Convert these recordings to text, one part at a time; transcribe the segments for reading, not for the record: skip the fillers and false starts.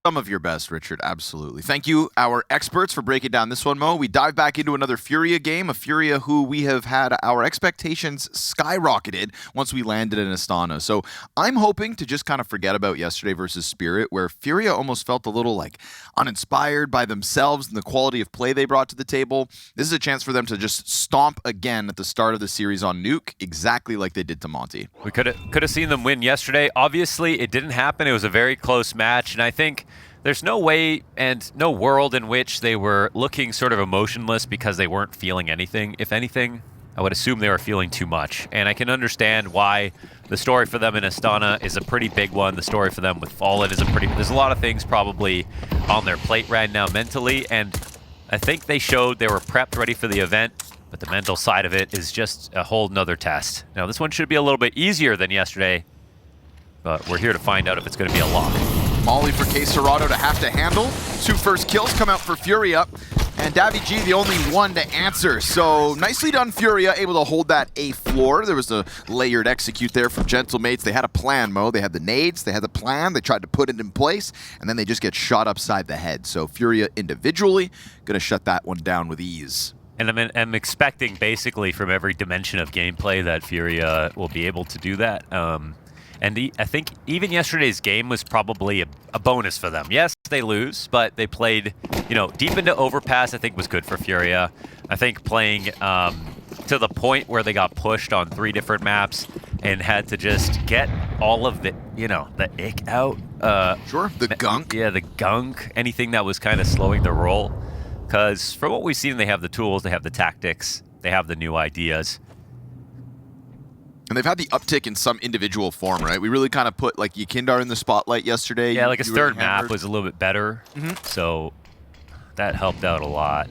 Some of your best, Richard, absolutely. Thank you, our experts, for breaking down this one, Mo. We dive back into another FURIA game, a FURIA who we have had our expectations skyrocketed once we landed in Astana. So I'm hoping to just kind of forget about yesterday versus Spirit, where FURIA almost felt a little like uninspired by themselves and the quality of play they brought to the table. This is a chance for them to just stomp again at the start of the series on Nuke, exactly like they did to Monte. We could have seen them win yesterday. Obviously, it didn't happen. It was a very close match, and I think there's no way and no world in which they were looking sort of emotionless because they weren't feeling anything. If anything, I would assume they were feeling too much. And I can understand why the story for them in Astana is a pretty big one. The story for them with Fallen is there's a lot of things probably on their plate right now mentally. And I think they showed they were prepped, ready for the event. But the mental side of it is just a whole nother test. Now, this one should be a little bit easier than yesterday. But we're here to find out if it's going to be a lock. Molly for K27 to have to handle. 2 first kills come out for FURIA, and Davy G the only one to answer. So nicely done, FURIA, able to hold that A floor. There was a layered execute there from Gentlemates. They had a plan, Mo. They had the nades, they had the plan, they tried to put it in place, and then they just get shot upside the head. So FURIA individually gonna shut that one down with ease. And I'm expecting basically from every dimension of gameplay that FURIA will be able to do that. And I think even yesterday's game was probably a bonus for them. Yes, they lose, but they played, deep into Overpass, I think was good for FURIA. I think playing to the point where they got pushed on 3 different maps and had to just get all of the, the ick out. Sure, the gunk. Yeah, the gunk, anything that was kind of slowing the roll. Because from what we've seen, they have the tools, they have the tactics, they have the new ideas. And they've had the uptick in some individual form, right? We really kind of put like YEKINDAR in the spotlight yesterday. Yeah, like his third map was a little bit better, so that helped out a lot.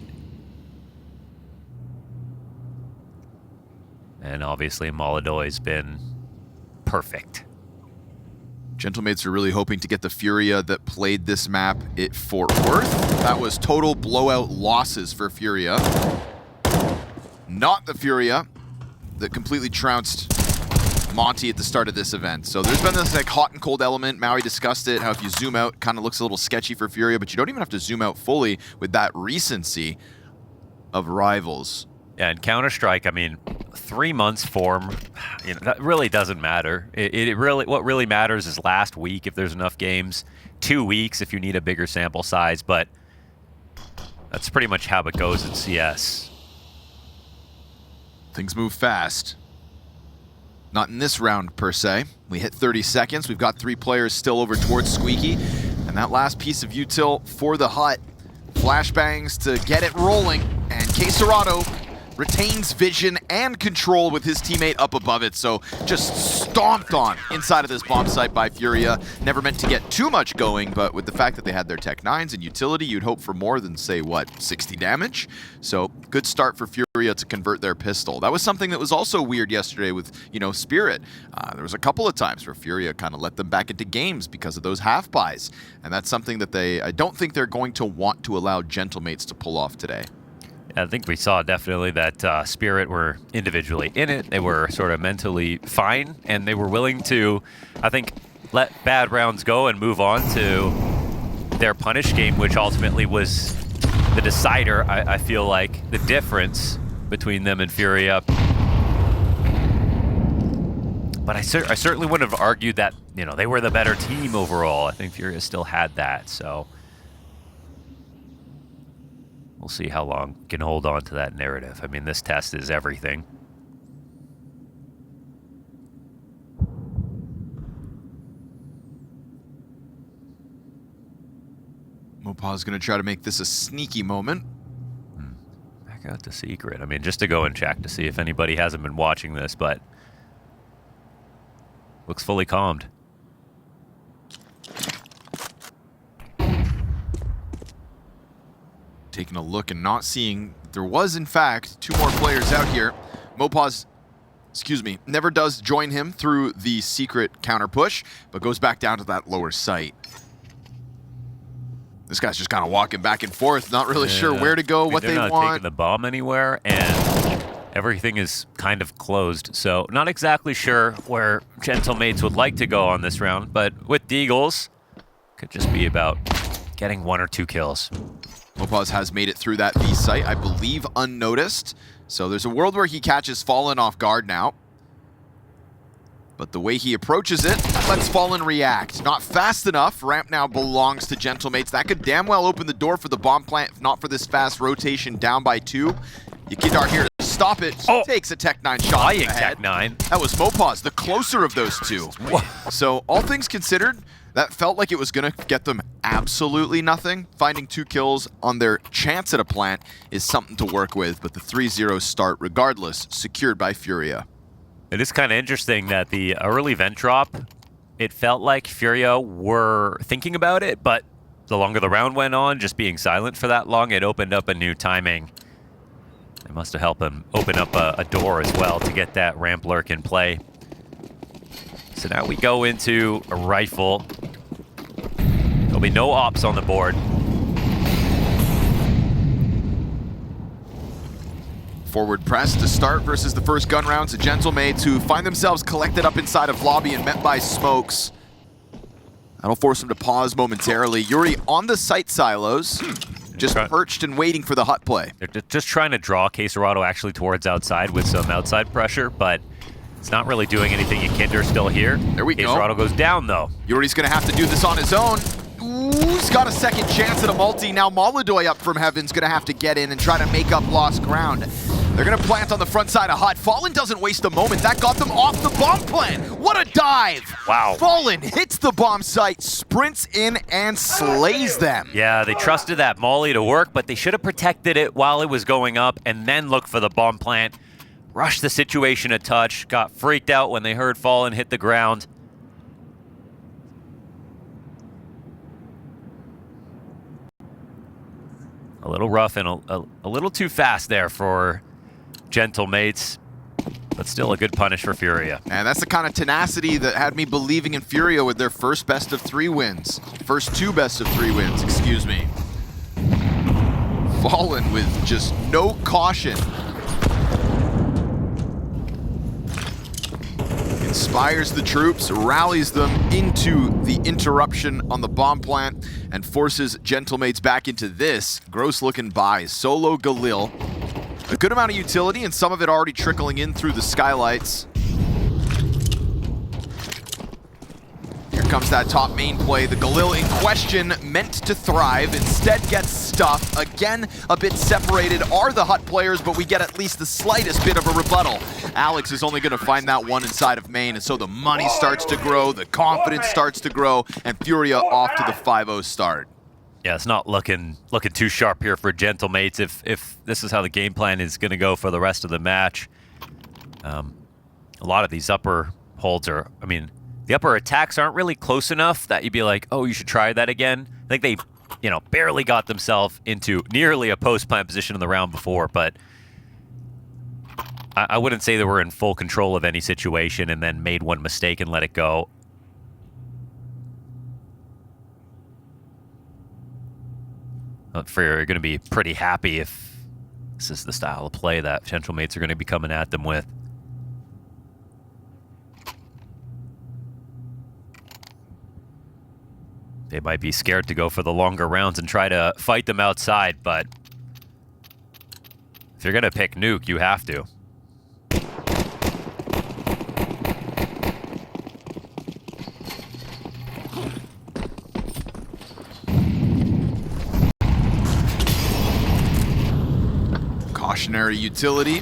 And obviously, Molodoy's been perfect. Gentlemates are really hoping to get the FURIA that played this map at Fort Worth. That was total blowout losses for FURIA. Not the FURIA that completely trounced Monte at the start of this event. So there's been this like hot and cold element. Maui discussed it, how if you zoom out, kind of looks a little sketchy for FURIA, but you don't even have to zoom out fully with that recency of rivals. Yeah, and Counter-Strike, I mean, 3 months form, that really doesn't matter. What really matters is last week if there's enough games, 2 weeks if you need a bigger sample size, but that's pretty much how it goes in CS. Things move fast. Not in this round, per se. We hit 30 seconds. We've got 3 players still over towards Squeaky. And that last piece of util for the hut. Flashbangs to get it rolling. And K27 retains vision and control with his teammate up above it. So just stomped on inside of this bomb site by FURIA. Never meant to get too much going, but with the fact that they had their Tech 9s and utility, you'd hope for more than, say, what, 60 damage? So good start for FURIA to convert their pistol. That was something that was also weird yesterday with, Spirit. There was a couple of times where FURIA kind of let them back into games because of those half buys. And that's something that I don't think they're going to want to allow Gentlemates to pull off today. I think we saw definitely that Spirit were individually in it. They were sort of mentally fine, and they were willing to, I think, let bad rounds go and move on to their punish game, which ultimately was the decider, I feel like, the difference between them and FURIA. But I certainly wouldn't have argued that, they were the better team overall. I think FURIA still had that, so we'll see how long we can hold on to that narrative. I mean, this test is everything. Mopaw's going to try to make this a sneaky moment. Back out to secret. I mean, just to go and check to see if anybody hasn't been watching this, but looks fully calmed. Taking a look and not seeing, there was in fact 2 more players out here. Mopaw's, never does join him through the secret counter push, but goes back down to that lower site. This guy's just kind of walking back and forth, not really sure where to go, what they want. They're not taking the bomb anywhere, and everything is kind of closed. So not exactly sure where Gentlemates would like to go on this round, but with Deagles, could just be about getting 1 or 2 kills. MouZ has made it through that B site, I believe, unnoticed. So there's a world where he catches Fallen off guard now. But the way he approaches it, lets Fallen react. Not fast enough. Ramp now belongs to Gentlemates. That could damn well open the door for the bomb plant, if not for this fast rotation down by 2. YEKINDAR here to stop it. Takes a Tech 9 shot in the head. Tech 9. That was MouZ, the closer of those two. So all things considered, that felt like it was going to get them absolutely nothing. Finding 2 kills on their chance at a plant is something to work with, but the 3-0 start, regardless, secured by FURIA. It is kind of interesting that the early vent drop, it felt like FURIA were thinking about it, but the longer the round went on, just being silent for that long, it opened up a new timing. It must have helped them open up a door as well to get that ramp lurk in play. So now we go into a rifle. There'll be no ops on the board. Forward press to start versus the first gun rounds of Gentlemates, who find themselves collected up inside of lobby and met by smokes. That'll force them to pause momentarily. Yuri on the site silos, just perched and waiting for the hut play. They're just trying to draw K27 actually towards outside with some outside pressure, but it's not really doing anything. YEKINDAR still here. There we go. K27 goes down, though. Yuri's going to have to do this on his own. Ooh, he's got a second chance at a multi. Now MongolZ up from heaven's going to have to get in and try to make up lost ground. They're going to plant on the front side of hut. Fallen doesn't waste a moment. That got them off the bomb plant. What a dive. Wow. Fallen hits the bomb site, sprints in, and slays them. Yeah, they trusted that molly to work, but they should have protected it while it was going up and then looked for the bomb plant. Rushed the situation a touch. Got freaked out when they heard Fallen hit the ground. A little rough and a little too fast there for Gentlemates, but still a good punish for FURIA. And that's the kind of tenacity that had me believing in FURIA with their first best of 3 wins. First 2 best of 3 wins, excuse me. Fallen with just no caution. Inspires the troops, rallies them into the interruption on the bomb plant, and forces Gentlemates back into this gross-looking buy. Solo Galil. A good amount of utility, and some of it already trickling in through the skylights. Here comes that top main play. The Galil in question, meant to thrive, instead gets stuffed. Again, a bit separated are the hut players, but we get at least the slightest bit of a rebuttal. Alex is only going to find that one inside of main, and so the money starts to grow, the confidence starts to grow, and FURIA off to the 5-0 start. Yeah, it's not looking too sharp here for Gentlemates if this is how the game plan is going to go for the rest of the match. A lot of these upper holds are, I mean, the upper attacks aren't really close enough that you'd be like, oh, you should try that again. I think they, barely got themselves into nearly a post-plant position in the round before, but I wouldn't say they were in full control of any situation and then made one mistake and let it go. You're going to be pretty happy if this is the style of play that Gentlemates are going to be coming at them with. They might be scared to go for the longer rounds and try to fight them outside, but if you're going to pick Nuke, you have to. Cautionary utility.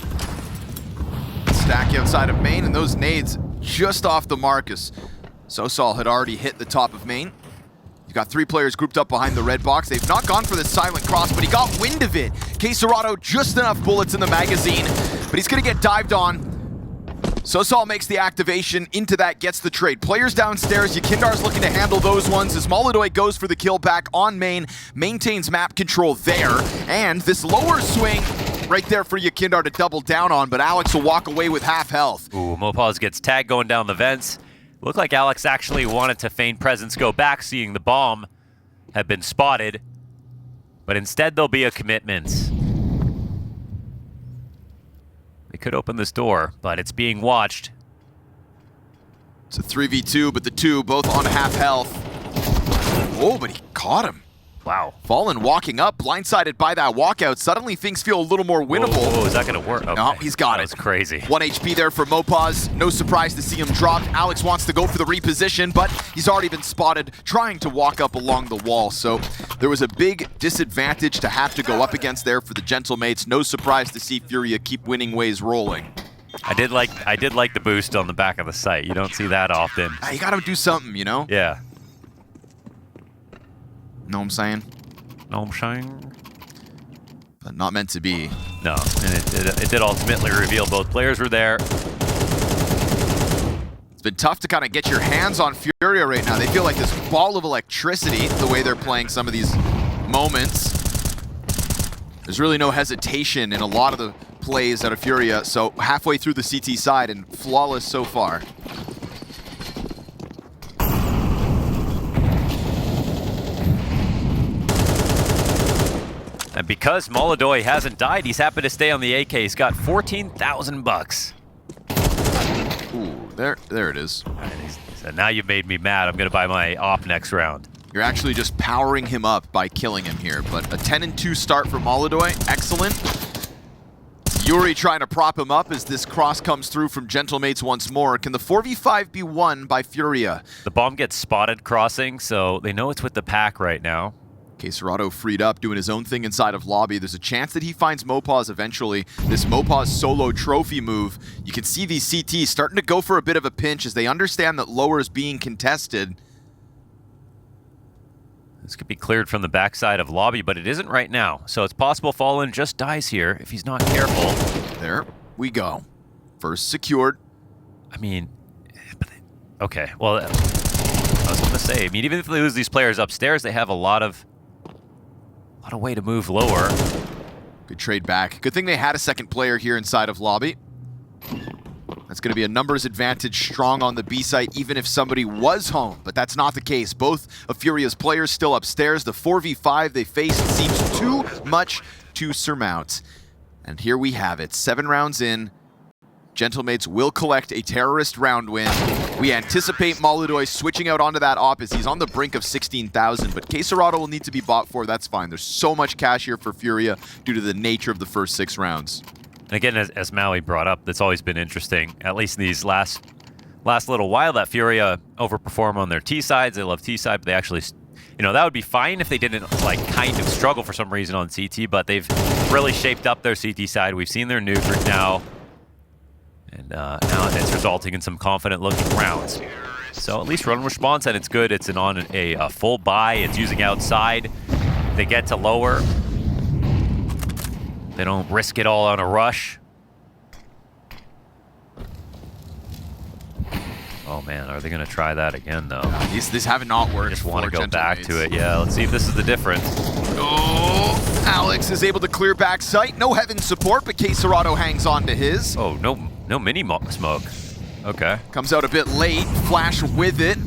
Stack outside of main, and those nades just off the Marcus. Sosal had already hit the top of main. You've got 3 players grouped up behind the red box. They've not gone for the silent cross, but he got wind of it. K27 just enough bullets in the magazine, but he's going to get dived on. Sosal makes the activation into that, gets the trade. Players downstairs, YEKINDAR's looking to handle those ones as MongolZ goes for the kill back on main, maintains map control there, and this lower swing right there for YEKINDAR to double down on, but Alex will walk away with half health. Ooh, MouZ gets tagged going down the vents. Looked like Alex actually wanted to feign presence, go back, seeing the bomb had been spotted, but instead there'll be a commitment. They could open this door, but it's being watched. It's a 3v2, but the 2 both on half health. Oh, but he caught him. Wow. Fallen walking up, blindsided by that walkout. Suddenly things feel a little more winnable. Whoa, is that going to work? Okay. No, he's got it. That's crazy. 1 HP there for MOPAZ. No surprise to see him dropped. Alex wants to go for the reposition, but he's already been spotted trying to walk up along the wall. So there was a big disadvantage to have to go up against there for the Gentlemates. No surprise to see FURIA keep winning ways rolling. I did like the boost on the back of the site. You don't see that often. You gotta do something, you know? Yeah. Know what I'm saying? Know what I'm saying? But not meant to be. No, and it did ultimately reveal both players were there. It's been tough to kind of get your hands on FURIA right now. They feel like this ball of electricity, the way they're playing some of these moments. There's really no hesitation in a lot of the plays out of FURIA, so halfway through the CT side and flawless so far. And because MongolZ hasn't died, he's happy to stay on the AK. He's got 14,000 bucks. Ooh, there it is. And he said, now you've made me mad. I'm going to buy my op next round. You're actually just powering him up by killing him here. But a 10-2 start for MongolZ, excellent. Yuri trying to prop him up as this cross comes through from Gentlemates once more. Can the 4v5 be won by FURIA? The bomb gets spotted crossing, so they know it's with the pack right now. K27 freed up, doing his own thing inside of lobby. There's a chance that he finds MOPAZ eventually. This MOPAZ solo trophy move. You can see these CTs starting to go for a bit of a pinch as they understand that lower is being contested. This could be cleared from the backside of lobby, but it isn't right now. So it's possible Fallen just dies here if he's not careful. There we go. First secured. I mean, okay, well, I was going to say, I mean, even if they lose these players upstairs, they have a lot of way to move lower. Good trade back. Good thing they had a second player here inside of lobby. That's going to be a numbers advantage strong on the B site, even if somebody was home. But that's not the case. Both of FURIA's players still upstairs. The 4v5 they faced seems too much to surmount. And here we have it. 7 rounds in. Gentlemates will collect a terrorist round win. We anticipate MongolZ switching out onto that op as he's on the brink of 16,000, but K27 will need to be bought for. That's fine. There's so much cash here for FURIA due to the nature of the first 6 rounds. And again, as Maui brought up, that's always been interesting, at least in these last little while, that FURIA overperform on their T sides. They love T side, but they actually, you know, that would be fine if they didn't like kind of struggle for some reason on CT, but they've really shaped up their CT side. We've seen their nuke now. And now it's resulting in some confident-looking rounds. So at least run response, and it's good. It's on a full buy. It's using outside. They get to lower. They don't risk it all on a rush. Oh man, are they going to try that again though? These have not worked. I just want to go back to it. Yeah, let's see if this is the difference. Oh, Alex is able to clear back sight. No heaven support, but K27 hangs on to his. Oh, no mini smoke. Okay. Comes out a bit late. Flash with it.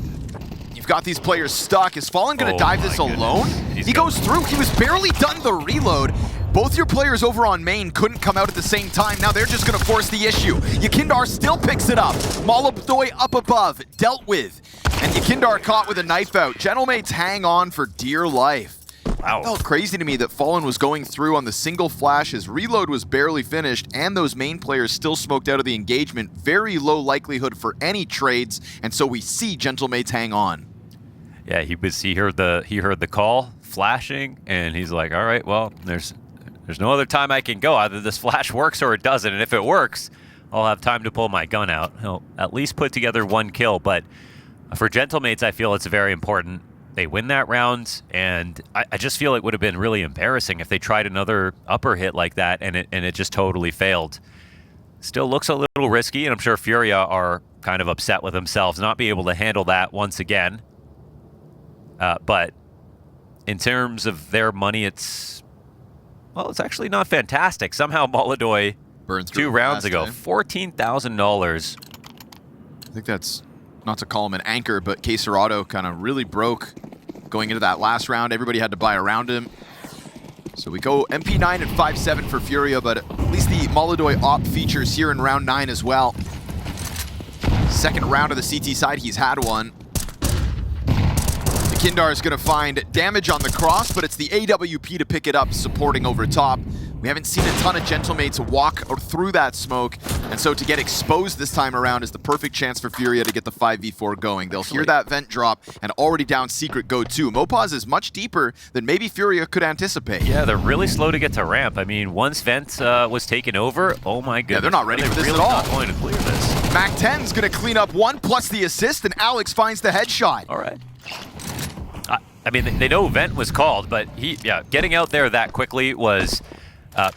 You've got these players stuck. Is Fallen going to dive this alone? He goes through. He was barely done the reload. Both your players over on main couldn't come out at the same time. Now they're just going to force the issue. YEKINDAR still picks it up. MongolZ up above, dealt with. And YEKINDAR caught with a knife out. Gentlemates hang on for dear life. Wow. It felt crazy to me that Fallen was going through on the single flash. His reload was barely finished, and those main players still smoked out of the engagement. Very low likelihood for any trades, and so we see Gentlemates hang on. Yeah, he heard the call flashing, and he's like, all right, well, there's no other time I can go. Either this flash works or it doesn't, and if it works, I'll have time to pull my gun out. He'll at least put together 1 kill, but for Gentlemates, I feel it's very important. They win that round, and I just feel it would have been really embarrassing if they tried another upper hit like that, and it just totally failed. Still looks a little risky, and I'm sure FURIA are kind of upset with themselves not being able to handle that once again. But in terms of their money, it's actually not fantastic. Somehow MongolZ burned through 2 rounds ago, $14,000. I think that's, not to call him an anchor, but K27 kind of really broke going into that last round. Everybody had to buy around him. So we go MP9 and 5-7 for FURIA, but at least the MongolZ op features here in round 9 as well. Second round of the CT side, he's had one. YEKINDAR is going to find damage on the cross, but it's the AWP to pick it up, supporting over top. We haven't seen a ton of Gentlemates walk through that smoke, and so to get exposed this time around is the perfect chance for FURIA to get the 5v4 going. They'll hear that vent drop, and already down secret go too. MOUZ is much deeper than maybe FURIA could anticipate. Yeah, they're really slow to get to ramp. I mean, once vent was taken over, oh my goodness. Yeah, they're not ready for this really at all. Not going to clear this. Mac10's going to clean up one plus the assist, and Alex finds the headshot. All right. I mean, they know vent was called, but getting out there that quickly was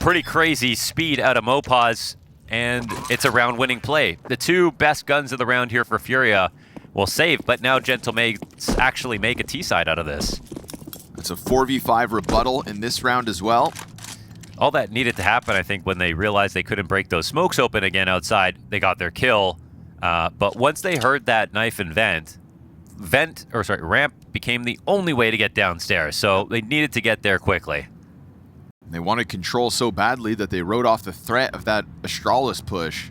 pretty crazy speed out of MOUZ, and it's a round-winning play. The two best guns of the round here for FURIA will save, but now Gentlemates actually make a T-side out of this. It's a 4v5 rebuttal in this round as well. All that needed to happen, I think, when they realized they couldn't break those smokes open again outside, they got their kill. But once they heard that knife and ramp became the only way to get downstairs, so they needed to get there quickly. They wanted control so badly that they wrote off the threat of that Astralis push.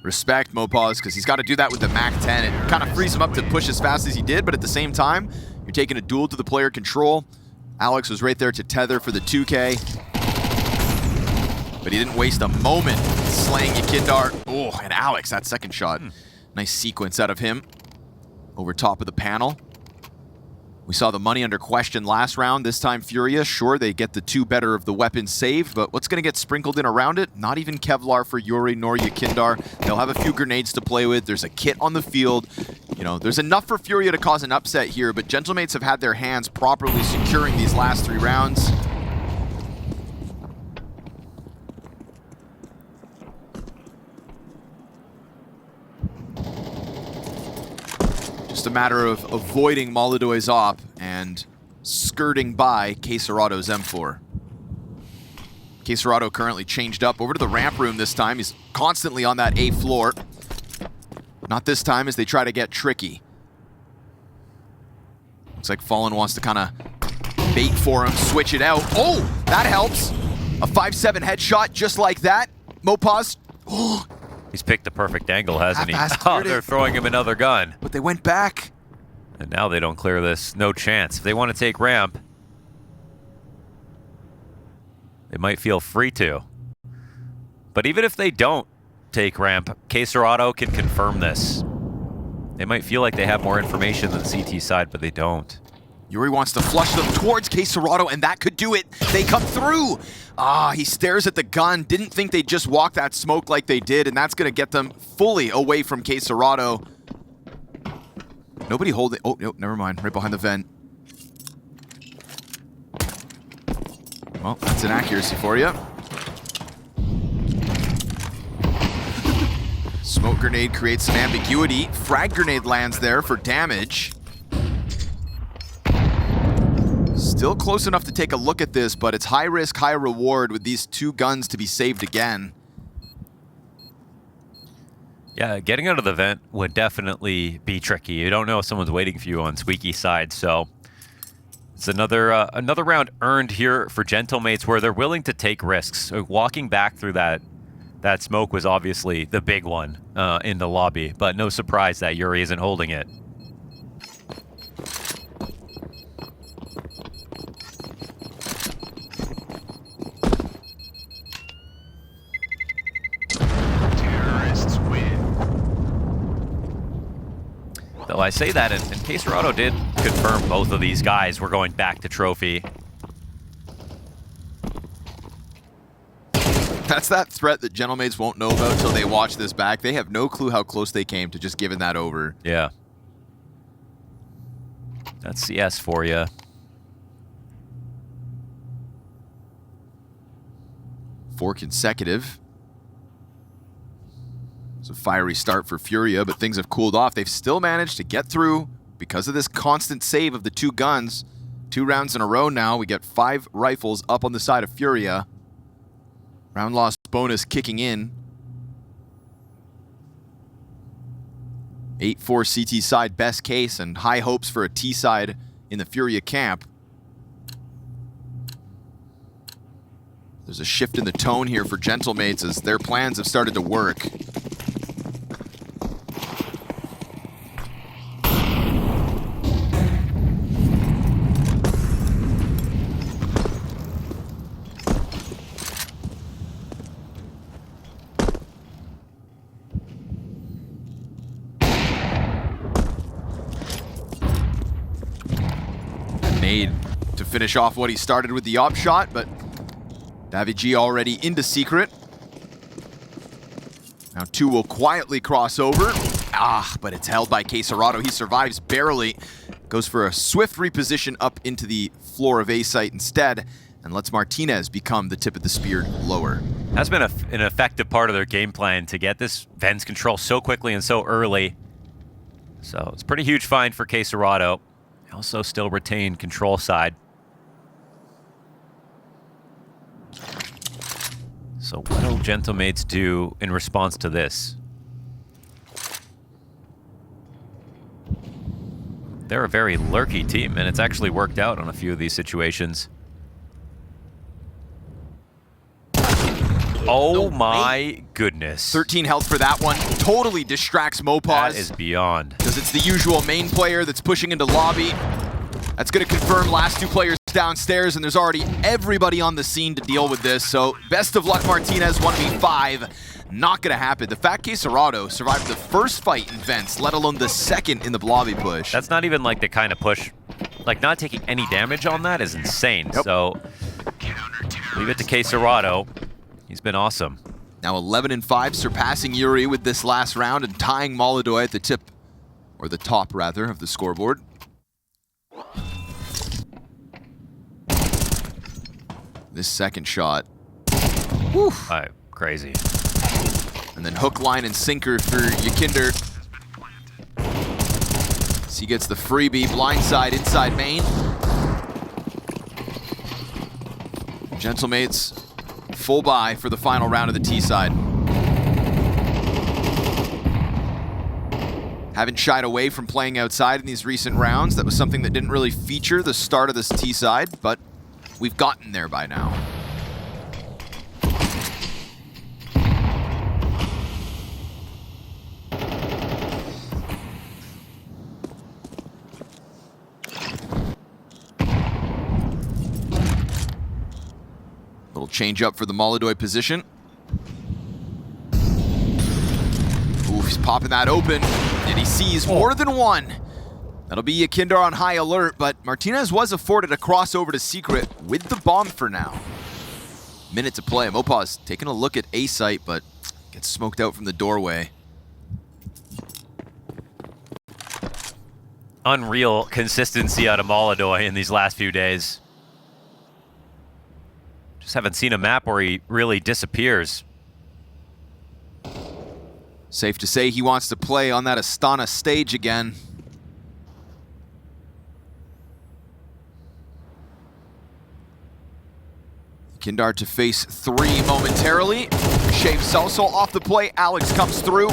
Respect MOUZ, because he's got to do that with the Mac-10. It kind of frees him up to push as fast as he did, but at the same time, you're taking a duel to the player control. Alex was right there to tether for the 2K. But he didn't waste a moment slaying YEKINDAR. Oh, and Alex, that second shot. Nice sequence out of him over top of the panel. We saw the money under question last round. This time FURIA, sure, they get the two better of the weapons saved, but what's going to get sprinkled in around it? Not even Kevlar for Yuri nor YEKINDAR. They'll have a few grenades to play with. There's a kit on the field. You know, there's enough for FURIA to cause an upset here, but Gentlemates have had their hands properly securing these last 3 rounds. Just a matter of avoiding Moloduy's op and skirting by K27's M4. K27 currently changed up over to the ramp room this time. He's constantly on that A floor. Not this time as they try to get tricky. Looks like Fallen wants to kind of bait for him, switch it out. Oh, that helps. A 5-7 headshot just like that. MOUZ. Oh. He's picked the perfect angle, hasn't he? Oh, they're throwing him another gun. But they went back. And now they don't clear this. No chance. If they want to take ramp, they might feel free to. But even if they don't take ramp, K27 can confirm this. They might feel like they have more information than the CT side, but they don't. Yuri wants to flush them towards K27, and that could do it. They come through. He stares at the gun. Didn't think they'd just walk that smoke like they did, and that's going to get them fully away from K27. Nobody holding. Oh, no, never mind. Right behind the vent. Well, that's an accuracy for you. Smoke grenade creates some ambiguity. Frag grenade lands there for damage. Still close enough to take a look at this, but it's high risk, high reward with these 2 guns to be saved again. Yeah, getting out of the vent would definitely be tricky. You don't know if someone's waiting for you on Squeaky's side, so it's another round earned here for Gentlemates where they're willing to take risks. So walking back through that smoke was obviously the big one in the lobby, but no surprise that Yuri isn't holding it. Though I say that, and K27 did confirm both of these guys were going back to trophy. That's that threat that Gentlemates won't know about until they watch this back. They have no clue how close they came to just giving that over. Yeah. That's CS for you. Four consecutive. It's a fiery start for FURIA, but things have cooled off. They've still managed to get through because of this constant save of the 2 guns. 2 rounds in a row now. We get 5 rifles up on the side of FURIA. Round loss bonus kicking in. 8-4 CT side best case and high hopes for a T side in the FURIA camp. There's a shift in the tone here for Gentlemates as their plans have started to work. Nade to finish off what he started with the op shot, but Davi G already into secret. Now 2 will quietly cross over. But it's held by K27. He survives barely. Goes for a swift reposition up into the floor of A site instead, and lets Martinez become the tip of the spear lower. That's been an effective part of their game plan to get this Vens control so quickly and so early. So it's a pretty huge find for K27. Also still retain control side. So what will Gentlemates do in response to this? They're a very lurky team, and it's actually worked out on a few of these situations. Oh my goodness. 13 health for that one. Totally distracts MOPAZ. That is beyond. Because it's the usual main player that's pushing into lobby. That's going to confirm last 2 players downstairs, and there's already everybody on the scene to deal with this. So best of luck, Martinez, 1v5. Not going to happen. The fact K27 survived the first fight in Vents, let alone the second in the lobby push. That's not even like the kind of push, like not taking any damage on that is insane. Yep. So leave it to K27. He's been awesome. Now 11-5, surpassing Yuri with this last round and tying MongolZ at the tip, or the top rather, of the scoreboard. This second shot. Whew. Crazy. And then hook, line, and sinker for YEKINDAR. So he gets the freebie, blindside, inside main. Gentlemates, full buy for the final round of the T side. Haven't shied away from playing outside in these recent rounds. That was something that didn't really feature the start of this T side, but we've gotten there by now. Little change up for the MongolZ position. Ooh, he's popping that open, and he sees more than one. That'll be YEKINDAR on high alert, but Martinez was afforded a crossover to secret with the bomb for now. Minute to play. MOPAZ taking a look at A site, but gets smoked out from the doorway. Unreal consistency out of MongolZ in these last few days. Just haven't seen a map where he really disappears. Safe to say he wants to play on that Astana stage again. YEKINDAR to face 3 momentarily. Shave Celso off the play. Alex comes through,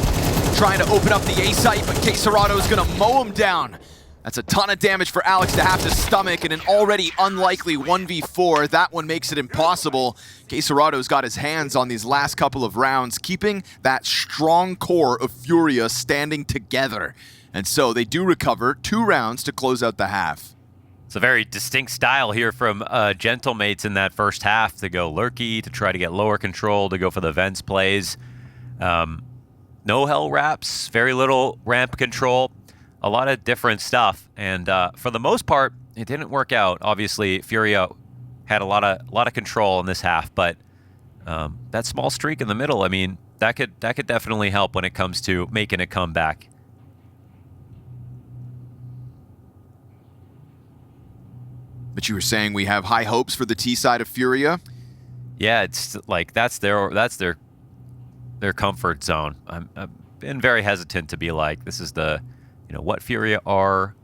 trying to open up the A site, but K27 is going to mow him down. That's a ton of damage for Alex to have to stomach in an already unlikely 1v4. That one makes it impossible. K27's got his hands on these last couple of rounds, keeping that strong core of FURIA standing together. And so they do recover 2 rounds to close out the half. It's a very distinct style here from Gentlemates in that first half to go lurky, to try to get lower control, to go for the Vents plays. No hell wraps, very little ramp control. A lot of different stuff, and for the most part, it didn't work out. Obviously, FURIA had a lot of control in this half, but that small streak in the middle, I mean, that could definitely help when it comes to making a comeback. But you were saying we have high hopes for the T side of FURIA? Yeah, it's like that's their comfort zone. I've been very hesitant to be like, this is the what FURIA are,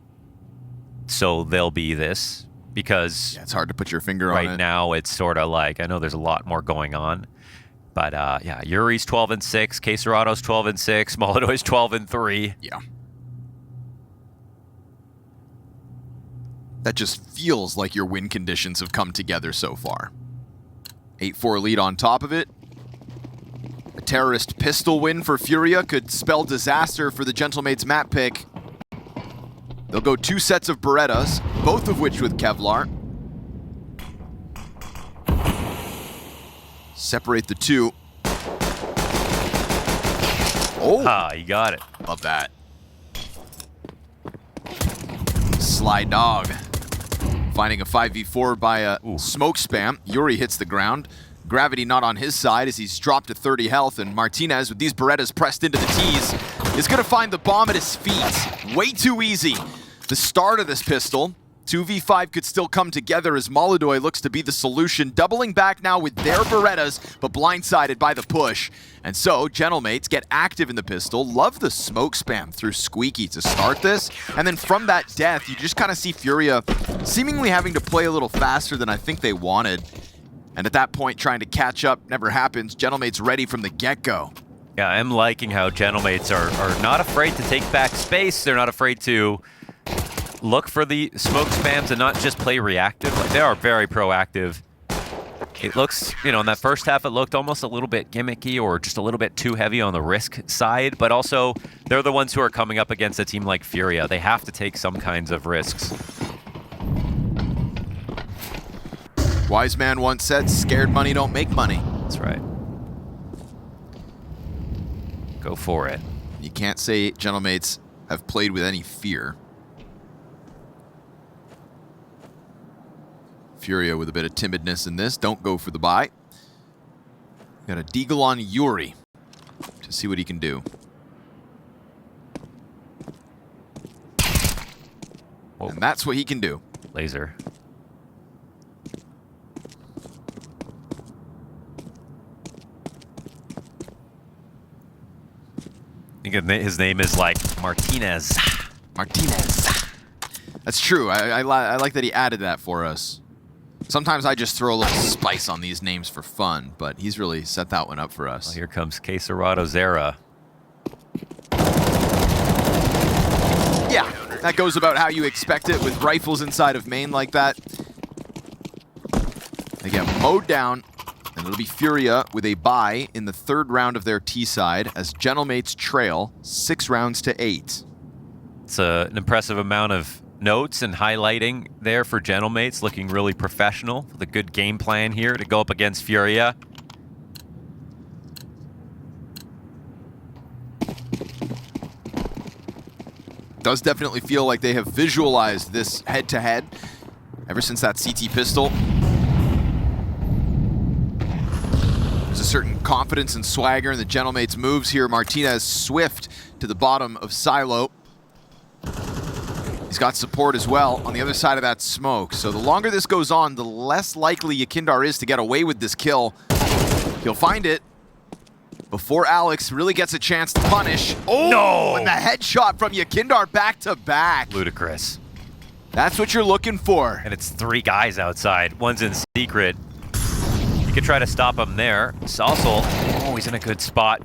so they'll be this, because it's hard to put your finger on it. Right now, it's sort of like, I know there's a lot more going on, but yeah, Yuri's 12-6, K27's 12-6, MongolZ's 12-3. Yeah. That just feels like your win conditions have come together so far. 8-4 lead on top of it. A terrorist pistol win for FURIA could spell disaster for the Gentlemates map pick. They'll go 2 sets of Berettas, both of which with Kevlar. Separate the two. Oh! Ah, you got it. Love that. Sly Dog. Finding a 5v4 by a smoke spam. Yuri hits the ground. Gravity not on his side as he's dropped to 30 health, and Martinez, with these Berettas pressed into the tees, is going to find the bomb at his feet. Way too easy. The start of this pistol. 2v5 could still come together as MongolZ looks to be the solution, doubling back now with their Berettas, but blindsided by the push. And so, Gentlemates get active in the pistol, love the smoke spam through Squeaky to start this, and then from that death, you just kind of see FURIA seemingly having to play a little faster than I think they wanted. And at that point, trying to catch up never happens. Gentlemates ready from the get-go. Yeah, I'm liking how Gentlemates are not afraid to take back space. They're not afraid to look for the smoke spams and not just play reactive. Like, they are very proactive. It looks, you know, in that first half, it looked almost a little bit gimmicky or just a little bit too heavy on the risk side, but also they're the ones who are coming up against a team like FURIA. They have to take some kinds of risks. Wise man once said, scared money don't make money. That's right. Go for it. You can't say Gentlemates have played with any fear. FURIA with a bit of timidness in this. Don't go for the buy. Got a deagle on Yuri to see what he can do. Whoa. And that's what he can do. Laser. I think his name is like Martinez. Martinez. That's true. I like that he added that for us. Sometimes I just throw a little spice on these names for fun, but he's really set that one up for us. Well, here comes K27 Zera. Yeah, that goes about how you expect it with rifles inside of main like that. They get mowed down, and it'll be FURIA with a bye in the 3rd round of their T side as Gentlemates trail 6 rounds to 8. It's an impressive amount of notes and highlighting there for Gentlemates, looking really professional with a good game plan here to go up against FURIA. Does definitely feel like they have visualized this head-to-head ever since that CT pistol. There's a certain confidence and swagger in the Gentlemates moves here. Martinez swift to the bottom of Silo. He's got support as well on the other side of that smoke. So the longer this goes on, the less likely YEKINDAR is to get away with this kill. He'll find it before Alex really gets a chance to punish. Oh, no! And the headshot from YEKINDAR back to back. Ludicrous. That's what you're looking for. And it's 3 guys outside. One's in secret. You could try to stop him there. Salsel, oh, he's in a good spot.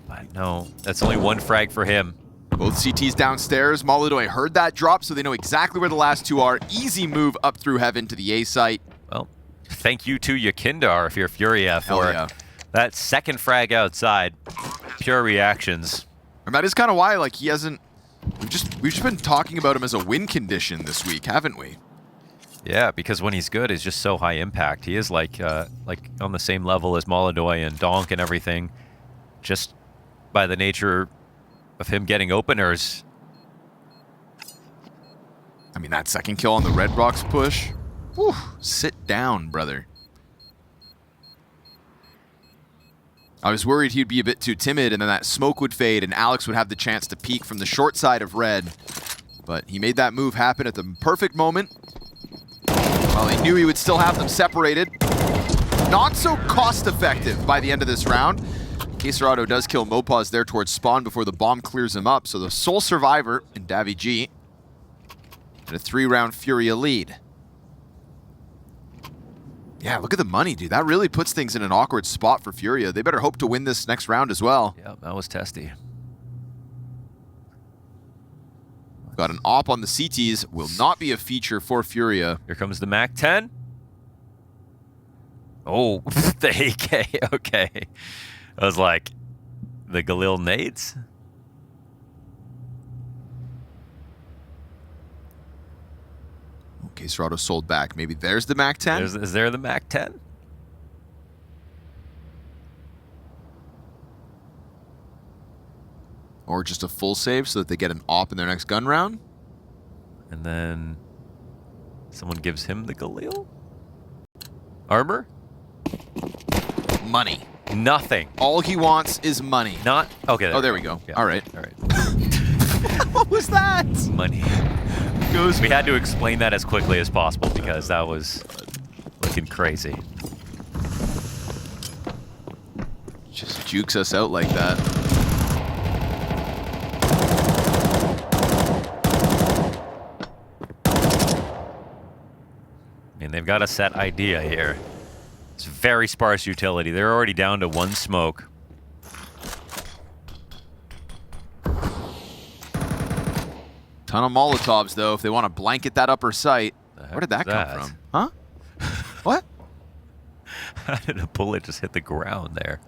But no, that's only 1 frag for him. Both CTs downstairs. MongolZ heard that drop, so they know exactly where the last 2 are. Easy move up through heaven to the A site. Well, thank you to YEKINDAR if you're FURIA for that 2nd frag outside. Pure reactions. And that is kind of why, like, he hasn't... We've just been talking about him as a win condition this week, haven't we? Yeah, because when he's good, he's just so high impact. He is like on the same level as MongolZ and Donk and everything, just by the nature of him getting openers. I mean, that 2nd kill on the red box push. Whew, sit down, brother. I was worried he'd be a bit too timid and then that smoke would fade and Alex would have the chance to peek from the short side of red. But he made that move happen at the perfect moment. Well, he knew he would still have them separated. Not so cost-effective by the end of this round. K27 does kill Mopaz there towards spawn before the bomb clears him up, so the sole survivor in Davy G and a 3-round FURIA lead. Yeah, look at the money, dude. That really puts things in an awkward spot for FURIA. They better hope to win this next round as well. Yeah, that was testy. Got an op on the CTs. Will not be a feature for FURIA. Here comes the MAC-10. Oh, the AK, okay. I was like, the Galil nades? Okay, Serato sold back. Maybe there's the MAC-10? Is there the MAC-10? Or just a full save so that they get an op in their next gun round? And then someone gives him the Galil? Armor? Money. Nothing. All he wants is money. Not okay. Oh, there we go. Yeah. All right. All right. What was that? Money. We had to explain that as quickly as possible because that was looking crazy. Just jukes us out like that. And they've got a set idea here. It's very sparse utility. They're already down to 1 smoke. Ton of Molotovs, though, if they want to blanket that upper site. Where did that come from? Huh? What? How did a bullet just hit the ground there?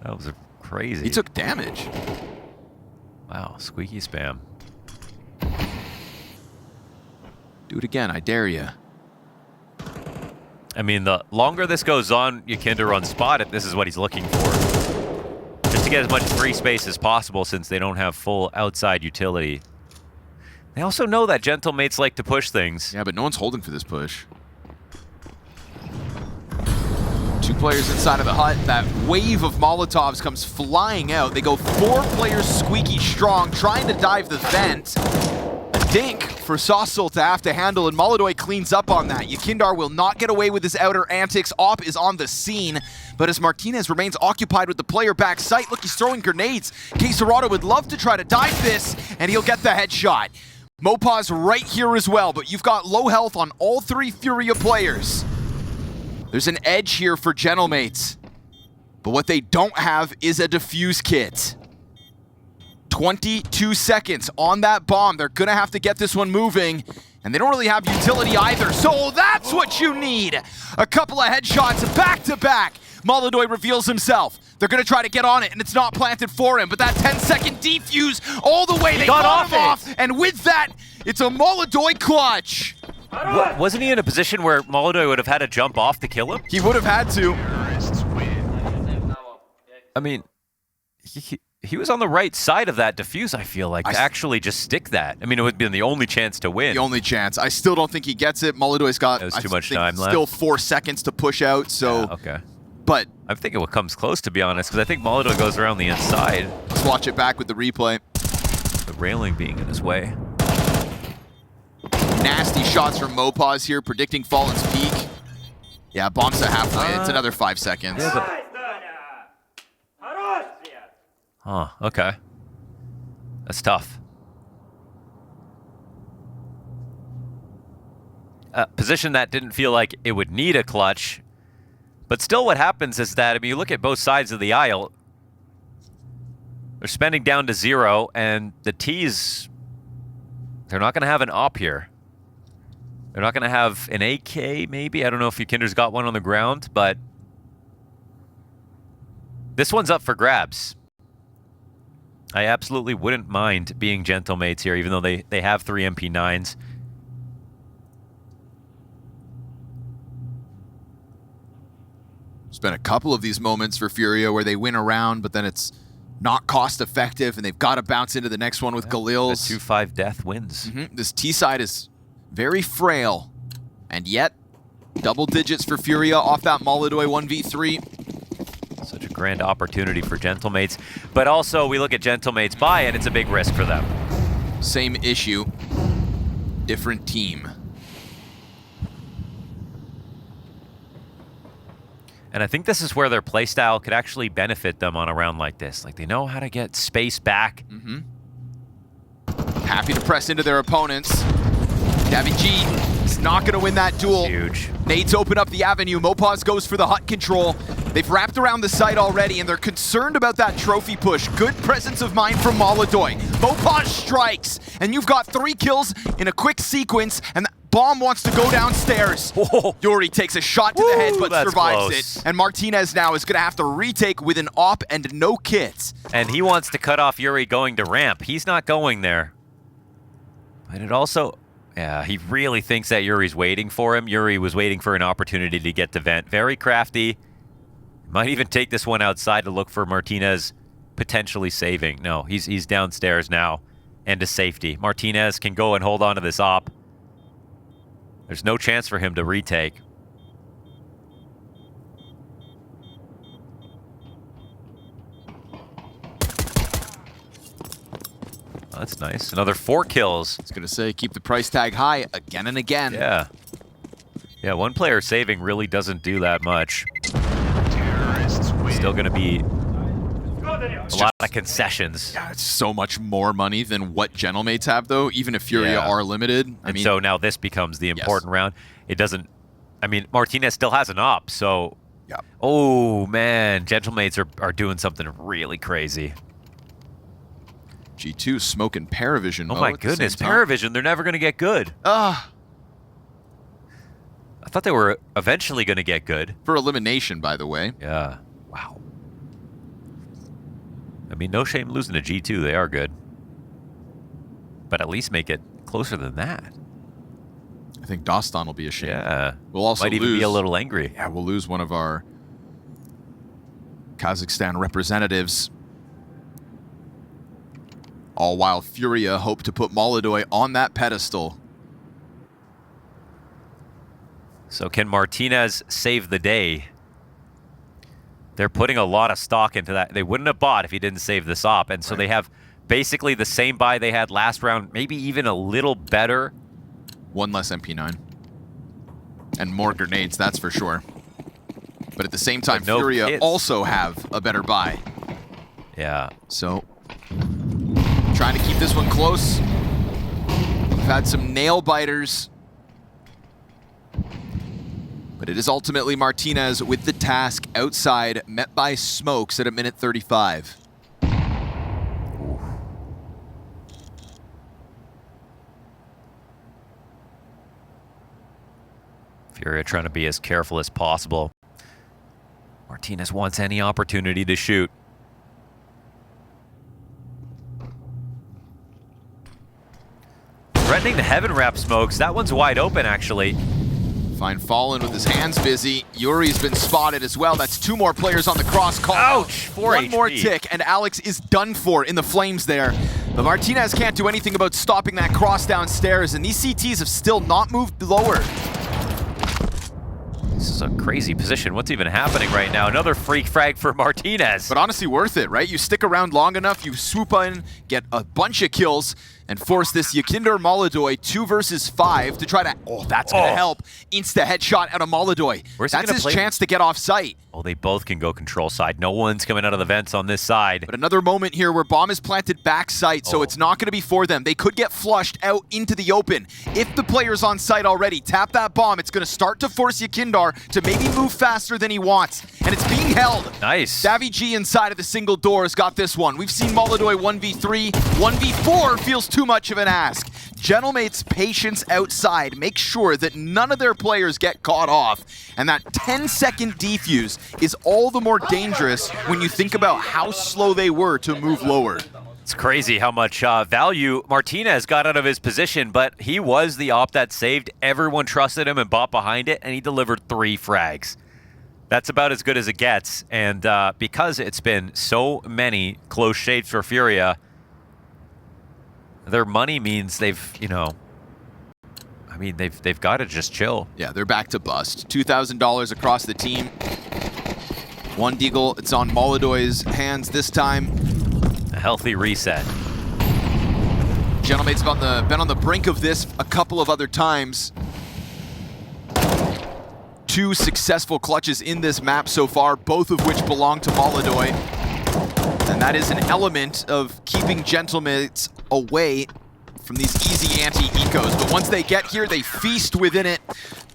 That was crazy. He took damage. Wow, squeaky spam. Do it again, I dare you. I mean, the longer this goes on, YEKINDAR on spot, this is what he's looking for. Just to get as much free space as possible since they don't have full outside utility. They also know that gentlemates like to push things. Yeah, but no one's holding for this push. 2 players inside of the hut. That wave of Molotovs comes flying out. They go 4 players squeaky strong, trying to dive the vent. A dink for Saucel to have to handle, and MongolZ cleans up on that. YEKINDAR will not get away with his outer antics. Op is on the scene, but as Martinez remains occupied with the player back site, look, he's throwing grenades. K27 would love to try to dive this, and he'll get the headshot. MOPA's right here as well, but you've got low health on all 3 FURIA players. There's an edge here for gentlemates, but what they don't have is a defuse kit. 22 seconds on that bomb. They're gonna have to get this one moving, and they don't really have utility either, so that's what you need. A couple of headshots back to back. MongolZ reveals himself. They're gonna try to get on it, and it's not planted for him, but that 10-second defuse all the way, they got him off, and with that, it's a MongolZ clutch. Wasn't he in a position where MongolZ would have had to jump off to kill him? He would have had to. I mean, he was on the right side of that defuse, I feel like, to actually just stick that. I mean, it would have been the only chance to win. The only chance. I still don't think he gets it. MongolZ's got too much time left. Still 4 seconds to push out, so... Yeah, okay. But... I'm thinking what comes close, to be honest, because I think MongolZ goes around the inside. Let's watch it back with the replay. The railing being in his way. Nasty shots from MOPA's here, predicting Fallen's peak. Yeah, bombs to halfway. It's another 5 seconds. Yeah, but... Huh, okay. That's tough. Position that didn't feel like it would need a clutch. But still what happens is that, I mean, you look at both sides of the aisle. They're spending down to 0, and the T's, they're not going to have an op here. They're not going to have an AK, maybe. I don't know if YEKINDAR's got one on the ground, but this one's up for grabs. I absolutely wouldn't mind being gentlemates here, even though they have 3 MP9s. There's been a couple of these moments for FURIA where they win a round, but then it's not cost effective, and they've got to bounce into the next one with Galil's. 2-5 death wins. This T side is very frail, and yet double digits for FURIA off that MongolZ 1v3. Such a grand opportunity for gentlemates, but also we look at gentlemates buy, and it's a big risk for them. Same issue, different team. And I think this is where their playstyle could actually benefit them on a round like this. Like, they know how to get space back. Happy to press into their opponents. Davy G is not going to win that duel. Huge. Nades open up the avenue. MOPA's goes for the hut control. They've wrapped around the site already, and they're concerned about that trophy push. Good presence of mind from MongolZ. MOPA strikes, and you've got 3 kills in a quick sequence, and bomb wants to go downstairs. Whoa. Yuri takes a shot to the head, but that's survives close. it. And Martinez now is going to have to retake with an op and no kit. And he wants to cut off Yuri going to ramp. He's not going there. But it also... Yeah, he really thinks that Yuri's waiting for him. Yuri was waiting for an opportunity to get to vent. Very crafty. Might even take this one outside to look for Martinez potentially saving. No, he's downstairs now and to safety. Martinez can go and hold on to this op. There's no chance for him to retake. Oh, that's nice. Another 4 kills. I was going to say, keep the price tag high again and again. Yeah. Yeah, one player saving really doesn't do that much. Still going to be a lot of concessions. Yeah, it's so much more money than what Gentlemates have, though, even if FURIA are limited. I mean, so now this becomes the important round. It doesn't... I mean, Martinez still has an op, so... Yeah. Oh, man. Gentlemates are doing something really crazy. G2 smoking ParaVision. Oh, my goodness. ParaVision, they're never going to get good. I thought they were eventually going to get good. For elimination, by the way. Yeah. Wow. I mean, no shame losing to G2. They are good. But at least make it closer than that. I think Dostan will be ashamed. Yeah. We'll also might even be a little angry. Yeah, we'll lose one of our Kazakhstan representatives. All while FURIA hope to put MongolZ on that pedestal. So can Martinez save the day? They're putting a lot of stock into that. They wouldn't have bought if he didn't save this op. And so they have basically the same buy they had last round, maybe even a little better. One less MP9. And more grenades, that's for sure. But at the same time, no FURIA kits. also have a better buy. Yeah. So, trying to keep this one close. We've had some nail biters. But it is ultimately Martinez with the task outside, met by smokes at a minute 35. FURIA trying to be as careful as possible. Martinez wants any opportunity to shoot. Threatening the heaven wrap smokes. That one's wide open, actually. Fine Fallen with his hands busy. Yuri's been spotted as well. That's 2 more players on the cross call. Ouch! 4 One HP. more tick, and Alex is done for in the flames there. But Martinez can't do anything about stopping that cross downstairs, and these CTs have still not moved lower. This is a crazy position. What's even happening right now? Another freak frag for Martinez. But honestly, worth it, right? You stick around long enough, you swoop in, get a bunch of kills, and force this YEKINDAR MongolZ 2 versus 5 to try to... Oh, that's going to help. Insta headshot out of MongolZ. Where's he That's gonna his play? chance to get off site. Oh, they both can go control side. No one's coming out of the vents on this side. But another moment here where bomb is planted back site, so it's not going to be for them. They could get flushed out into the open. If the player's on site already, tap that bomb. It's going to start to force YEKINDAR to maybe move faster than he wants. And it's being held. Nice. Savvy G inside of the single doors got this one. We've seen MongolZ 1v3. 1v4 feels too much of an ask. Gentlemate's patience outside makes sure that none of their players get caught off. And that 10-second defuse is all the more dangerous when you think about how slow they were to move lower. It's crazy how much value Martinez got out of his position, but he was the op that saved. Everyone trusted him and bought behind it, and he delivered 3 frags. That's about as good as it gets. And because it's been so many close shaves for FURIA, their money means they've, you know, I mean, they've got to just chill. Yeah, they're back to bust. $2,000 across the team. One deagle, it's on MongolZ's hands this time. A healthy reset. Gentlemate's been on the brink of this a couple of other times. 2 successful clutches in this map so far, both of which belong to MongolZ. And that is an element of keeping Gentlemates away from these easy anti-ecos. But once they get here, they feast within it.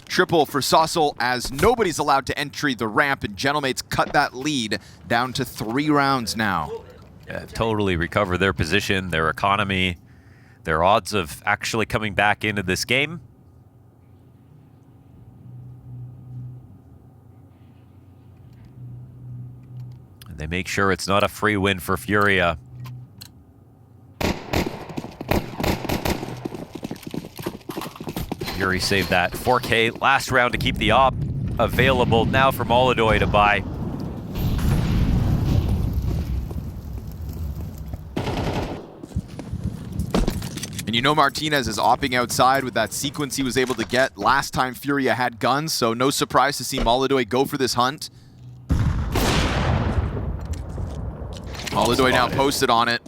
Triple for Saucel as nobody's allowed to enter the ramp, and Gentlemates cut that lead down to 3 rounds now. Yeah, totally recover their position, their economy, their odds of actually coming back into this game. They make sure it's not a free win for FURIA. Fury saved that 4K last round to keep the op available now for MongolZ to buy. And you know Martinez is opping outside with that sequence he was able to get last time FURIA had guns, so no surprise to see MongolZ go for this hunt. MongolZ now posted on it.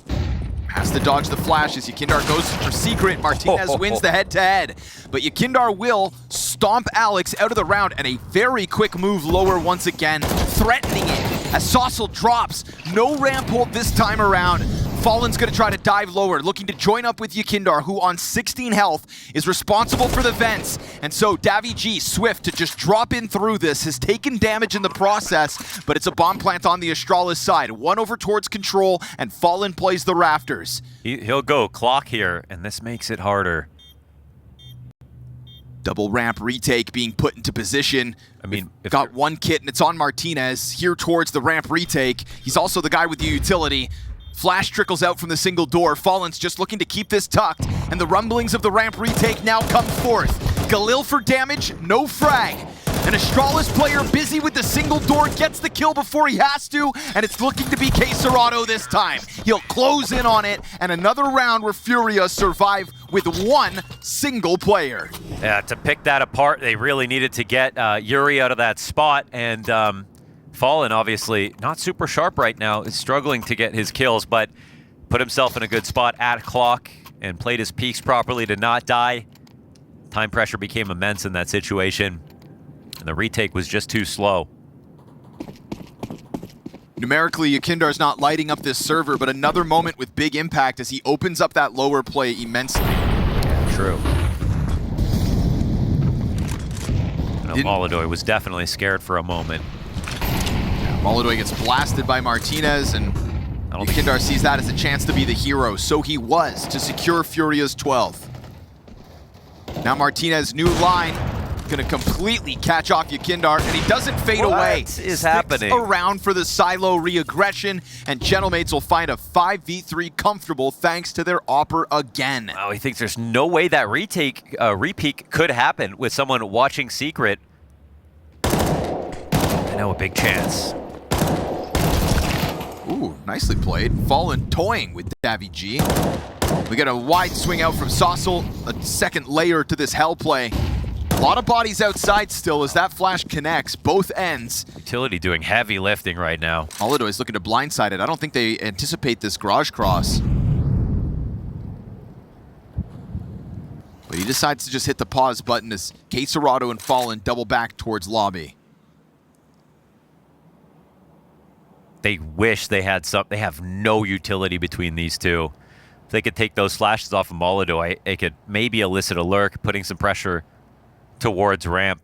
Has to dodge the flash as YEKINDAR goes for secret. Martinez wins the head-to-head. But YEKINDAR will stomp Alex out of the round, and a very quick move lower once again, threatening it as Saucel drops. No ramp hold this time around. Fallen's gonna try to dive lower, looking to join up with YEKINDAR, who on 16 health is responsible for the vents. And so daviG, swift to just drop in through this, has taken damage in the process, but it's a bomb plant on the Astralis side. One over towards control, and Fallen plays the rafters. He'll go clock here, and this makes it harder. Double ramp retake being put into position. I mean, got one kit, and it's on Martinez here towards the ramp retake. He's also the guy with the utility. Flash trickles out from the single door. Fallen's just looking to keep this tucked, and the rumblings of the ramp retake now come forth. Galil for damage, no frag. An Astralis player busy with the single door gets the kill before he has to, and it's looking to be K27 this time. He'll close in on it, and another round where FURIA survive with one single player. Yeah, to pick that apart, they really needed to get Yuri out of that spot, and Fallen, obviously not super sharp right now, is struggling to get his kills, but put himself in a good spot at clock and played his peaks properly to not die. Time pressure became immense in that situation, and the retake was just too slow. Numerically, YEKINDAR's not lighting up this server, but another moment with big impact as he opens up that lower play immensely. Yeah, true. MongolZ was definitely scared for a moment. MongolZ gets blasted by Martinez, and YEKINDAR sees that as a chance to be the hero. So he was, to secure FURIA's 12th. Now Martinez, new line, gonna completely catch off YEKINDAR, and he doesn't fade away. What is happening? Around for the silo re-aggression, and Gentlemates will find a 5v3 comfortable thanks to their opper again. Wow, he thinks there's no way that repeak could happen with someone watching secret. I know, a big chance. Ooh, nicely played. Fallen toying with daviG. We get a wide swing out from Saucel, a second layer to this hell play. A lot of bodies outside still as that flash connects both ends. Utility doing heavy lifting right now. MongolZ is looking to blindside it. I don't think they anticipate this garage cross. But he decides to just hit the pause button as K27 and Fallen double back towards lobby. They wish they had some. They have no utility between these two. If they could take those flashes off of MongolZ, it could maybe elicit a lurk, putting some pressure towards ramp.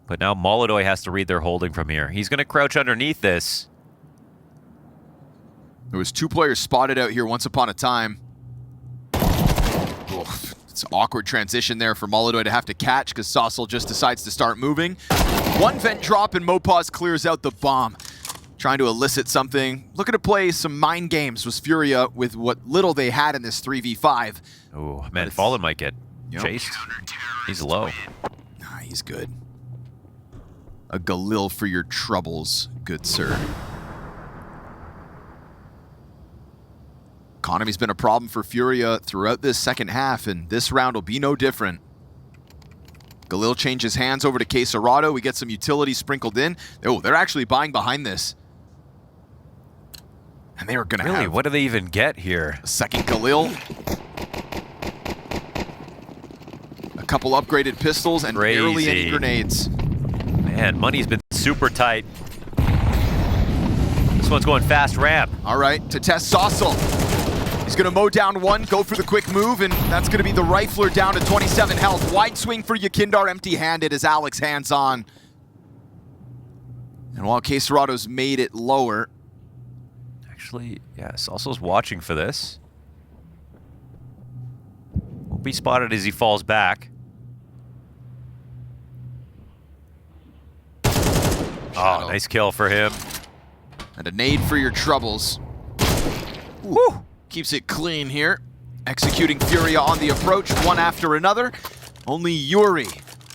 But now MongolZ has to read their holding from here. He's going to crouch underneath this. There was two players spotted out here once upon a time. Oof, it's an awkward transition there for MongolZ to have to catch because Saucel just decides to start moving. One vent drop and MoPause clears out the bomb. Trying to elicit something. Looking to play some mind games was FURIA with what little they had in this 3v5. Oh, man, Fallen might get chased. He's low. Nah, he's good. A Galil for your troubles, good sir. Economy's been a problem for FURIA throughout this second half, and this round will be no different. Galil changes hands over to K27. We get some utility sprinkled in. Oh, they're actually buying behind this. And they are going to have... What do they even get here? A second Galil. A couple upgraded pistols and barely any grenades. Man, money's been super tight. This one's going fast ramp. All right, to test Saucel. He's going to mow down one, go for the quick move, and that's going to be the Rifler down to 27 health. Wide swing for YEKINDAR, empty-handed as Alex hands on. And while K27's made it lower. Actually, yeah, Saucel's watching for this. Won't be spotted as he falls back. Oh, nice kill for him. And a nade for your troubles. Woo! Keeps it clean here. Executing Furia on the approach, one after another. Only Yuri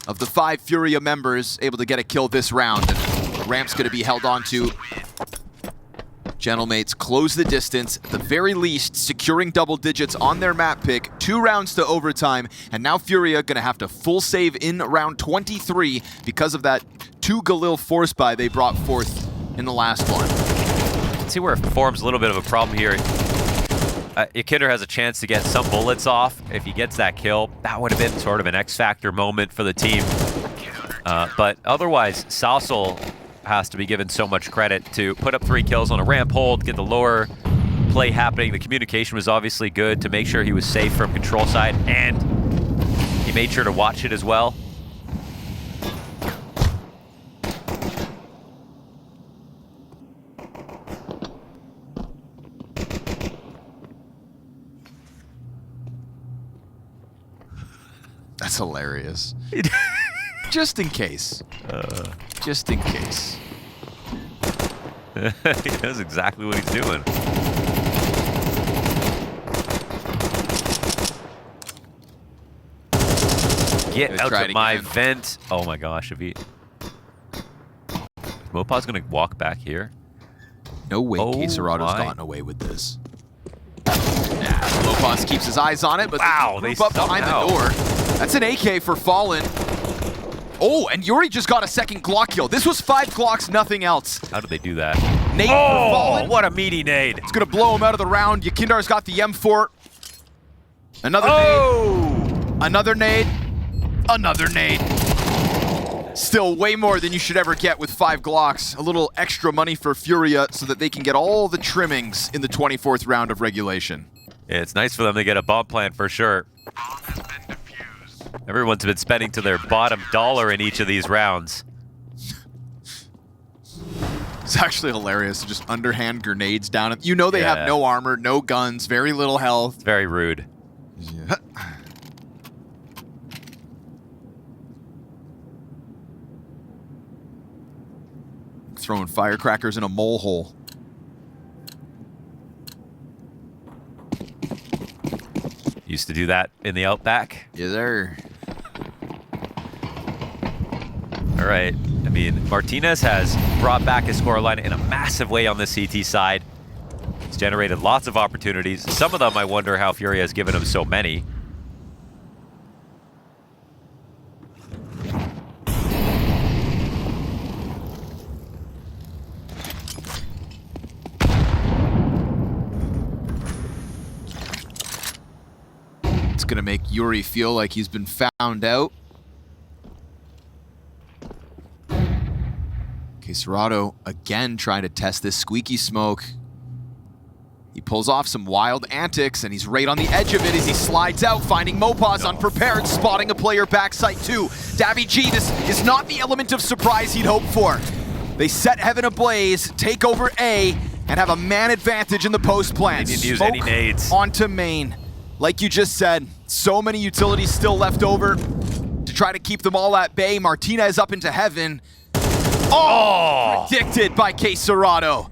of the 5 Furia members able to get a kill this round. And the ramp's going to be held on to. Gentlemates close the distance, at the very least securing double digits on their map pick. 2 rounds to overtime, and now Furia gonna have to full save in round 23 because of that 2 Galil force buy they brought forth in the last one. Let's see where it forms a little bit of a problem here. YEKINDAR has a chance to get some bullets off. If he gets that kill, that would have been sort of an X-factor moment for the team. But otherwise, Sausal has to be given so much credit to put up 3 kills on a ramp hold, get the lower play happening. The communication was obviously good to make sure he was safe from control side, and he made sure to watch it as well. That's hilarious. Just in case. Just in case. He knows exactly what he's doing. Get out of my vent. Oh my gosh, if he... Mopaw's gonna walk back here. No way K27's gotten away with this. Yeah, Lopez keeps his eyes on it, but wow, they up behind the door. That's an AK for Fallen. Oh, and Yuri just got a second Glock kill. This was 5 Glocks, nothing else. How did they do that? Nade for Fallen. What a meaty nade. It's going to blow him out of the round. YEKINDAR's got the M4. Another nade. Another nade. Another nade. Still way more than you should ever get with 5 Glocks. A little extra money for Furia so that they can get all the trimmings in the 24th round of regulation. Yeah, it's nice for them to get a bomb plant for sure. Everyone's been spending to their bottom dollar in each of these rounds. It's actually hilarious to just underhand grenades down them. You know they have no armor, no guns, very little health. It's very rude. Yeah. Throwing firecrackers in a mole hole. Used to do that in the Outback. Yes, sir. All right. I mean, Martinez has brought back his scoreline in a massive way on the CT side. He's generated lots of opportunities. Some of them, I wonder how Furia has given him so many. It's going to make Yuri feel like he's been found out. K27 again trying to test this squeaky smoke. He pulls off some wild antics, and he's right on the edge of it as he slides out, finding Mopaz unprepared, spotting a player backside too. Davy G, this is not the element of surprise he'd hoped for. They set heaven ablaze, take over A, and have a man advantage in the post plant. They didn't use any nades. Onto main. Like you just said, so many utilities still left over to try to keep them all at bay. Martinez up into heaven. Oh! Predicted by K27.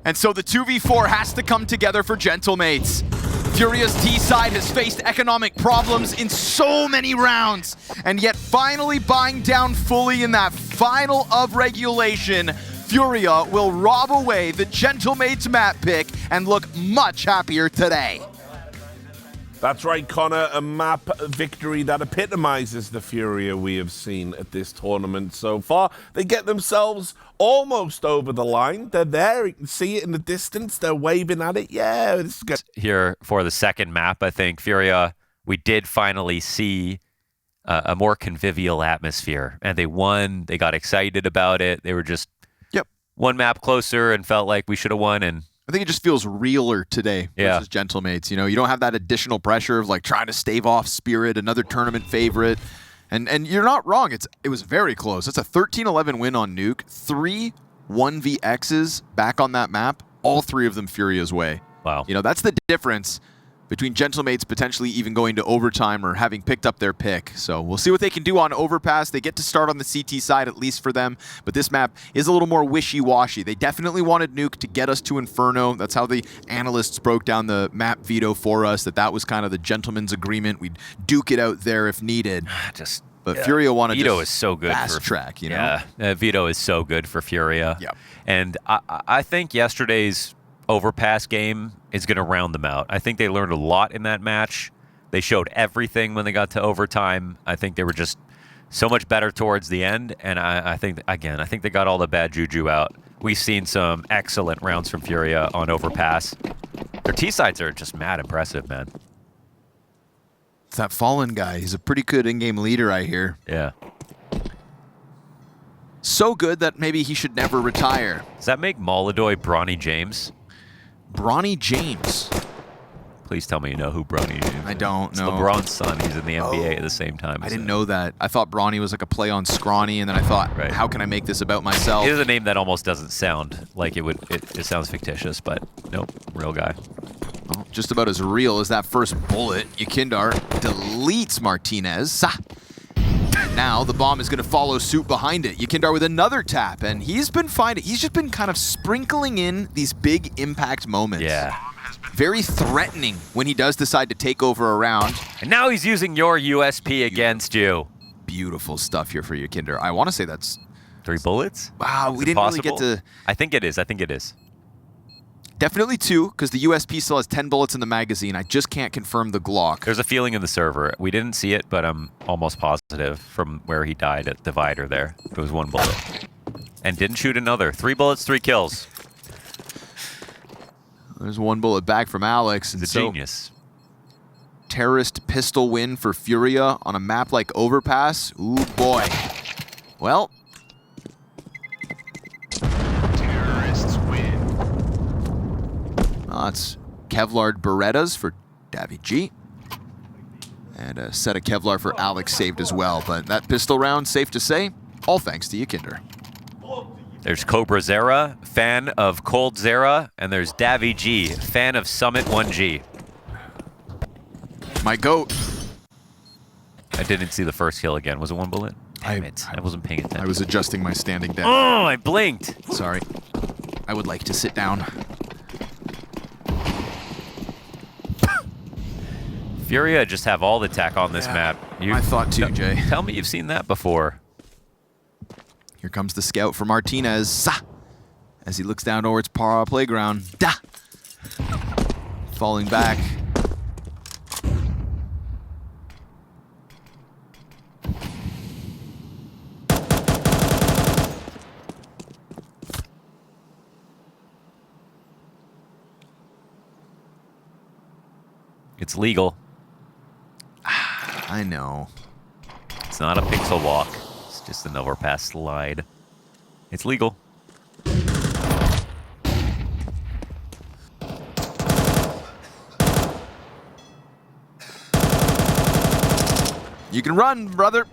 And so the 2v4 has to come together for Gentlemates. Furia's T-side has faced economic problems in so many rounds, and yet finally buying down fully in that final of regulation, Furia will rob away the Gentlemates map pick and look much happier today. That's right, Connor, a map victory that epitomizes the Furia we have seen at this tournament so far. They get themselves almost over the line. They're there, you can see it in the distance, they're waving at it. Yeah, it's good. Here for the second map, I think, Furia, we did finally see a more convivial atmosphere. And they won, they got excited about it. They were just one map closer and felt like we should have won, and I think it just feels realer today versus Gentlemates. You know, you don't have that additional pressure of like trying to stave off Spirit, another tournament favorite. And you're not wrong. It was very close. It's a 13-11 win on Nuke. 3 1vXs back on that map. All 3 of them Furia's way. Wow. You know, that's the difference between Gentlemates potentially even going to overtime or having picked up their pick. So we'll see what they can do on Overpass. They get to start on the CT side, at least for them, but this map is a little more wishy-washy. They definitely wanted Nuke to get us to Inferno. That's how the analysts broke down the map veto for us, that was kind of the gentleman's agreement. We'd duke it out there if needed. But FURIA wanted Veto to is so good fast for track, you know? Yeah, Veto is so good for FURIA. Yeah. And I think yesterday's Overpass game is going to round them out. I think they learned a lot in that match. They showed everything when they got to overtime. I think they were just so much better towards the end, and I think they got all the bad juju out. We've seen some excellent rounds from FURIA on Overpass. Their T-sides are just mad impressive, man. It's that Fallen guy. He's a pretty good in-game leader, I hear. Yeah. So good that maybe he should never retire. Does that make Molodoy Bronny James? Bronny James. Please tell me you know who Bronny James is. I don't know. It's LeBron's son. He's in the NBA at the same time. I didn't know that. I thought Bronny was like a play on Scrawny, and then I thought, how can I make this about myself? It is a name that almost doesn't sound like it would. It sounds fictitious, but nope, real guy. Well, just about as real as that first bullet. YEKINDAR deletes Martinez. Now the bomb is going to follow suit behind it. YEKINDAR with another tap, and he's been finding. He's just been kind of sprinkling in these big impact moments. Yeah. Very threatening when he does decide to take over a round. And now he's using your USP against you. Beautiful stuff here for YEKINDAR. I want to say that's 3 bullets. Wow, we didn't really get to. I think it is. I think it is. Definitely 2, because the USP still has 10 bullets in the magazine. I just can't confirm the Glock. There's a feeling in the server. We didn't see it, but I'm almost positive from where he died at Divider there. It was 1 bullet. And didn't shoot another. 3 bullets, 3 kills. There's 1 bullet back from Alex. He's a genius. Terrorist pistol win for FURIA on a map like Overpass. Ooh, boy. Well. Terrorists win. It's Kevlar Berettas for Davy G. And a set of Kevlar for Alex saved as well. But that pistol round, safe to say, all thanks to YEKINDAR. There's Cobra Zera, fan of Cold Zera, and there's Davy G, fan of Summit 1G. My goat. I didn't see the first kill again. Was it 1 bullet? Damn it. I wasn't paying attention. I was adjusting my standing desk. Oh, I blinked. Sorry. I would like to sit down. FURIA just have all the tech on this map. I thought too, Jay. Tell me you've seen that before. Here comes the scout for Martinez. As he looks down towards Para Playground. Falling back. It's legal. I know. It's not a pixel walk. It's just an overpass slide. It's legal. You can run, brother.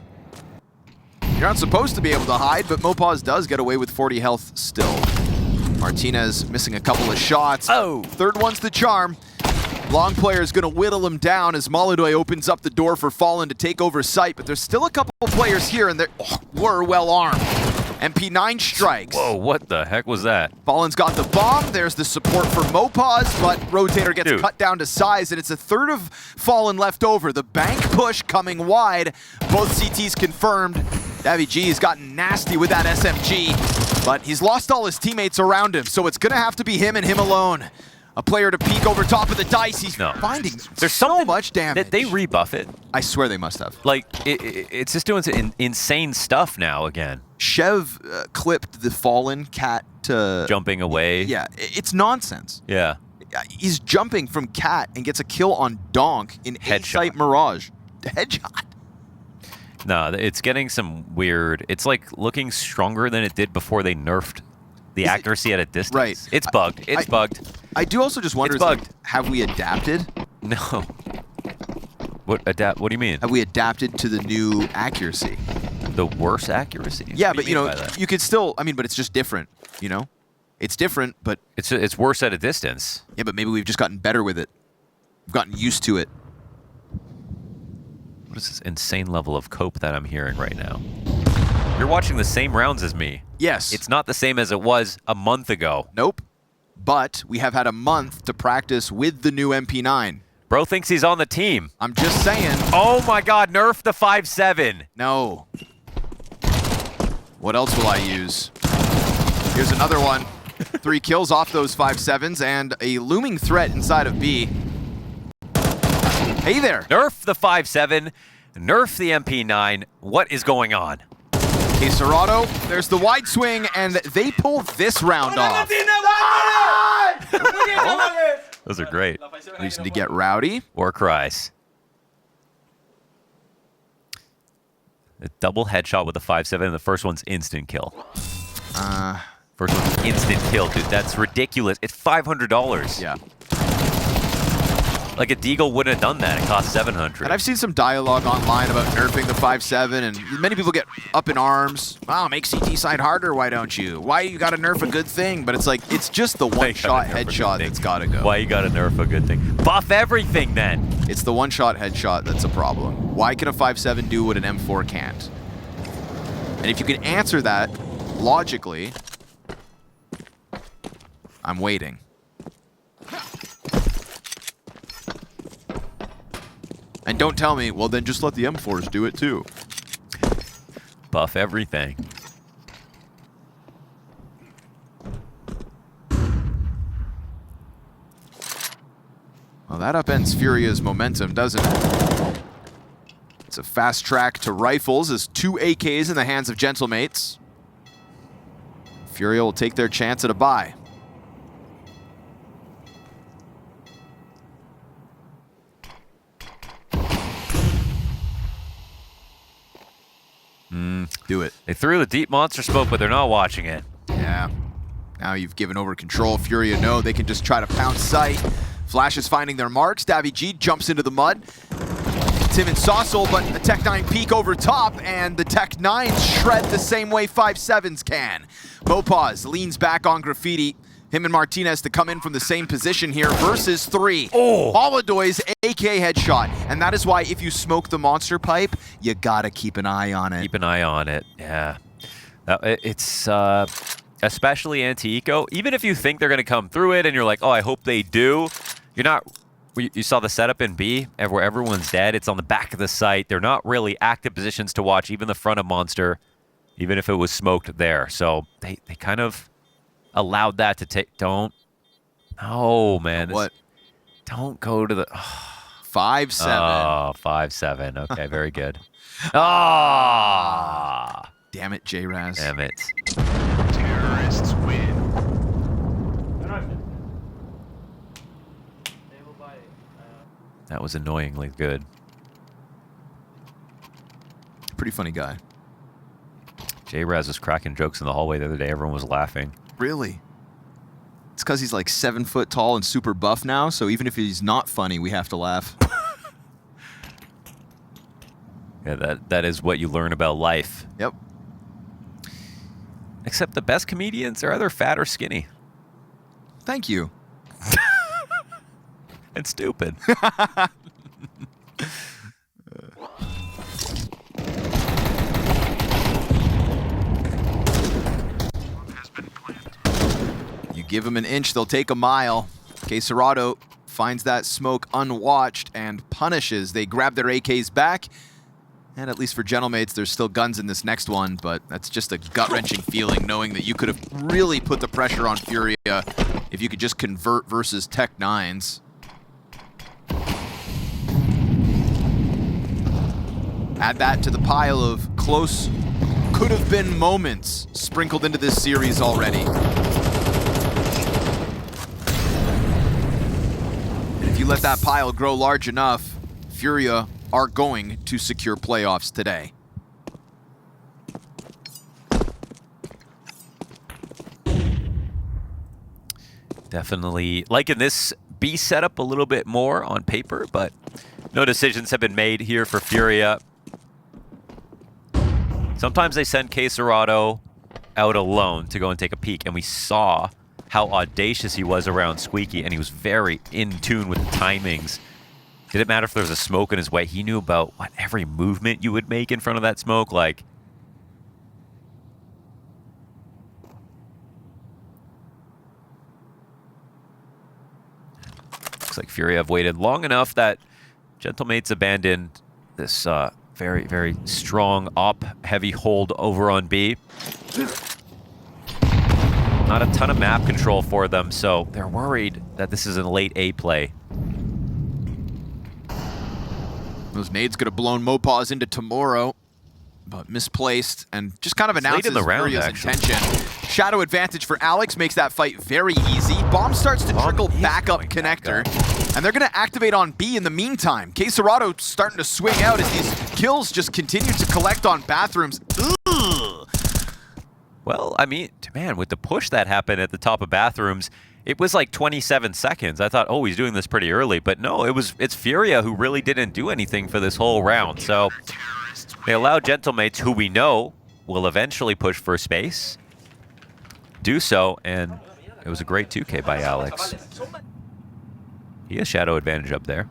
You're not supposed to be able to hide, but MouZ does get away with 40 health still. Martinez missing a couple of shots. Oh! Third one's the charm. Long player is going to whittle him down as Molodoy opens up the door for Fallen to take over site, but there's still a couple of players here, and they were well armed. MP9 strikes. Whoa, what the heck was that? Fallen's got the bomb. There's the support for MouZ, but Rotator gets cut down to size, and it's a third of Fallen left over. The bank push coming wide. Both CTs confirmed. Davy G has gotten nasty with that SMG, but he's lost all his teammates around him, so it's going to have to be him and him alone. A player to peek over top of the dice. He's finding There's so much damage. Did they rebuff it? I swear they must have. Like, it's just doing some insane stuff now again. Chev clipped the Fallen cat to... Jumping away. Yeah, it's nonsense. Yeah. He's jumping from cat and gets a kill on Donk in A-Site Mirage. Headshot. No, it's getting some weird... It's like looking stronger than it did before they nerfed the accuracy at a distance. Right. It's bugged. It's bugged. I do also just wonder, like, have we adapted? No. What do you mean? Have we adapted to the new accuracy? The worse accuracy? Yeah, but you know, you could still, I mean, but it's just different, you know? It's different, but... It's worse at a distance. Yeah, but maybe we've just gotten better with it. I've gotten used to it. What is this insane level of cope that I'm hearing right now? You're watching the same rounds as me. Yes. It's not the same as it was a month ago. Nope. But we have had a month to practice with the new MP9. Bro thinks he's on the team. I'm just saying. Oh my god, nerf the 5.7. No. What else will I use? Here's another one. 3 kills off those 5.7s and a looming threat inside of B. Hey there. Nerf the 5.7, nerf the MP9. What is going on? Serato, there's the wide swing, and they pull this round off. Those are great. Reason to get rowdy. War cries. A double headshot with a 5.7, and the first one's instant kill. First one's instant kill, dude. That's ridiculous. It's $500. Yeah. Like a Deagle wouldn't have done that. It cost $700. And I've seen some dialogue online about nerfing the 5.7, and many people get up in arms. Wow, make CT side harder, why don't you? Why you gotta nerf a good thing? But it's like, it's just the one-shot headshot that's gotta go. Why you gotta nerf a good thing? Buff everything, then! It's the one-shot headshot that's a problem. Why can a 5.7 do what an M4 can't? And if you can answer that logically, I'm waiting. And don't tell me, well, then just let the M4s do it too. Buff everything. Well, that upends Furia's momentum, doesn't it? It's a fast track to rifles as 2 AKs in the hands of Gentlemates. Furia will take their chance at a bye. Do it. They threw the deep monster smoke, but they're not watching it. Yeah. Now you've given over control. Furia know they can just try to pounce sight. Flash is finding their marks. Davy G jumps into the mud. Tim and Saucel, but the Tech 9 peek over top, and the Tech 9s shred the same way 5.7s can. Mopaz leans back on Graffiti. Him and Martinez to come in from the same position here versus 3. Oh! Holodoy's AK headshot. And that is why if you smoke the monster pipe, you gotta keep an eye on it. Keep an eye on it, yeah. It's especially anti-eco. Even if you think they're gonna come through it and you're like, oh, I hope they do, you're not. You saw the setup in B, where everyone's dead. It's on the back of the site. They're not really active positions to watch, even the front of Monster, even if it was smoked there. So they kind of allowed that to take. Don't. Oh, man. What? Don't go to the. 5.7. Oh, 5.7. Okay, very good. Ah! Damn it, J-Raz. Damn it. Terrorists win. That was annoyingly good. Pretty funny guy. J-Raz was cracking jokes in the hallway the other day. Everyone was laughing. Really? It's because he's like 7 foot tall and super buff now, so even if he's not funny, we have to laugh. Yeah, that is what you learn about life. Yep. Except the best comedians are either fat or skinny. Thank you. And stupid. You give them an inch, they'll take a mile. Serato finds that smoke unwatched and punishes. They grab their AKs back. And at least for Gentlemates, there's still guns in this next one, but that's just a gut-wrenching feeling knowing that you could have really put the pressure on Furia if you could just convert versus Tech 9s. Add that to the pile of close, could-have-been moments sprinkled into this series already. And if you let that pile grow large enough, Furia are going to secure playoffs today. Definitely liking this B setup a little bit more on paper, but no decisions have been made here for Furia. Sometimes they send Serato out alone to go and take a peek, and we saw how audacious he was around Squeaky, and he was very in tune with the timings Didn't matter if there was a smoke in his way. He knew about what every movement you would make in front of that smoke. Like, looks like FURIA have waited long enough that Gentlemates abandoned this very, very strong op heavy hold over on B. Not a ton of map control for them, so they're worried that this is a late A play. Those nades could have blown MOPAWS into tomorrow, but misplaced and just kind of announces in the round, FURIA's actually. intention. Shadow advantage for Alex makes that fight very easy. Bomb starts to trickle back up connector, and they're going to activate on B in the meantime. K27 starting to swing out as these kills just continue to collect on bathrooms. Ugh. Well, I mean, man, with the push that happened at the top of bathrooms, it was like 27 seconds. I thought, oh, he's doing this pretty early, but no, it's FURIA who really didn't do anything for this whole round. So they allowed Gentlemates, who we know will eventually push for space, do so, and it was a great 2K by Alex. He has shadow advantage up there.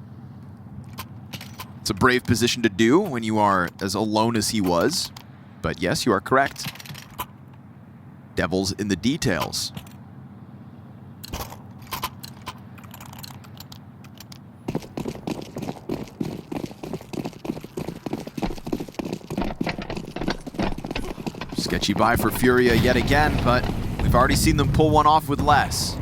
It's a brave position to do when you are as alone as he was, but yes, you are correct. Devil's in the details. Sketchy buy for FURIA yet again, but we've already seen them pull one off with less.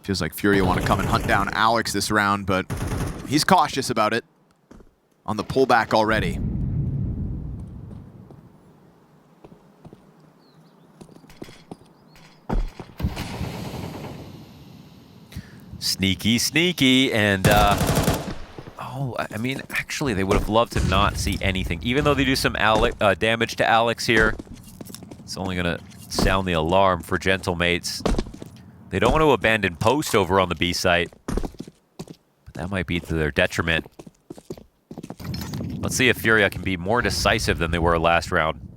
Feels like FURIA want to come and hunt down Alex this round, but he's cautious about it on the pullback already. Sneaky, sneaky, and oh, I mean, actually, they would have loved to not see anything. Even though they do some damage to Alex here, it's only going to sound the alarm for Gentlemates. They don't want to abandon post over on the B site, but that might be to their detriment. Let's see if FURIA can be more decisive than they were last round.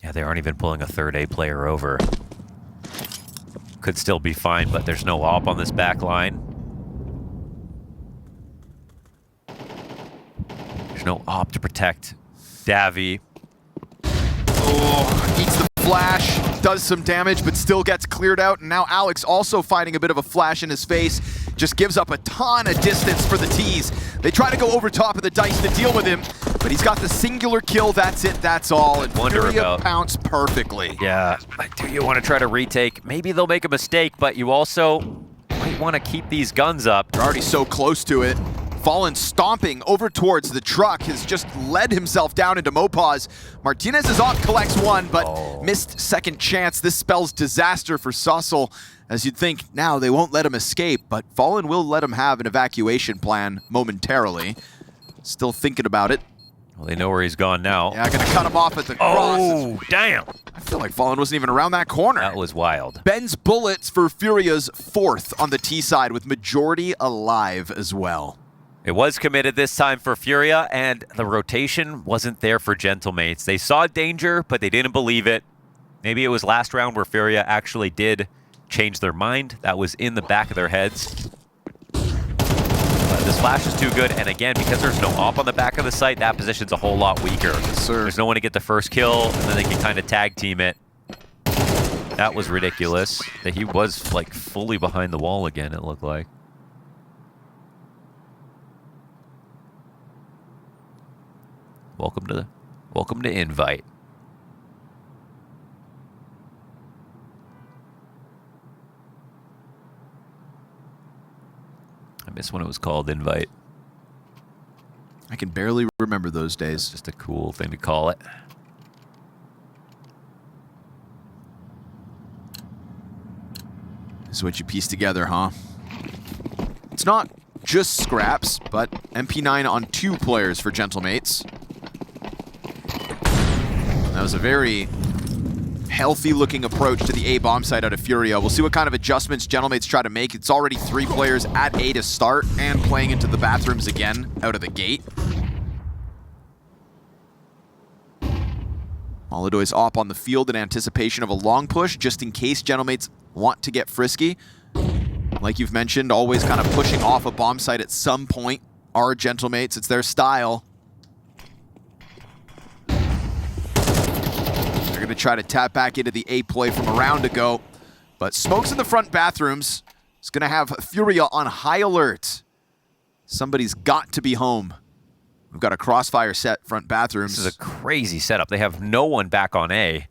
Yeah, they aren't even pulling a third A player over. Could still be fine, but there's no op on this back line. There's no op to protect Davy. Oh, eats the flash, does some damage, but still gets cleared out. And now Alex also finding a bit of a flash in his face. Just gives up a ton of distance for the T's. They try to go over top of the dice to deal with him, but he's got the singular kill. That's it, that's all. And FURIA pounced perfectly. Yeah, like, do you want to try to retake? Maybe they'll make a mistake, but you also might want to keep these guns up. They're already so close to it. Fallen stomping over towards the truck has just led himself down into MOPAWS. Martinez's off collects one, but missed second chance. This spells disaster for Sussel, as you'd think now they won't let him escape, but Fallen will let him have an evacuation plan momentarily. Still thinking about it. Well, they know where he's gone now. Yeah, gonna cut him off at the cross. Oh, damn. I feel like Fallen wasn't even around that corner. That was wild. Ben's bullets for FURIA's fourth on the T side with majority alive as well. It was committed this time for FURIA, and the rotation wasn't there for Gentlemates. They saw danger, but they didn't believe it. Maybe it was last round where FURIA actually did change their mind. That was in the back of their heads. But this flash is too good, and again, because there's no op on the back of the site, that position's a whole lot weaker. Yes, sir. There's no one to get the first kill, and then they can kind of tag team it. That was ridiculous. That he was like fully behind the wall again, it looked like. Welcome to invite. I miss when it was called invite. I can barely remember those days. Just a cool thing to call it. This is what you piece together, huh? It's not just scraps, but MP9 on 2 players for Gentlemates. That was a very healthy-looking approach to the A bomb site out of FURIA. We'll see what kind of adjustments Gentlemates try to make. It's already 3 players at A to start and playing into the bathrooms again out of the gate. MongolZ's op on the field in anticipation of a long push, just in case Gentlemates want to get frisky. Like you've mentioned, always kind of pushing off a bomb site at some point are Gentlemates. It's their style. They're going to try to tap back into the A play from a round ago. But Smokes in the front bathrooms is going to have FURIA on high alert. Somebody's got to be home. We've got a crossfire set front bathrooms. This is a crazy setup. They have no one back on A.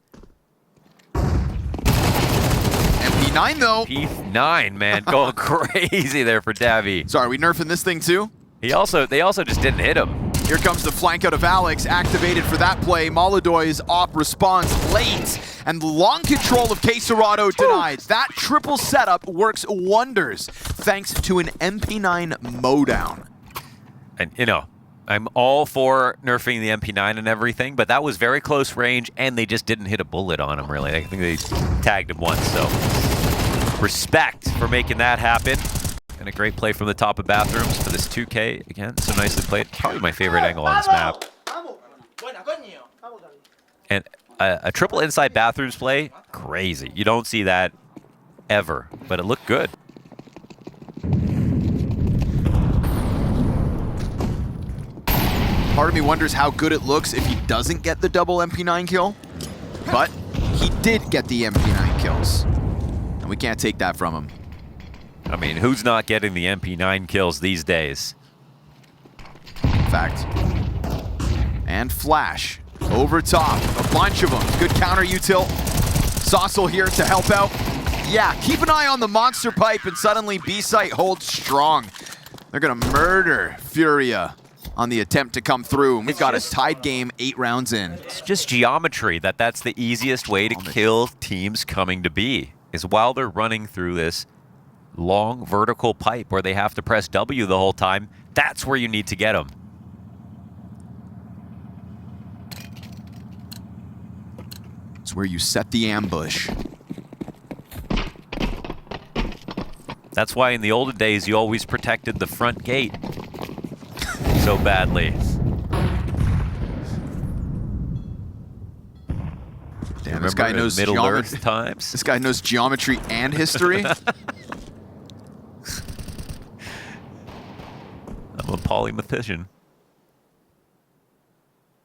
MP9 though. P9, man, going crazy there for Davy. Sorry, are we nerfing this thing too? They also just didn't hit him. Here comes the flank out of Alex, activated for that play. MongolZ's op responds late, and long control of K27 denied. That triple setup works wonders, thanks to an MP9 mowdown. And, you know, I'm all for nerfing the MP9 and everything, but that was very close range, and they just didn't hit a bullet on him, really. I think they tagged him once, so respect for making that happen. And a great play from the top of bathrooms for this 2K. Again, so nicely played. Probably my favorite angle on this map. And a triple inside bathrooms play, crazy. You don't see that ever, but it looked good. Part of me wonders how good it looks if he doesn't get the double MP9 kill, but he did get the MP9 kills, and we can't take that from him. I mean, who's not getting the MP9 kills these days? Fact. And Flash over top, a bunch of them. Good counter util. Saucel here to help out. Yeah, keep an eye on the monster pipe, and suddenly B site holds strong. They're gonna murder FURIA on the attempt to come through, and we've got a tied game 8 rounds in. It's just geometry that's the easiest way to kill teams coming to B, is while they're running through this long vertical pipe where they have to press W the whole time. That's where you need to get them. It's where you set the ambush. That's why in the olden days you always protected the front gate so badly. Damn, this guy knows Middle geometry. Earth times. This guy knows geometry and history. I'm a polymathician.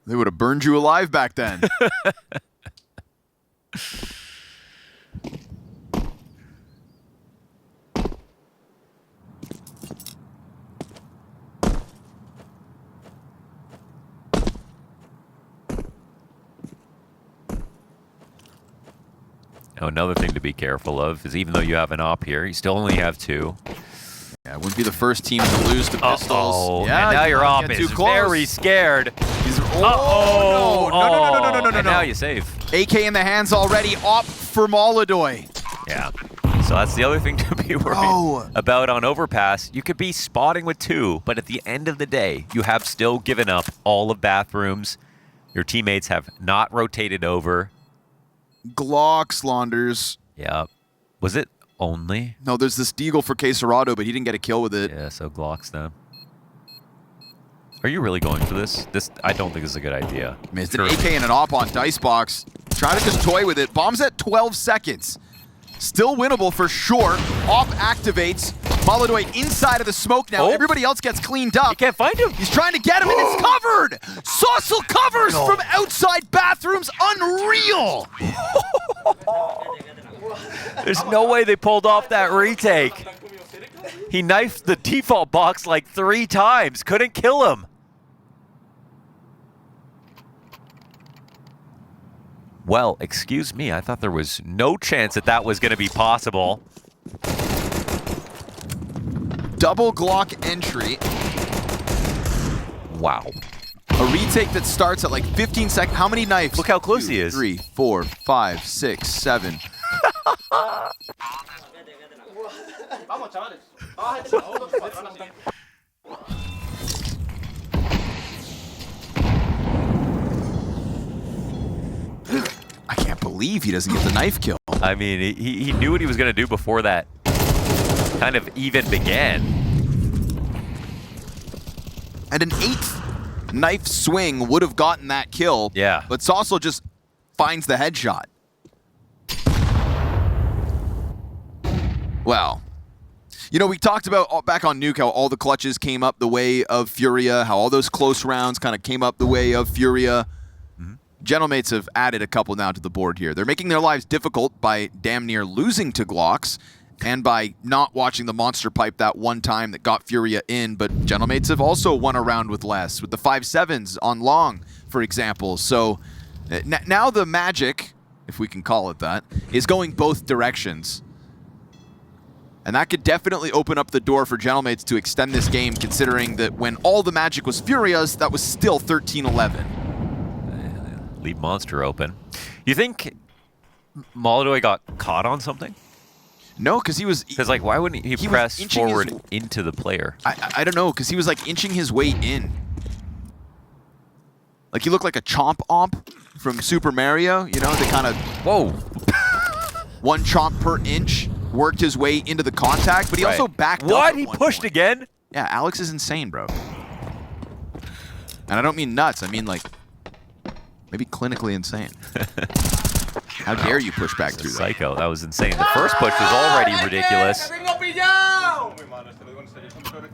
They would have burned you alive back then. Now, another thing to be careful of is even though you have an op here, you still only have 2. Yeah, it wouldn't be the first team to lose to pistols. Uh-oh. Yeah, and now your op get is too close. very scared. Oh, no. And now you save. AK in the hands already. Op for MongolZ. Yeah. So that's the other thing to be worried about on Overpass. You could be spotting with 2, but at the end of the day, you have still given up all of bathrooms. Your teammates have not rotated over. Glock Slaunders. Yeah. Was it only? No, there's this deagle for K27, but he didn't get a kill with it. Yeah, so Glocks then. Are you really going for this? I don't think this is a good idea. I mean, it's an AK and an op on Dicebox. Try to just toy with it. Bombs at 12 seconds. Still winnable for sure. Op activates. MongolZ inside of the smoke now. Everybody else gets cleaned up. You can't find him. He's trying to get him, and it's covered! Saucel covers from outside bathrooms. Unreal! There's no way they pulled off that retake. He knifed the default box like 3 times. Couldn't kill him. Well, excuse me. I thought there was no chance that was going to be possible. Double Glock entry. Wow. A retake that starts at like 15 seconds. How many knives? Look how close he is. 3, 4, 5, 6, 7. I can't believe believe he doesn't get the knife kill. I mean, he knew what he was going to do before that kind of even began. And an 8th knife swing would have gotten that kill. Yeah. But Saucel just finds the headshot. Well, you know, we talked about back on Nuke how all the clutches came up the way of FURIA, how all those close rounds kind of came up the way of FURIA. Gentlemates have added a couple now to the board here. They're making their lives difficult by damn near losing to Glocks and by not watching the monster pipe that one time that got FURIA in, but Gentlemates have also won a round with less, with the 5-7s on long, for example. So now the magic, if we can call it that, is going both directions. And that could definitely open up the door for Gentlemates to extend this game, considering that when all the magic was FURIA's, that was still 13-11. Leave monster open. You think MongolZ got caught on something? No, because he was... Because, like, why wouldn't he press forward into the player? I don't know, because he was, like, inching his way in. Like, he looked like a chomp omp from Super Mario, you know? They kind of... Whoa! One chomp per inch, worked his way into the contact, but he also backed up. What? He pushed again? Yeah, Alex is insane, bro. And I don't mean nuts, I mean, like, maybe clinically insane. How dare you push back through that? Psycho, that was insane. The first push was already ridiculous.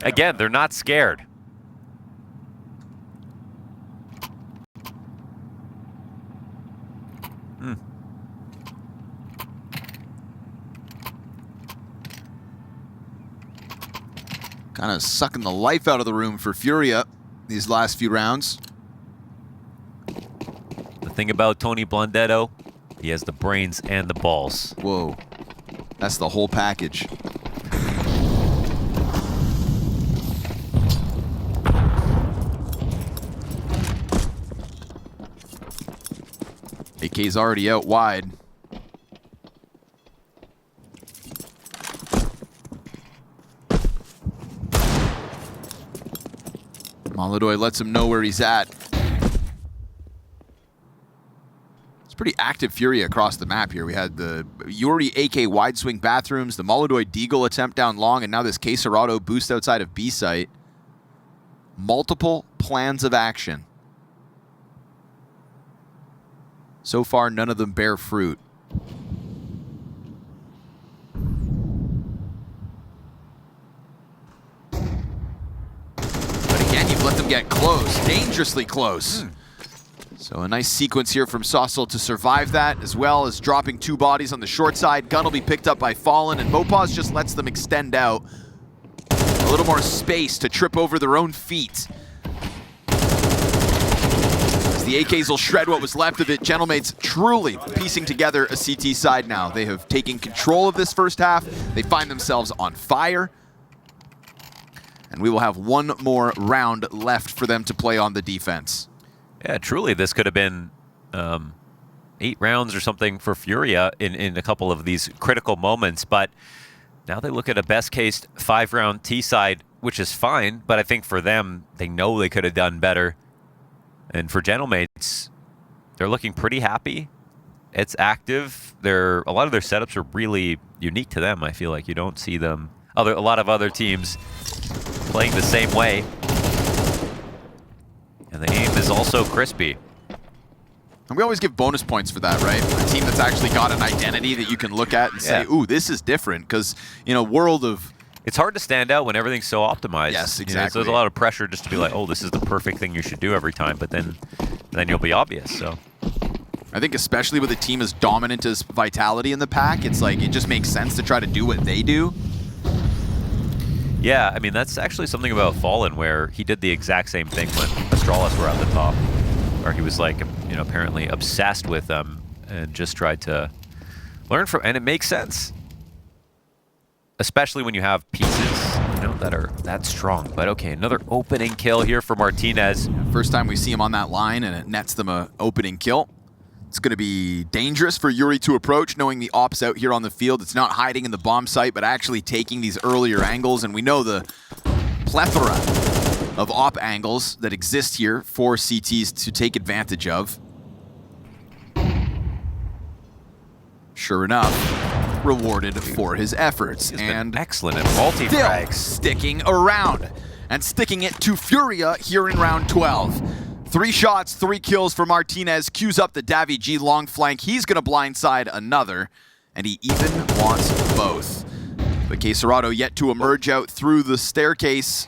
Again, they're not scared. Kind of sucking the life out of the room for FURIA these last few rounds. The thing about Tony Blondetto, he has the brains and the balls. Whoa. That's the whole package. AK's already out wide. MongolZ lets him know where he's at. It's pretty active FURIA across the map here. We had the Yuri AK wide swing bathrooms, the MongolZ Deagle attempt down long, and now this K27 boost outside of B site. Multiple plans of action. So far, none of them bear fruit. Let them get close, dangerously close. So a nice sequence here from Saucel to survive that, as well as dropping 2 bodies on the short side. Gun will be picked up by Fallen, and MOPAWS just lets them extend out. A little more space to trip over their own feet. As the AKs will shred what was left of it, Gentlemates truly piecing together a CT side now. They have taken control of this first half. They find themselves on fire. And we will have one more round left for them to play on the defense. Yeah, truly, this could have been 8 rounds or something for FURIA in a couple of these critical moments. But now they look at a best-case 5-round T-side, which is fine. But I think for them, they know they could have done better. And for Gentlemates, they're looking pretty happy. It's active. A lot of their setups are really unique to them. I feel like you don't see them. A lot of other teams playing the same way. And the aim is also crispy. And we always give bonus points for that, right? A team that's actually got an identity that you can look at and say, ooh, this is different. Because, in a world of... It's hard to stand out when everything's so optimized. Yes, exactly. You know, so there's a lot of pressure just to be like, oh, this is the perfect thing you should do every time. But then you'll be obvious, so... I think especially with a team as dominant as Vitality in the pack, it's like, it just makes sense to try to do what they do. Yeah, I mean, that's actually something about Fallen where he did the exact same thing when Astralis were at the top. Where he was like, you know, apparently obsessed with them and just tried to learn from, and it makes sense. Especially when you have pieces, you know, that are that strong. But okay, another opening kill here for Martinez. First time we see him on that line and it nets them a opening kill. It's going to be dangerous for Yuri to approach, knowing the ops out here on the field. It's not hiding in the bomb site, but actually taking these earlier angles. And we know the plethora of op angles that exist here for CTs to take advantage of. Sure enough, rewarded for his efforts. He's and been excellent at multi-frags. still sticking around and sticking it to FURIA here in round 12. 3 shots, 3 kills for Martinez. Queues up the Davi G long flank. He's going to blindside another, and he even wants both. But K27 yet to emerge out through the staircase.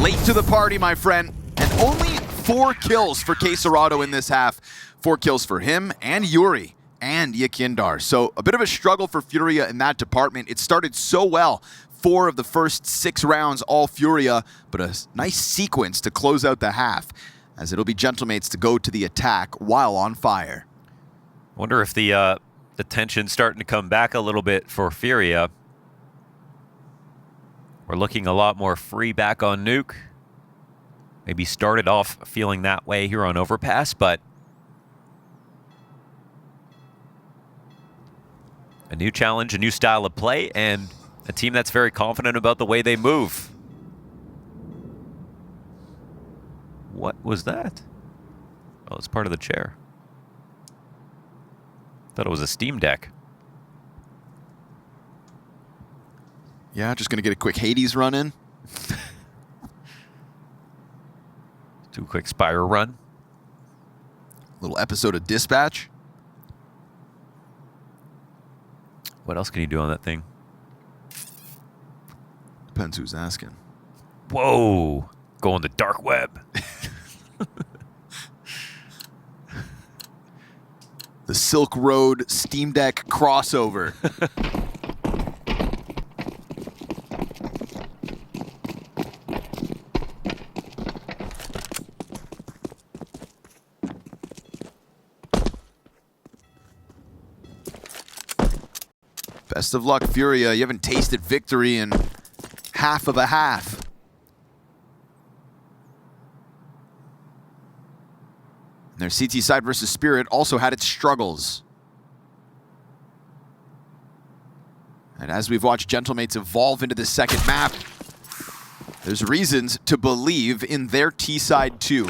Late to the party, my friend, and only 4 kills for K27 in this half. 4 kills for him and Yuri and YEKINDAR. So a bit of a struggle for FURIA in that department. It started so well. 4 of the first 6 rounds, all FURIA, but a nice sequence to close out the half, as it'll be Gentlemates to go to the attack while on fire. Wonder if the tension's starting to come back a little bit for FURIA. We're looking a lot more free back on Nuke. Maybe started off feeling that way here on Overpass, but a new challenge, a new style of play, and a team that's very confident about the way they move. What was that? Oh, it's part of the chair. Thought it was a Steam Deck. Yeah, just going to get a quick Hades run in. Do a quick Spire run. Little episode of Dispatch. What else can you do on that thing? Depends who's asking. Whoa! Go on the dark web. The Silk Road Steam Deck crossover. Best of luck, FURIA. You haven't tasted victory in half of a half. And their CT side versus Spirit also had its struggles. And as we've watched Gentlemates evolve into the second map, there's reasons to believe in their T-side too.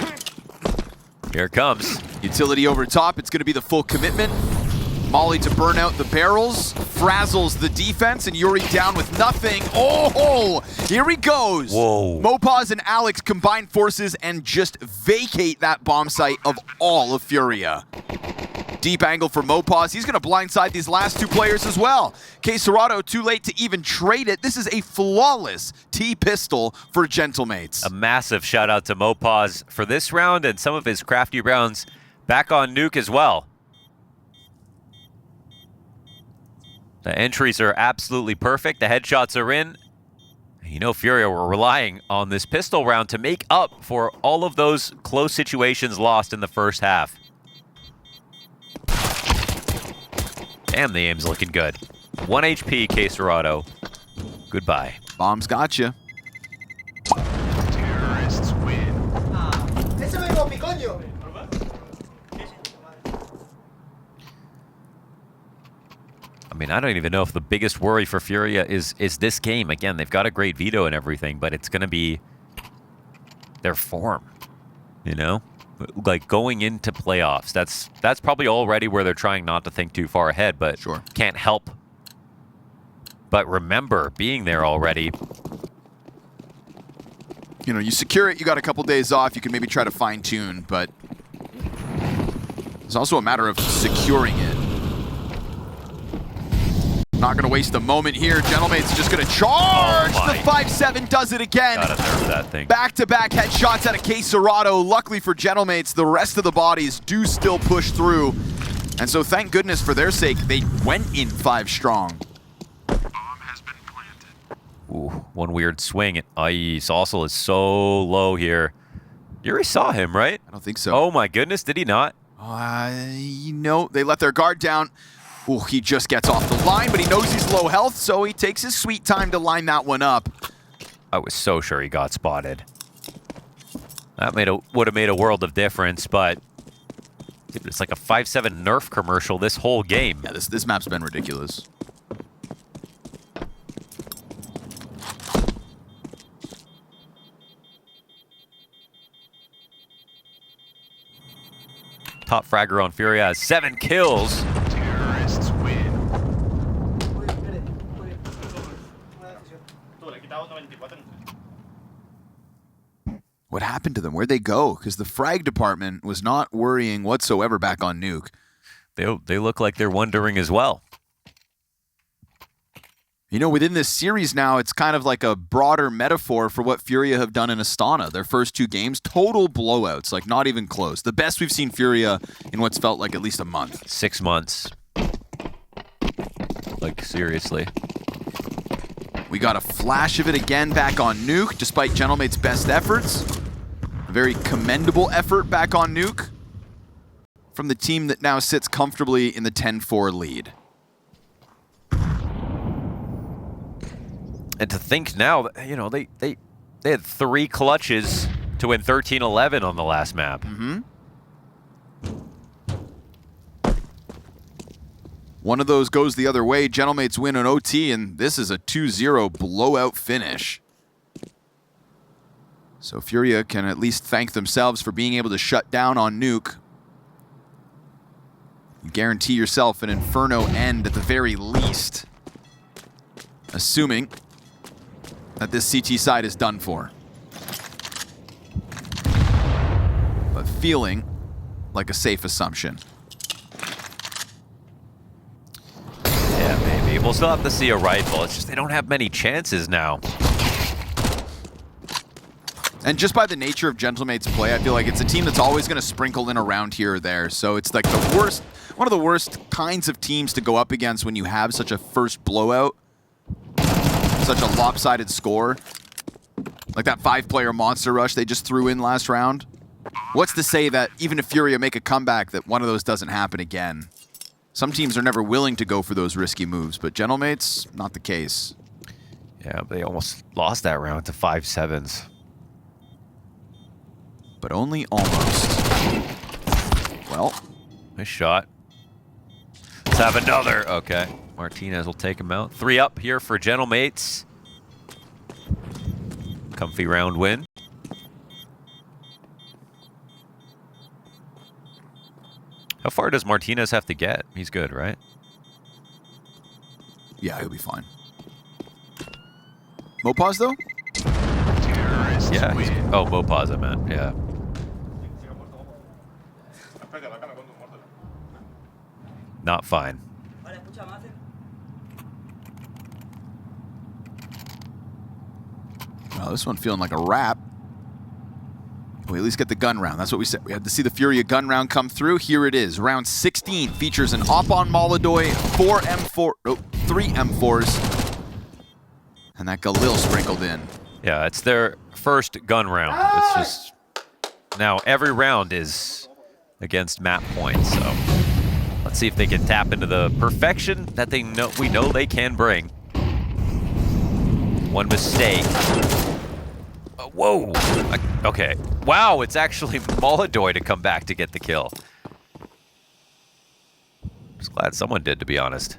Here it comes. Utility over top, it's going to be the full commitment. Molly to burn out the barrels, frazzles the defense, and Yuri down with nothing. Oh, here he goes. Whoa. MOPAZ and Alex combine forces and just vacate that bomb site of all of FURIA. Deep angle for MOPAZ. He's going to blindside these last 2 players as well. K27 too late to even trade it. This is a flawless T-pistol for Gentlemates. A massive shout out to MOPAZ for this round and some of his crafty rounds back on Nuke as well. The entries are absolutely perfect. The headshots are in. You know, FURIA were relying on this pistol round to make up for all of those close situations lost in the first half. Damn, the aim's looking good. 1 HP, K27. Goodbye. Bomb's got you. Terrorists win. ¡Ese me copi, coño! I mean, I don't even know if the biggest worry for FURIA is this game. Again, they've got a great veto and everything, but it's going to be their form, you know? Like going into playoffs, that's probably already where they're trying not to think too far ahead, but Sure. Can't help but remember being there already. You know, you secure it, you got a couple days off, you can maybe try to fine-tune, but it's also a matter of securing it. Not going to waste a moment here. Gentlemates just going to charge. Oh The 5-7 does it again. Gotta nerf that thing. Back-to-back headshots out of K27. Luckily for Gentlemates, the rest of the bodies do still push through. And so thank goodness for their sake, they went in 5 strong. Bomb has been planted. Ooh, one weird swing. Saucel is so low here. You already saw him, right? I don't think so. Oh my goodness, did he not? You know, they let their guard down. Ooh, he just gets off the line, but he knows he's low health, so he takes his sweet time to line that one up. I was so sure he got spotted. That would have made a world of difference, but dude, it's like a 5-7 Nerf commercial this whole game. Yeah, this map's been ridiculous. Top fragger on FURIA has 7 kills. Terrorists What happened to them? Where'd they go? Because the frag department was not worrying whatsoever back on Nuke. They look like they're wondering as well. You know, within this series now, it's kind of like a broader metaphor for what FURIA have done in Astana. Their first 2 games, total blowouts, like not even close. The best we've seen FURIA in what's felt like at least a month. 6 months. Like, seriously. We got a flash of it again back on Nuke, despite Gentlemate's best efforts. A very commendable effort back on Nuke from the team that now sits comfortably in the 10-4 lead. And to think now, you know, they had 3 clutches to win 13-11 on the last map. Mm-hmm. One of those goes the other way. Gentlemates win an OT, and this is a 2-0 blowout finish. So FURIA can at least thank themselves for being able to shut down on Nuke. Guarantee yourself an Inferno end at the very least. Assuming that this CT side is done for. But feeling like a safe assumption. Yeah, maybe. We'll still have to see a rifle. It's just they don't have many chances now. And just by the nature of Gentlemate's play, I feel like it's a team that's always going to sprinkle in around here or there. So it's like the worst, one of the worst kinds of teams to go up against when you have such a first blowout, such a lopsided score. Like that 5-player monster rush they just threw in last round. What's to say that even if FURIA make a comeback, that one of those doesn't happen again? Some teams are never willing to go for those risky moves, but Gentlemates, not the case. Yeah, but they almost lost that round to 5-7s. But only almost. Well. Nice shot. Let's have another. Okay. Martinez will take him out. 3 up here for Gentlemates. Comfy round win. How far does Martinez have to get? He's good, right? Yeah, he'll be fine. MOPAZ, though? Yeah. Oh, MOPAZ, I meant. Yeah. Not fine. Well, this one feeling like a wrap. We at least get the gun round. That's what we said. We had to see the FURIA gun round come through. Here it is. Round 16 features an op on Molodoy, 3 M4s, and that Galil sprinkled in. Yeah, it's their first gun round. It's just now every round is against map points. So let's see if they can tap into the perfection that we know they can bring. One mistake. Whoa. Okay. Wow, it's actually Molodoy to come back to get the kill. Just glad someone did, to be honest.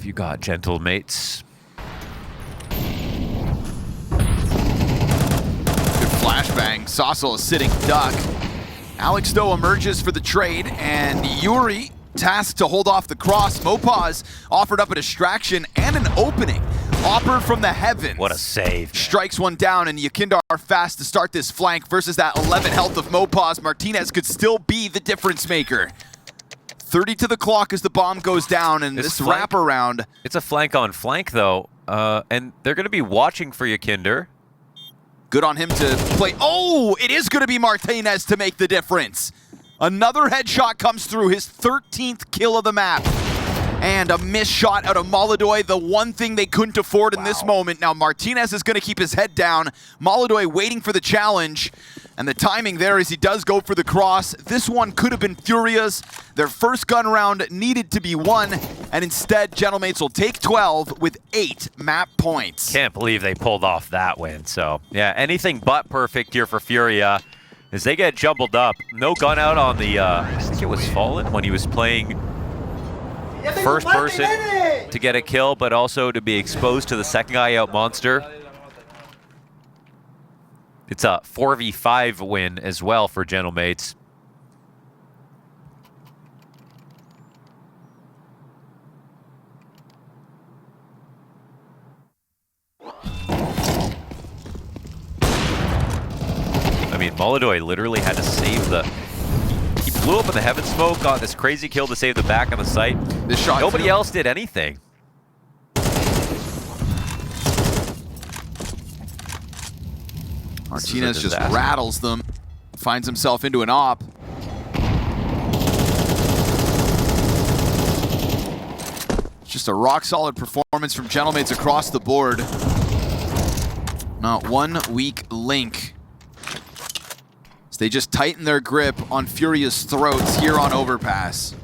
You got, Gentlemates. Good flashbang. Saucel is sitting duck. Alex Doe emerges for the trade, and Yuri tasked to hold off the cross. MOPAZ offered up a distraction and an opening. Opper from the heavens. What a save. Strikes one down, and YEKINDAR fast to start this flank versus that 11 health of MOPAZ. Martinez could still be the difference maker. 30 to the clock as the bomb goes down, and this wraparound. It's a flank on flank, though, and they're going to be watching for YEKINDAR. Good on him to play. Oh, it is going to be Martinez to make the difference. Another headshot comes through, his 13th kill of the map. And a missed shot out of MongolZ, the one thing they couldn't afford in this moment. Now Martinez is going to keep his head down. MongolZ waiting for the challenge. And the timing there is he does go for the cross. This one could have been FURIA's. Their first gun round needed to be won. And instead, Gentlemates will take 12 with 8 map points. Can't believe they pulled off that win. So, yeah, anything but perfect here for FURIA as they get jumbled up. No gun out on the, I think it was Fallen when he was playing first person to get a kill, but also to be exposed to the second guy out monster. It's a 4v5 win as well for Gentlemates. I mean, MongolZ literally had to save the... He blew up in the heaven smoke, got this crazy kill to save the back on the site. This shot Nobody else did anything. Martinez just rattles them, finds himself into an op. Just a rock-solid performance from Gentlemates across the board. Not one weak link. So they just tighten their grip on FURIA's throats here on Overpass.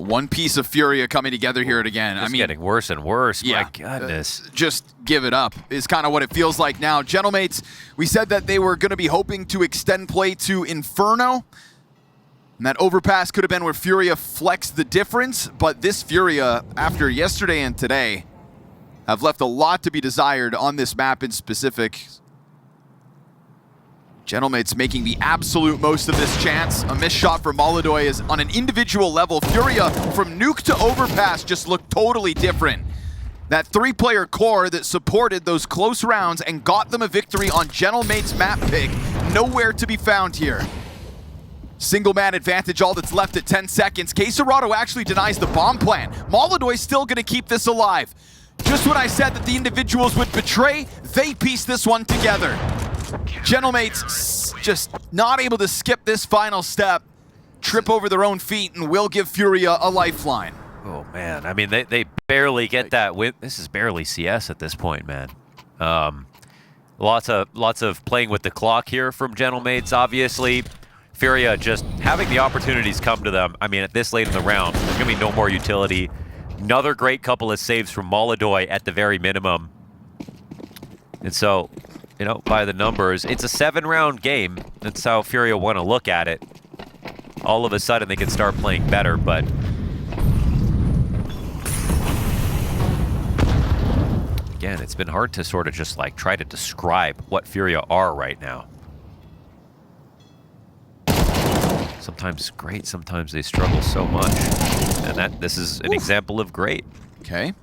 One piece of FURIA coming together here again. It's getting worse and worse. Yeah, my goodness. Just give it up is kind of what it feels like now. Gentlemates, we said that they were going to be hoping to extend play to Inferno. And that Overpass could have been where FURIA flexed the difference. But this FURIA, after yesterday and today, have left a lot to be desired on this map in specific. Gentlemates making the absolute most of this chance. A missed shot for MongolZ is on an individual level. FURIA from Nuke to Overpass just looked totally different. That 3-player core that supported those close rounds and got them a victory on Gentlemates map pick, nowhere to be found here. Single man advantage, all that's left at 10 seconds. K27 actually denies the bomb plan. MongolZ still gonna keep this alive. Just when I said that the individuals would betray, they pieced this one together. Gentlemates just not able to skip this final step, trip over their own feet, and will give FURIA a lifeline. Oh, man. I mean, they barely get that win. This is barely CS at this point, man. Lots of playing with the clock here from Gentlemates, obviously. FURIA just having the opportunities come to them. I mean, at this late in the round, there's going to be no more utility. Another great couple of saves from MongolZ at the very minimum. And so, you know, by the numbers, it's a 7-round game. That's how FURIA want to look at it. All of a sudden, they can start playing better, but... Again, it's been hard to sort of just, like, try to describe what FURIA are right now. Sometimes great, sometimes they struggle so much. And this is an example of great. Okay.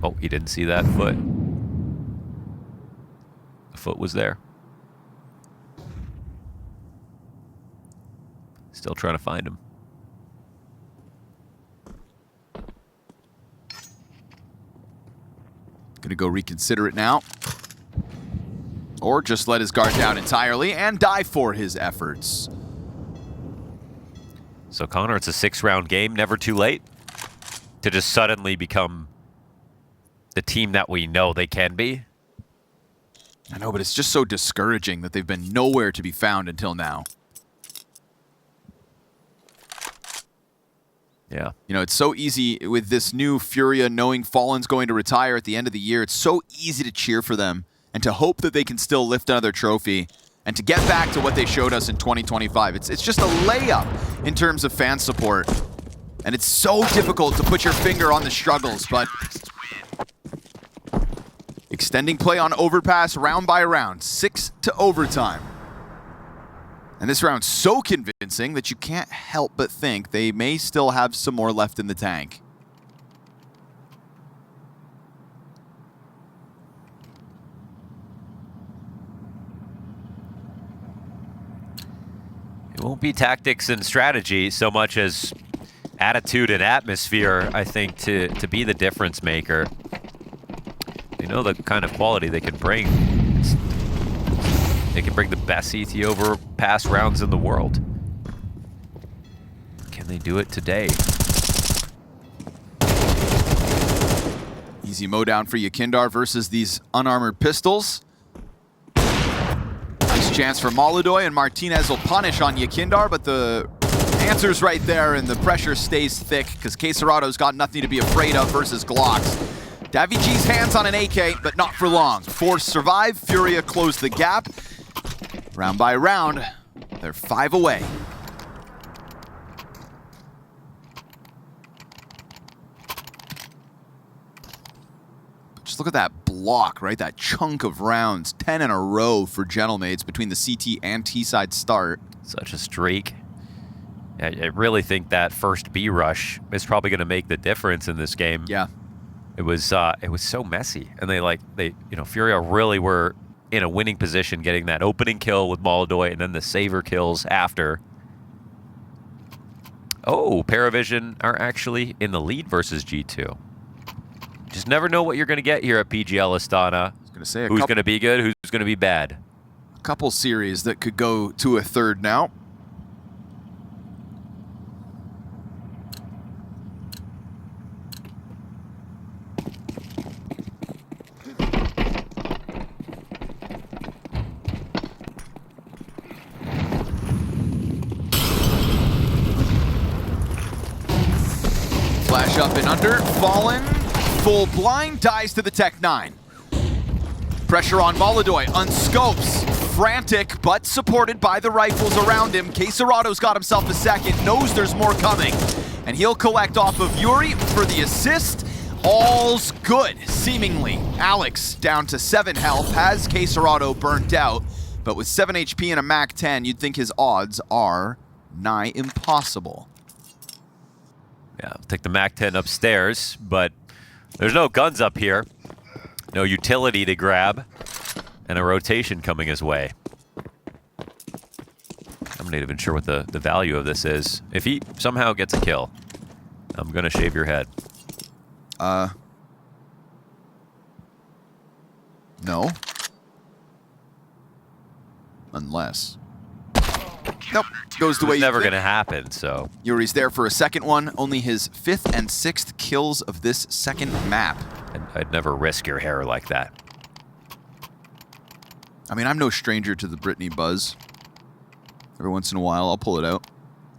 Oh, he didn't see that foot. The foot was there. Still trying to find him. Gonna go reconsider it now. Or just let his guard down entirely and die for his efforts. So Connor, it's a 6-round game, never too late to just suddenly become the team that we know they can be. I know, but it's just so discouraging that they've been nowhere to be found until now. Yeah. You know, it's so easy with this new FURIA knowing Fallen's going to retire at the end of the year. It's so easy to cheer for them and to hope that they can still lift another trophy and to get back to what they showed us in 2025. It's just a layup in terms of fan support. And it's so difficult to put your finger on the struggles, but extending play on Overpass round by round, 6 to overtime. And this round's so convincing that you can't help but think they may still have some more left in the tank. It won't be tactics and strategy so much as attitude and atmosphere, I think, to be the difference maker. They know the kind of quality they can bring. They can bring the best CT Overpass rounds in the world. Can they do it today? Easy mowdown for YEKINDAR versus these unarmored pistols. Nice chance for MongolZ, and Martinez will punish on YEKINDAR, but the answer's right there and the pressure stays thick because K27's got nothing to be afraid of versus Glocks. Davig's hands on an AK, but not for long. Force survive, FURIA close the gap. Round by round, they're 5 away. Just look at that block, right? That chunk of rounds. 10 in a row for Gentlemates between the CT and T-side start. Such a streak. I really think that first B rush is probably going to make the difference in this game. Yeah. It was so messy, and FURIA really were in a winning position, getting that opening kill with MongolZ and then the saver kills after. Oh, PVISION are actually in the lead versus G2. Just never know what you're going to get here at PGL Astana. Who's going to be good, who's going to be bad. A couple series that could go to a third now. Flash up and under, Fallen, full blind, dies to the Tech 9. Pressure on MongolZ, unscopes, frantic, but supported by the rifles around him. K27's got himself a second, knows there's more coming, and he'll collect off of Yuri for the assist. All's good, seemingly. Alex, down to 7 health, has K27 burnt out, but with 7 HP and a Mac 10, you'd think his odds are nigh impossible. Yeah, I'll take the Mac 10 upstairs, but there's no guns up here. No utility to grab, and a rotation coming his way. I'm not even sure what the value of this is. If he somehow gets a kill, I'm gonna shave your head. No. Unless. Nope, goes the way you Never think. gonna happen, so. Yuri's there for a second one, only his 5th and 6th kills of this second map. I'd never risk your hair like that. I mean, I'm no stranger to the Brittany buzz. Every once in a while, I'll pull it out.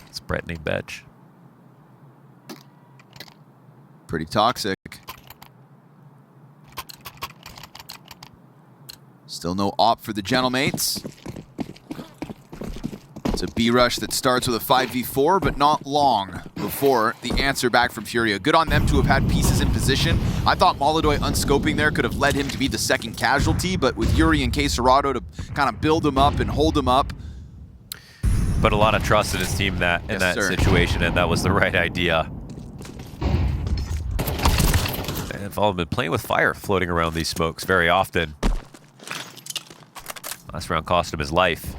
It's Brittany Betch. Pretty toxic. Still no op for the Gentlemates. It's a B rush that starts with a 5v4, but not long before the answer back from FURIA. Good on them to have had pieces in position. I thought MongolZ unscoping there could have led him to be the second casualty, but with Yuri and K27 to kind of build him up and hold him up. But a lot of trust in his team in that situation, and that was the right idea. And Fallen been playing with fire floating around these smokes very often. Last round cost him his life.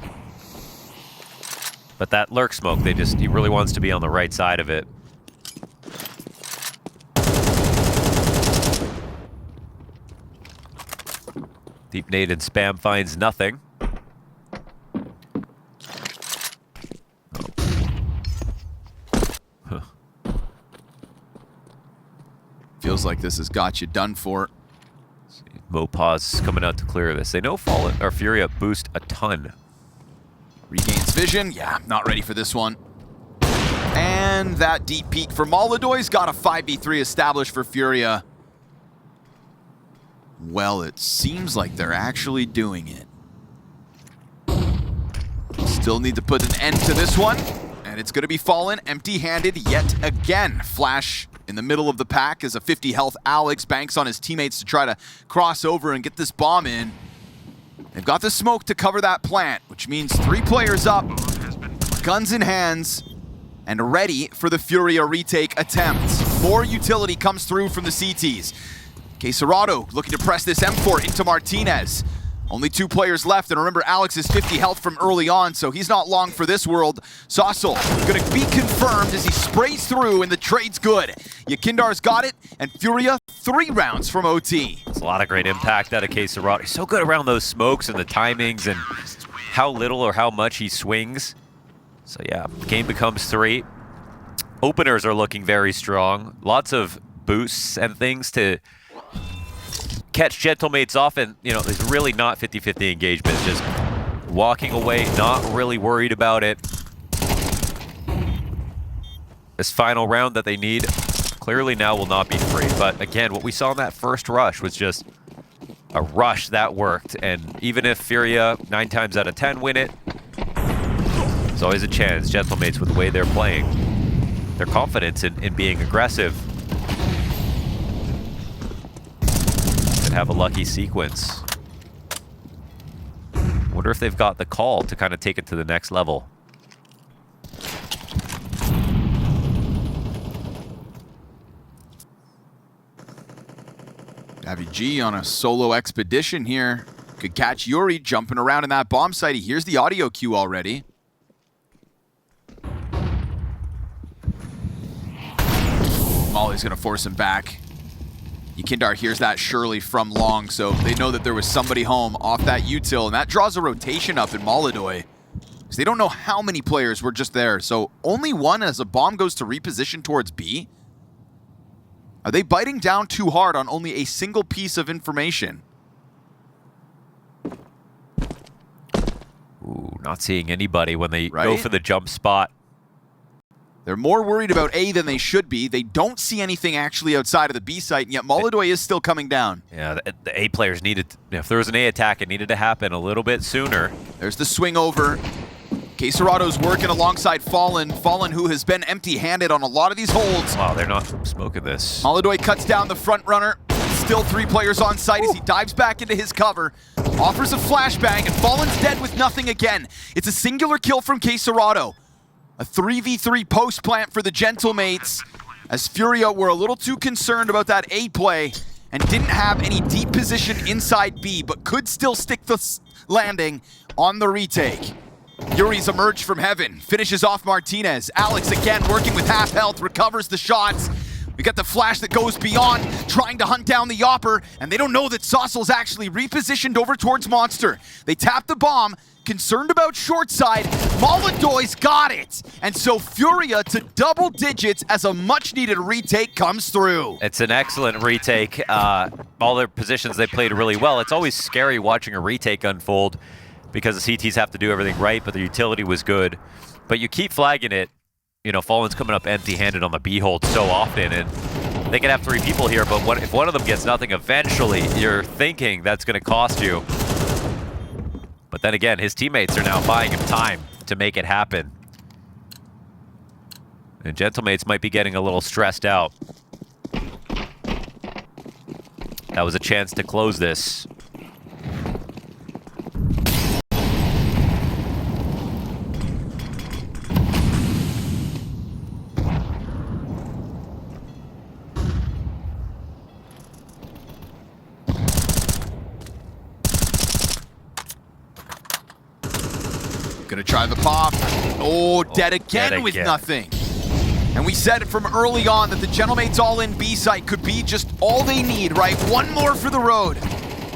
But that lurk smoke, he really wants to be on the right side of it. Deep nade and spam finds nothing. Huh. Feels like this has got you done for. MOUZ coming out to clear this. They know FURIA boost a ton. Regains vision. Yeah, not ready for this one. And that deep peek for MongolZ's got a 5v3 established for FURIA. Well, it seems like they're actually doing it. Still need to put an end to this one. And it's going to be Fallen empty-handed yet again. Flash in the middle of the pack as a 50 health Alex banks on his teammates to try to cross over and get this bomb in. They've got the smoke to cover that plant, which means 3 players up. guns in hands and ready for the FURIA retake attempt. More utility comes through from the CTs. K27 looking to press this M4 into Martinez. Only 2 players left, and remember, Alex is 50 health from early on, so he's not long for this world. Sossel gonna be confirmed as he sprays through, and the trade's good. YEKINDAR's got it, and FURIA 3 rounds from OT. It's a lot of great impact out of K27. He's so good around those smokes and the timings and how little or how much he swings. So yeah, the game becomes 3. Openers are looking very strong. Lots of boosts and things to catch Gentlemates off, and you know, there's really not 50-50 engagement. Just walking away, not really worried about it. This final round that they need clearly now will not be free. But again, what we saw in that first rush was just a rush that worked. And even if FURIA 9 times out of 10 win it, there's always a chance. Gentlemates, with the way they're playing, their confidence in being aggressive, could have a lucky sequence. Wonder if they've got the call to kind of take it to the next level. G on a solo expedition here. Could catch Yuri jumping around in that bomb site. He hears the audio cue already. Molly's gonna force him back. YEKINDAR hears that surely from long, so they know that there was somebody home off that util, and that draws a rotation up in MongolZ. Because they don't know how many players were just there, so only 1 as a bomb goes to reposition towards B. Are they biting down too hard on only a single piece of information? Ooh, not seeing anybody when they go for the jump spot. They're more worried about A than they should be. They don't see anything actually outside of the B site, and yet MongolZ is still coming down. Yeah, the A players needed, if there was an A attack, it needed to happen a little bit sooner. There's the swing over. K27's working alongside Fallen. Fallen, who has been empty-handed on a lot of these holds. Wow, they're not smoking this. MongolZ cuts down the front runner. Still 3 players on site as he dives back into his cover. Offers a flashbang, and Fallen's dead with nothing again. It's a singular kill from K27. A 3v3 post plant for the Gentlemates, as FURIA were a little too concerned about that A play and didn't have any deep position inside B, but could still stick the landing on the retake. Yuri's emerged from heaven, finishes off Martinez. Alex again working with half health, recovers the shots. We got the flash that goes beyond, trying to hunt down the Opper, and they don't know that Sossel's actually repositioned over towards Monster. They tap the bomb, concerned about short side. MongolZ's got it! And so FURIA to double digits as a much-needed retake comes through. It's an excellent retake. All their positions, they played really well. It's always scary watching a retake unfold because the CTs have to do everything right, but the utility was good. But you keep flagging it. You know, Fallen's coming up empty-handed on the B hold so often, and they can have 3 people here, but if one of them gets nothing, eventually you're thinking that's going to cost you. But then again, his teammates are now buying him time to make it happen. And Gentlemates might be getting a little stressed out. That was a chance to close this. Gonna try the pop. Oh, dead again with nothing. And we said it from early on that the Gentlemates all-in B site could be just all they need, right? 1 more for the road.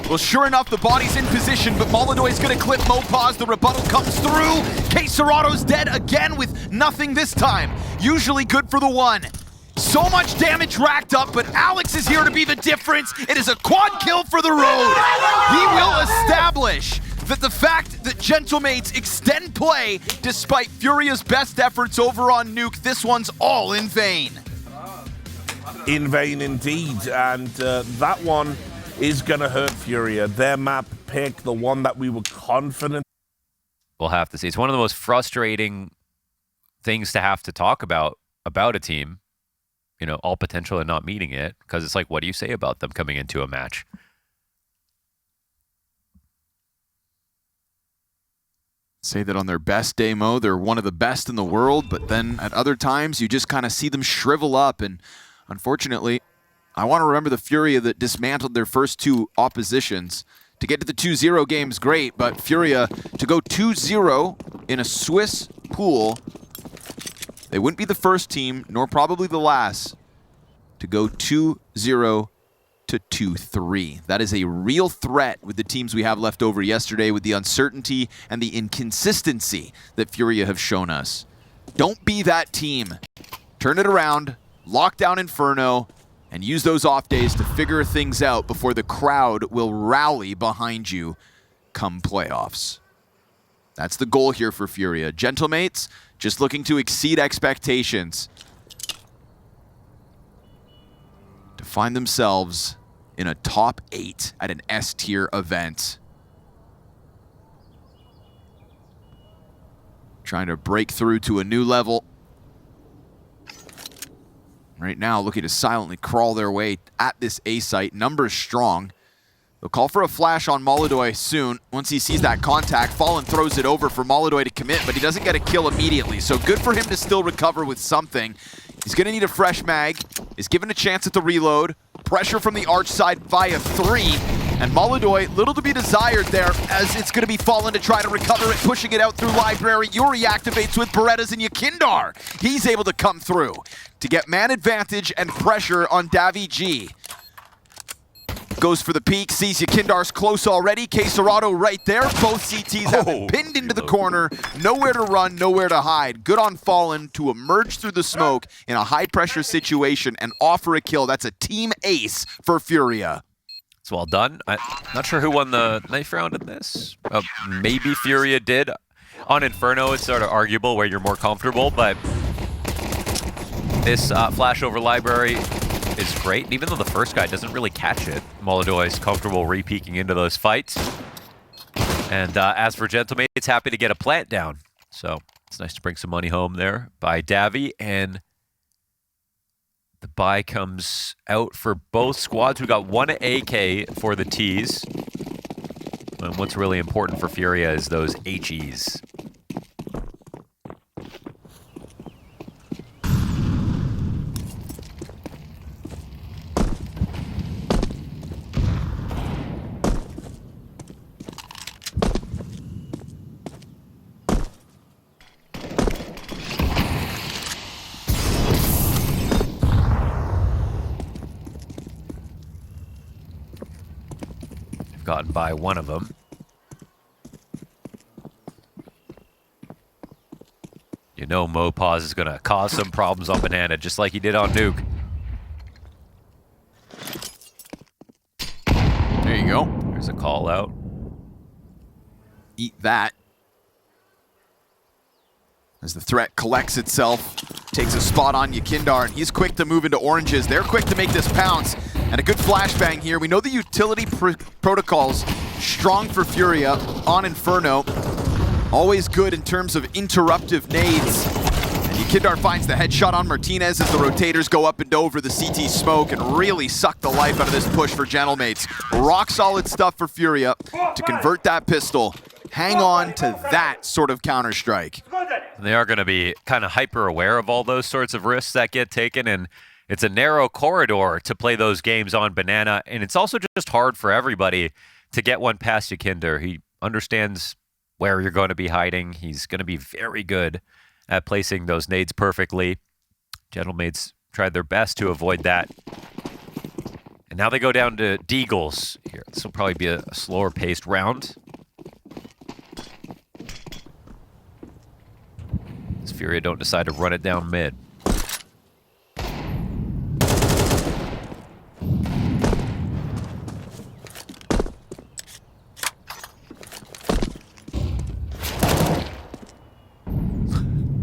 Well, sure enough, the body's in position, but MongolZ is gonna clip MOPA's. The rebuttal comes through. K27's dead again with nothing this time. Usually good for the 1. So much damage racked up, but Alex is here to be the difference. It is a quad kill for the road. He will establish that the fact that Gentlemates extend play despite FURIA's best efforts over on Nuke, this one's all in vain. In vain indeed, and that one is going to hurt FURIA. Their map pick, the one that we were confident. We'll have to see. It's one of the most frustrating things to have to talk about a team. You know, all potential and not meeting it, because it's like, what do you say about them coming into a match? Say that on their best day, Mo, they're one of the best in the world, but then at other times you just kind of see them shrivel up, and unfortunately, I want to remember the FURIA that dismantled their first 2 oppositions. To get to the 2-0 game's great, but FURIA to go 2-0 in a Swiss pool, they wouldn't be the first team, nor probably the last, to go 2-0 to 2-3. That is a real threat with the teams we have left over yesterday, with the uncertainty and the inconsistency that FURIA have shown us. Don't be that team. Turn it around, lock down Inferno, and use those off days to figure things out before the crowd will rally behind you come playoffs. That's the goal here for FURIA. Gentlemates, just looking to exceed expectations, to find themselves in a top 8 at an S-tier event. Trying to break through to a new level. Right now, looking to silently crawl their way at this A site. Numbers strong. They'll call for a flash on MongolZ soon. Once he sees that contact, Fallen throws it over for MongolZ to commit, but he doesn't get a kill immediately. So good for him to still recover with something. He's gonna need a fresh mag. Is given a chance at the reload. Pressure from the arch side via 3. And MongolZ, little to be desired there, as it's gonna be Fallen to try to recover it, pushing it out through Library. Yuri activates with Berettas and YEKINDAR. He's able to come through to get man advantage and pressure on Davy G. Goes for the peek, sees YEKINDAR's close already. K27 right there. Both CTs have been pinned into the corner. Nowhere to run, nowhere to hide. Good on Fallen to emerge through the smoke in a high-pressure situation and offer a kill. That's a team ace for FURIA. It's well done. I'm not sure who won the knife round in this. Maybe FURIA did. On Inferno, it's sort of arguable where you're more comfortable, but this flash over Library is great. And even though the first guy doesn't really catch it, MongolZ is comfortable re-peeking into those fights. And as for Gentlemates, happy to get a plant down. So it's nice to bring some money home there by Davy. And the buy comes out for both squads. We got 1 AK for the Ts. And what's really important for FURIA is those HEs. Gotten by one of them. You know MoPause is going to cause some problems on Banana, just like he did on Nuke. There you go. There's a call out. Eat that. As the threat collects itself, takes a spot on YEKINDAR, and he's quick to move into oranges. They're quick to make this pounce. And a good flashbang here. We know the utility protocols strong for FURIA on Inferno. Always good in terms of interruptive nades. And YEKINDAR finds the headshot on Martinez as the rotators go up and over the CT smoke and really suck the life out of this push for Gentlemates. Rock solid stuff for FURIA to convert that pistol. Hang on to that sort of counter-strike. They are going to be kind of hyper aware of all those sorts of risks that get taken, and it's a narrow corridor to play those games on Banana, and it's also just hard for everybody to get one past YEKINDAR. He understands where you're going to be hiding. He's going to be very good at placing those nades perfectly. Gentlemates tried their best to avoid that. And now they go down to Deagles here. This will probably be a slower paced round. As FURIA don't decide to run it down mid.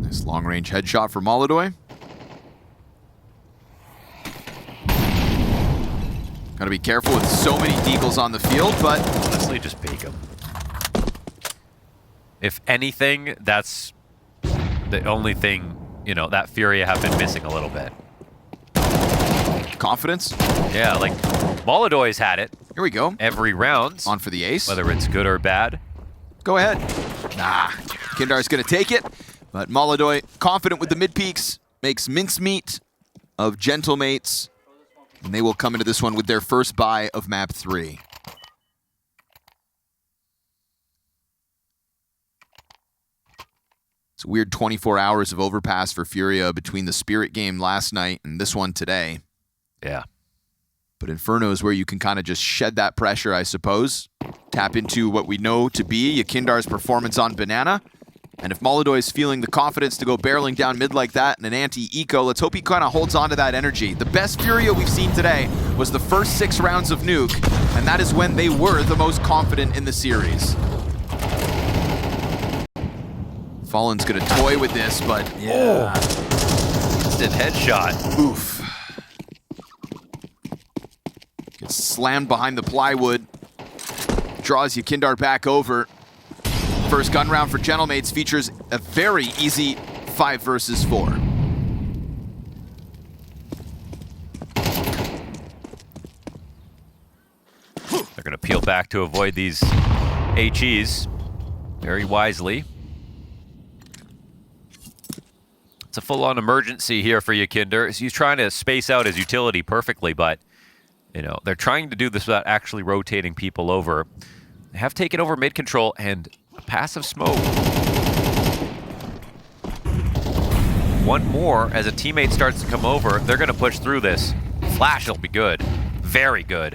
Nice long-range headshot for MongolZ. Gotta be careful with so many Deagles on the field, but Honestly, just peek him. If anything, that's the only thing, you know, that FURIA have been missing a little bit. confidence. Yeah, like, MongolZ's had it. Here we go. Every round. On for the ace. Whether it's good or bad. Go ahead. Nah, YEKINDAR's going to take it, but MongolZ, confident with the mid peaks, makes mincemeat of gentlemates, and they will come into this one with their first buy of map 3. It's a weird 24 hours of Overpass for FURIA between the Spirit game last night and this one today. Yeah. But Inferno is where you can kind of just shed that pressure, I suppose. Tap into what we know to be YEKINDAR's performance on Banana. And if MongolZ is feeling the confidence to go barreling down mid like that in an anti-eco, let's hope he kind of holds on to that energy. The best FURIA we've seen today was the first 6 rounds of Nuke, and that is when they were the most confident in the series. Fallen's gonna toy with this, but yeah. Instant headshot. Oof. Gets slammed behind the plywood. Draws YEKINDAR back over. First gun round for Gentlemates features a very easy 5 versus 4. They're gonna peel back to avoid these HEs very wisely. It's a full-on emergency here for YEKINDAR. He's trying to space out his utility perfectly, but you know, they're trying to do this without actually rotating people over. They have taken over mid control and a passive smoke. One more as a teammate starts to come over. They're going to push through this. Flash will be good. Very good.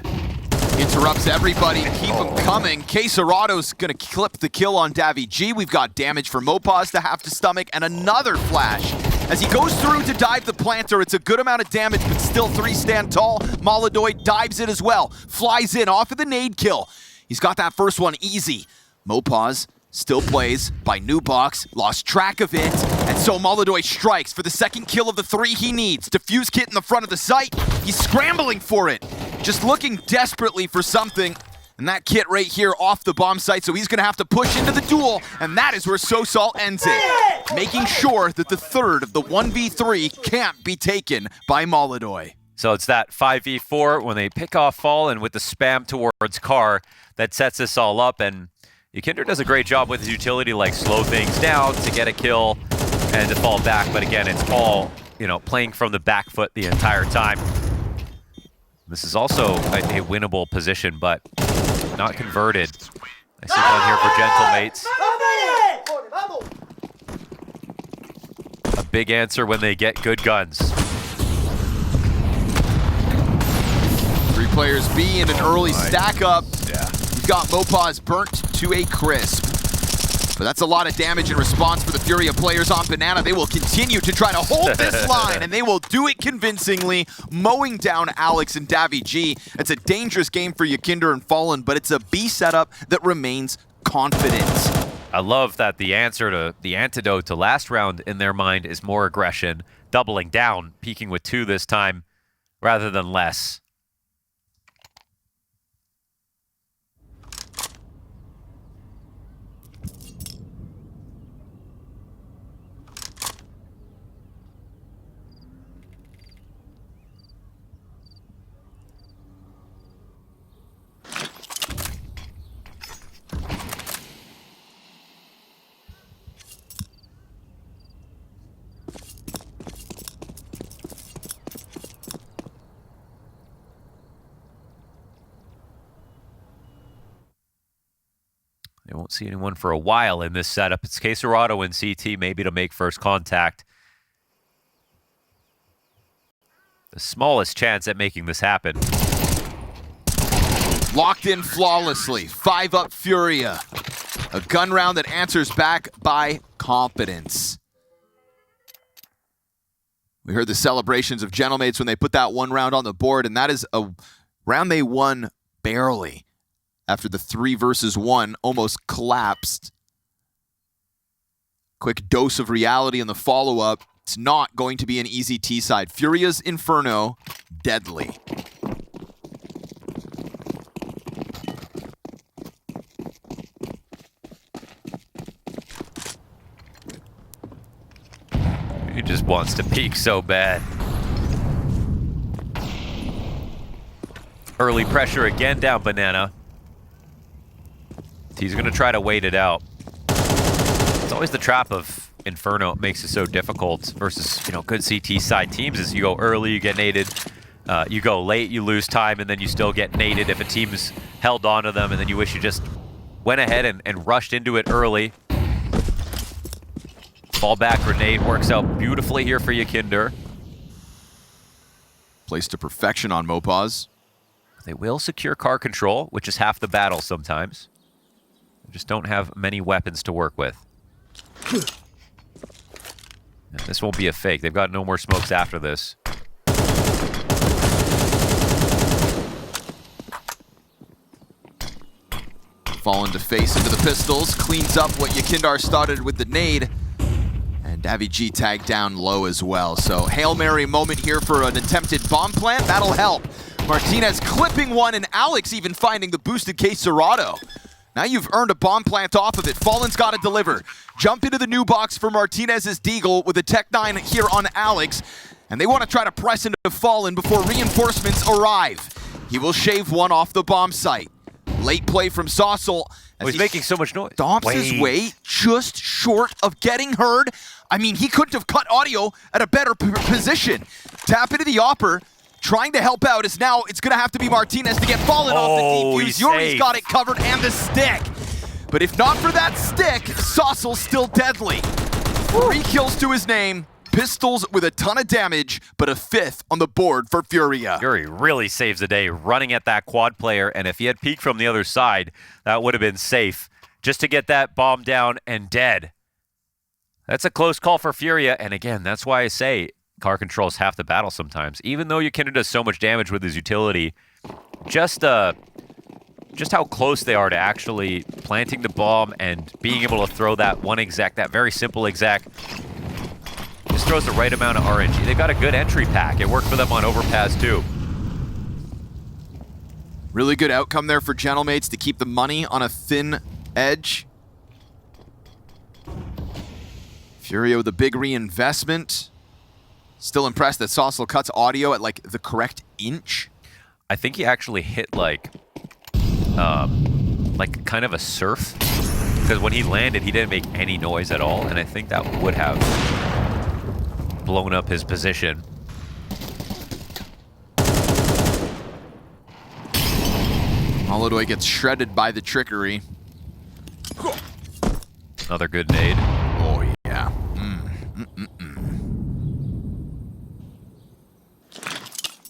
Interrupts everybody, keep them coming. K27's gonna clip the kill on daviG. We've got damage for MOUZ to half the stomach and another flash. As he goes through to dive the planter, it's a good amount of damage, but still 3 stand tall. MongolZ dives it as well. Flies in off of the nade kill. He's got that first one easy. MOUZ still plays by Nubox, lost track of it, and so MongolZ strikes for the second kill of the 3 he needs. Defuse kit in the front of the site. He's scrambling for it. Just looking desperately for something, and that kit right here off the bomb site, so he's gonna have to push into the duel, and that is where SoSalt ends it, making sure that the third of the 1v3 can't be taken by MongolZ. So it's that 5v4 when they pick off Fallen with the spam towards Car that sets this all up, and YEKINDAR does a great job with his utility, like slow things down to get a kill and to fall back, but again, it's all, you know, playing from the back foot the entire time. This is also a winnable position, but not converted. I see one here for Gentlemates. A big answer when they get good guns. 3 players B in an early stack up. Yeah. You've got MOUZ burnt to a crisp. But that's a lot of damage in response for the FURIA players on Banana. They will continue to try to hold this line, and they will do it convincingly, mowing down Alex and daviG. It's a dangerous game for YEKINDAR and Fallen, but it's a B setup that remains confident. I love that the answer to the antidote to last round in their mind is more aggression, doubling down, peaking with 2 this time rather than less. They won't see anyone for a while in this setup. It's K27 and CT maybe to make first contact. The smallest chance at making this happen. Locked in flawlessly. 5 up FURIA. A gun round that answers back by competence. We heard the celebrations of Gentlemates when they put that 1 round on the board, and that is a round they won barely. After the 3 versus 1 almost collapsed. Quick dose of reality in the follow-up. It's not going to be an easy T-side. FURIA's Inferno, deadly. He just wants to peek so bad. Early pressure again down Banana. He's going to try to wait it out. It's always the trap of Inferno. It makes it so difficult versus, good CT side teams is you go early, you get naded. You go late, you lose time, and then you still get naded if a team's held on to them, and then you wish you just went ahead and rushed into it early. Fall back grenade works out beautifully here for YEKINDAR. Placed to perfection on MOPAZ. They will secure car control, which is half the battle sometimes. They just don't have many weapons to work with. And this won't be a fake. They've got no more smokes after this. Fallen to face into the pistols, cleans up what YEKINDAR started with the nade. And Davy tagged down low as well. So Hail Mary moment here for an attempted bomb plant. That'll help. Martinez clipping one, and Alex even finding the boosted case Serato. Now you've earned a bomb plant off of it. Fallen's got to deliver. Jump into the new box for Martinez's Deagle with a Tech 9 here on Alex. And they want to try to press into Fallen before reinforcements arrive. He will shave one off the bomb site. Late play from Saucel. Oh, he's making so much noise. Stomps his way just short of getting heard. I mean, he couldn't have cut audio at a better position. Tap into the Opper. Trying to help out is now, it's going to have to be Martinez to get Fallen off the defuse. Yuri's got it covered, and the stick. But if not for that stick, Saucel's still deadly. 3 kills to his name. Pistols with a ton of damage, but a 5th on the board for FURIA. Yuri really saves the day running at that quad player, and if he had peeked from the other side, that would have been safe. Just to get that bomb down and dead. That's a close call for FURIA, and again, that's why I say car control is half the battle sometimes. Even though YEKINDAR does so much damage with his utility, just how close they are to actually planting the bomb and being able to throw that one exec, that very simple exec, just throws the right amount of RNG. They've got a good entry pack. It worked for them on Overpass too. Really good outcome there for Gentlemates to keep the money on a thin edge. FURIA with a big reinvestment. Still impressed that Saucel cuts audio at like the correct inch. I think he actually hit like kind of a surf, because when he landed, he didn't make any noise at all, and I think that would have blown up his position. MongolZ gets shredded by the trickery. Another good nade. Oh yeah.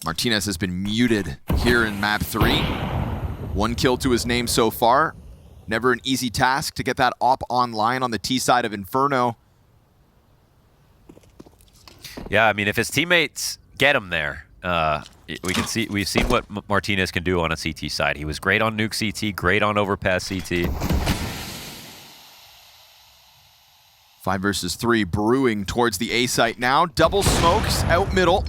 Martinez has been muted here in map 3. 1 kill to his name so far. Never an easy task to get that op online on the T side of Inferno. Yeah, I mean, if his teammates get him there, we've seen what Martinez can do on a CT side. He was great on Nuke CT, great on Overpass CT. 5 versus 3 brewing towards the A site now. Double smokes out middle.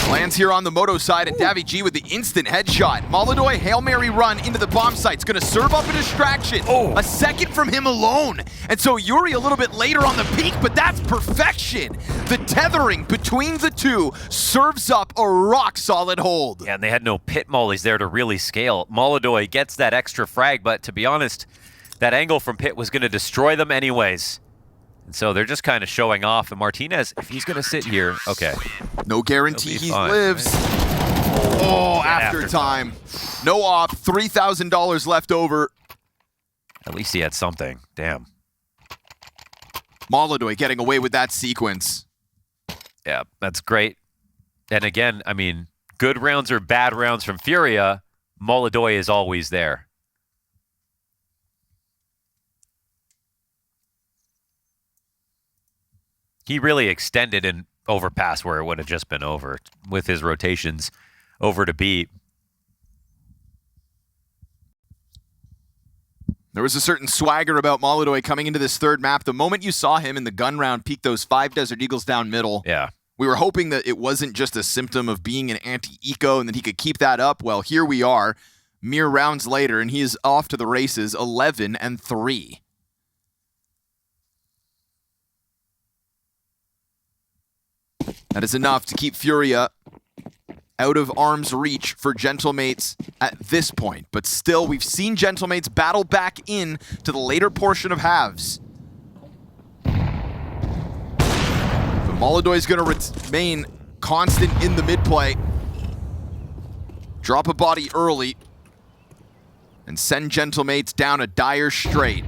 Lands here on the Moto side, and Davy with the instant headshot. MongolZ Hail Mary run into the bomb site. It's going to serve up a distraction. Oh. A second from him alone. And so Yuri a little bit later on the peak, but that's perfection. The tethering between the two serves up a rock-solid hold. Yeah, and they had no pit mollies there to really scale. MongolZ gets that extra frag, but to be honest, that angle from pit was going to destroy them anyways. And so they're just kind of showing off. And Martinez, if he's going to sit here, okay. No guarantee he fine, lives. Right? Oh, after time. No op, $3,000 left over. At least he had something. Damn. MongolZ getting away with that sequence. Yeah, that's great. And again, I mean, good rounds or bad rounds from FURIA, MongolZ is always there. He really extended an Overpass where it would have just been over with his rotations over to B. There was a certain swagger about MongolZ coming into this third map. The moment you saw him in the gun round peek those 5 Desert Eagles down middle, yeah, we were hoping that it wasn't just a symptom of being an anti-eco and that he could keep that up. Well, here we are, mere rounds later, and he is off to the races, 11-3. That is enough to keep FURIA out of arm's reach for Gentlemates at this point. But still, we've seen Gentlemates battle back in to the later portion of halves. MongolZ going to remain constant in the mid play. Drop a body early. And send Gentlemates down a dire straight.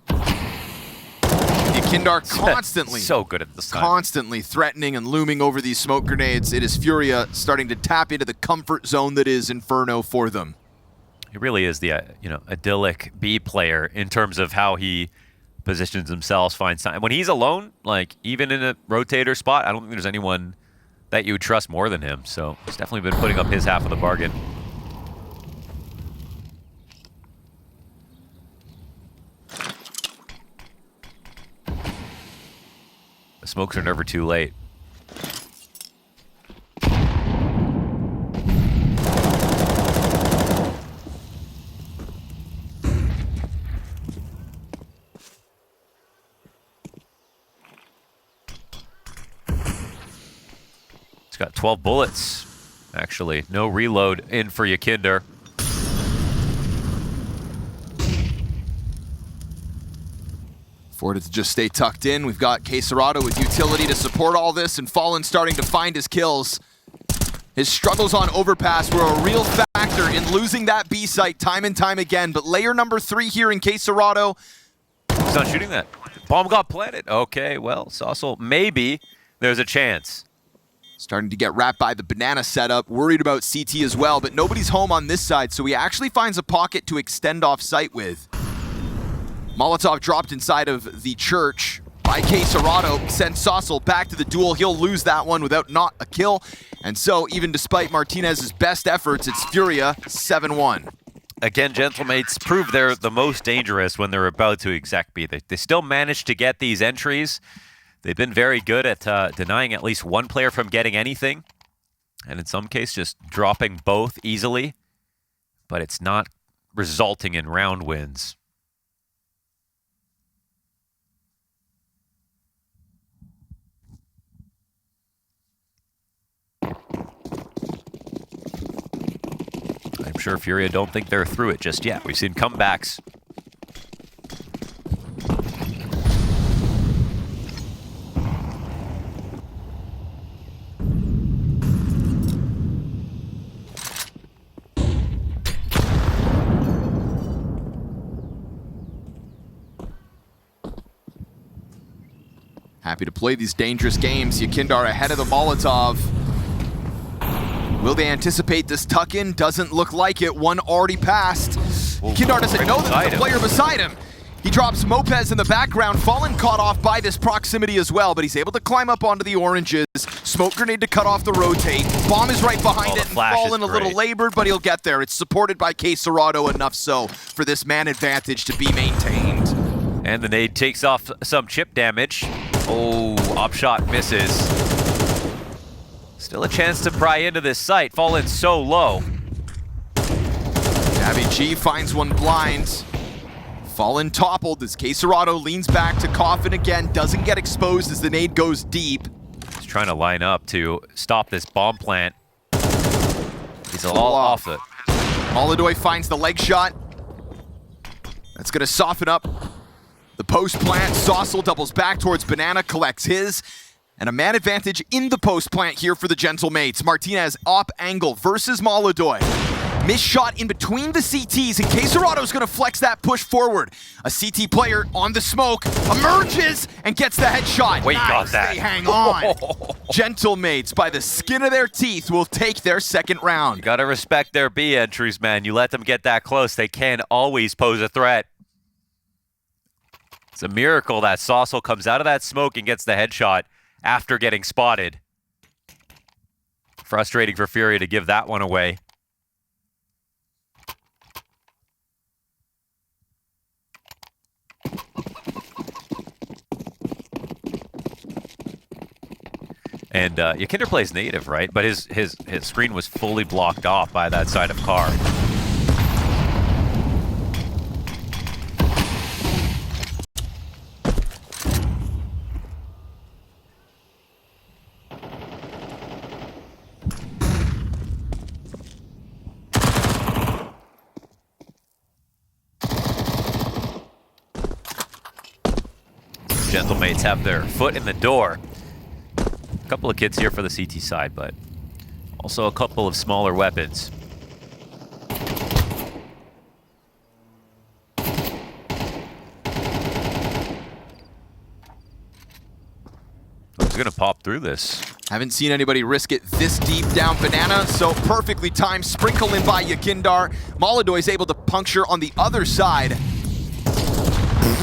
YEKINDAR constantly, so good at this time. Constantly threatening and looming over these smoke grenades. It is FURIA starting to tap into the comfort zone that is Inferno for them. He really is the idyllic B player in terms of how he positions himself, finds time. When he's alone, like even in a rotator spot, I don't think there's anyone that you would trust more than him. So he's definitely been putting up his half of the bargain. The smokes are never too late. It's got 12 bullets, actually. No reload in for YEKINDAR. Forward to just stay tucked in. We've got K27 with utility to support all this, and Fallen starting to find his kills. His struggles on Overpass were a real factor in losing that B site time and time again, but layer number 3 here in K27. He's not shooting that. Bomb got planted. Okay, well, Saucel, maybe there's a chance. Starting to get wrapped by the banana setup, worried about CT as well, but nobody's home on this side, so he actually finds a pocket to extend off site with. Molotov dropped inside of the church by K27, sends Saucel back to the duel. He'll lose that one without not a kill. And so, even despite Martinez's best efforts, it's FURIA 7-1. Again, Gentlemates prove they're the most dangerous when they're about to exec B. They still manage to get these entries. They've been very good at denying at least one player from getting anything. And in some cases, just dropping both easily. But it's not resulting in round wins. I'm sure FURIA don't think they're through it just yet. We've seen comebacks. Happy to play these dangerous games. YEKINDAR ahead of the Molotov. Will they anticipate this tuck-in? Doesn't look like it. One already passed. YEKINDAR doesn't know that there's a player beside him. He drops Mopez in the background. Fallen caught off by this proximity as well, but he's able to climb up onto the oranges. Smoke grenade to cut off the rotate. Bomb is right behind it, and Fallen a little labored, but he'll get there. It's supported by K27 enough so for this man advantage to be maintained. And the nade takes off some chip damage. Oh, op shot misses. Still a chance to pry into this site. Fallen so low. Abby G finds one blind. Fallen toppled as K27 leans back to coffin again. Doesn't get exposed as the nade goes deep. He's trying to line up to stop this bomb plant. He's all off it. MongolZ finds the leg shot. That's going to soften up the post plant. Saucel doubles back towards Banana, collects his. And a man advantage in the post plant here for the Gentlemates. Martinez op angle versus MongolZ. Missed shot in between the CTs, and K27's gonna flex that push forward. A CT player on the smoke, emerges and gets the headshot. Wait, got that. They hang on. Gentlemates, by the skin of their teeth, will take their second round. You gotta respect their B entries, man. You let them get that close, they can always pose a threat. It's a miracle that Saucel comes out of that smoke and gets the headshot after getting spotted. Frustrating for FURIA to give that one away. And YEKINDAR plays native, right? But his screen was fully blocked off by that side of car. Gentlemates have their foot in the door. A couple of kits here for the CT side, but also a couple of smaller weapons. Who's gonna pop through this? Haven't seen anybody risk it this deep down Banana, so perfectly timed sprinkle in by YEKINDAR. MongolZ is able to puncture on the other side.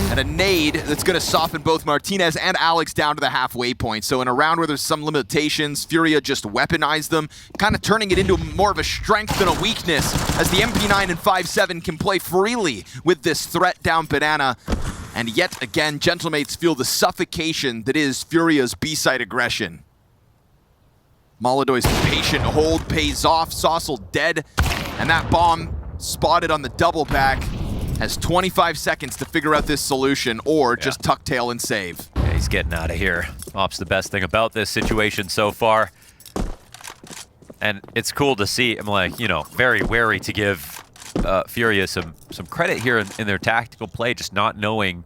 And a nade that's going to soften both Martinez and Alex down to the halfway point. So in a round where there's some limitations, FURIA just weaponized them, kind of turning it into more of a strength than a weakness, as the MP9 and 5.7 can play freely with this threat down Banana. And yet again, Gentlemates feel the suffocation that is FURIA's B-side aggression. MongolZ's patient hold pays off, Saucel dead, and that bomb spotted on the double back has 25 seconds to figure out this solution or just tuck tail and save. Yeah, he's getting out of here. Op's the best thing about this situation so far. And it's cool to see. I'm like, you know, very wary to give FURIA some credit here in their tactical play, just not knowing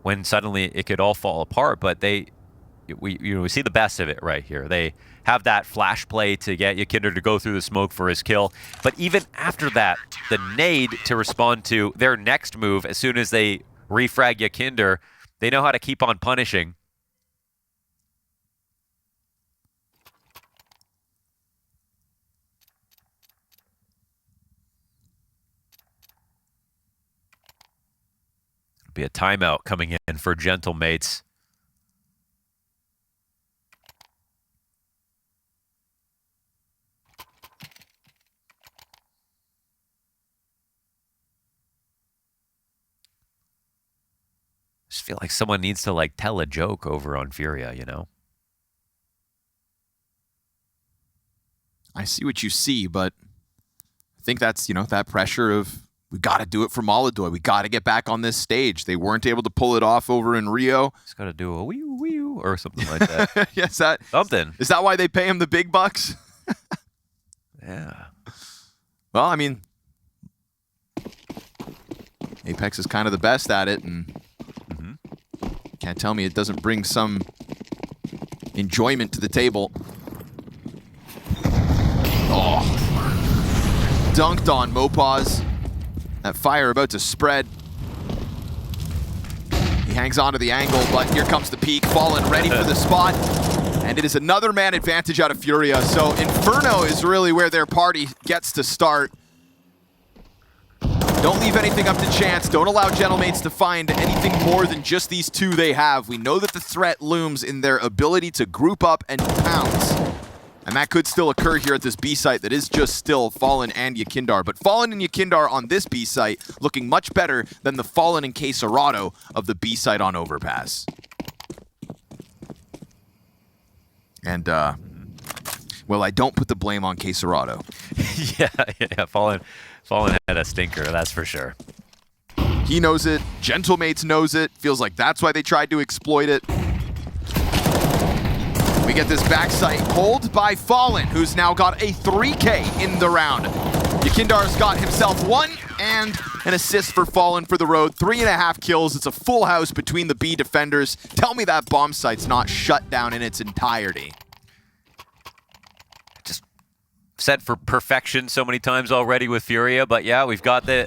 when suddenly it could all fall apart. But we see the best of it right here. They have that flash play to get YEKINDAR to go through the smoke for his kill. But even after that, the nade to respond to their next move, as soon as they refrag YEKINDAR, they know how to keep on punishing. It'll be a timeout coming in for Gentlemates. Just feel like someone needs to like tell a joke over on FURIA, you know? I see what you see, but I think that's, you know, that pressure of we got to do it for MongolZ. We got to get back on this stage. They weren't able to pull it off over in Rio. Just got to do a wee-oo or something like that. Yes, something. Is that why they pay him the big bucks? Yeah. Well, I mean, Apex is kind of the best at it, and can't tell me it doesn't bring some enjoyment to the table. Oh. Dunked on MOPAZ. That fire about to spread. He hangs on to the angle, but here comes the peak. Fallen ready for the spot. And it is another man advantage out of FURIA. So Inferno is really where their party gets to start. Don't leave anything up to chance. Don't allow Gentlemates to find anything more than just these two they have. We know that the threat looms in their ability to group up and pounce. And that could still occur here at this B site that is just still Fallen and YEKINDAR. But Fallen and YEKINDAR on this B site looking much better than the Fallen and K27 of the B site on Overpass. And, well, I don't put the blame on K27. yeah, Fallen had a stinker, that's for sure. He knows it. Gentlemates knows it. Feels like that's why they tried to exploit it. We get this backside hold by Fallen, who's now got a 3K in the round. YEKINDAR's got himself one and an assist for Fallen for the road. 3.5 kills. It's a full house between the B defenders. Tell me that bomb site's not shut down in its entirety. Set for perfection so many times already with FURIA, but yeah, we've got the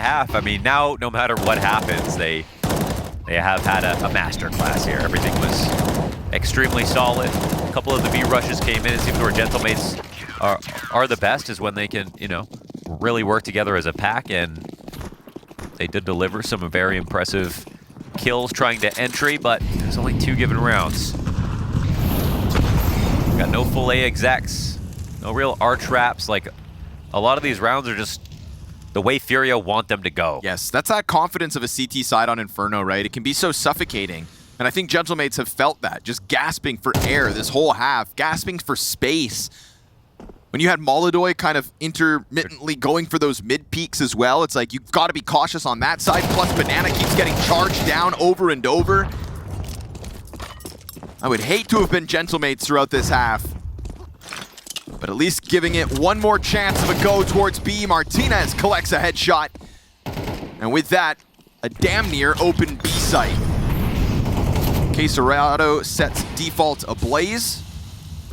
half. I mean, now no matter what happens, they have had a master class here. Everything was extremely solid. A couple of the B rushes came in. It seems where Gentlemates are the best is when they can, you know, really work together as a pack, and they did deliver some very impressive kills trying to entry, but there's only 2 given rounds. Got no full A execs. No real R traps. Like, a lot of these rounds are just the way FURIA want them to go. Yes, that's that confidence of a CT side on Inferno, right? It can be so suffocating. And I think Gentlemates have felt that, just gasping for air this whole half, gasping for space. When you had MongolZ kind of intermittently going for those mid peaks as well, it's like you've got to be cautious on that side. Plus, Banana keeps getting charged down over and over. I would hate to have been Gentlemates throughout this half. But at least giving it one more chance of a go towards B. Martinez collects a headshot. And with that, a damn near open B site. K27 sets default ablaze.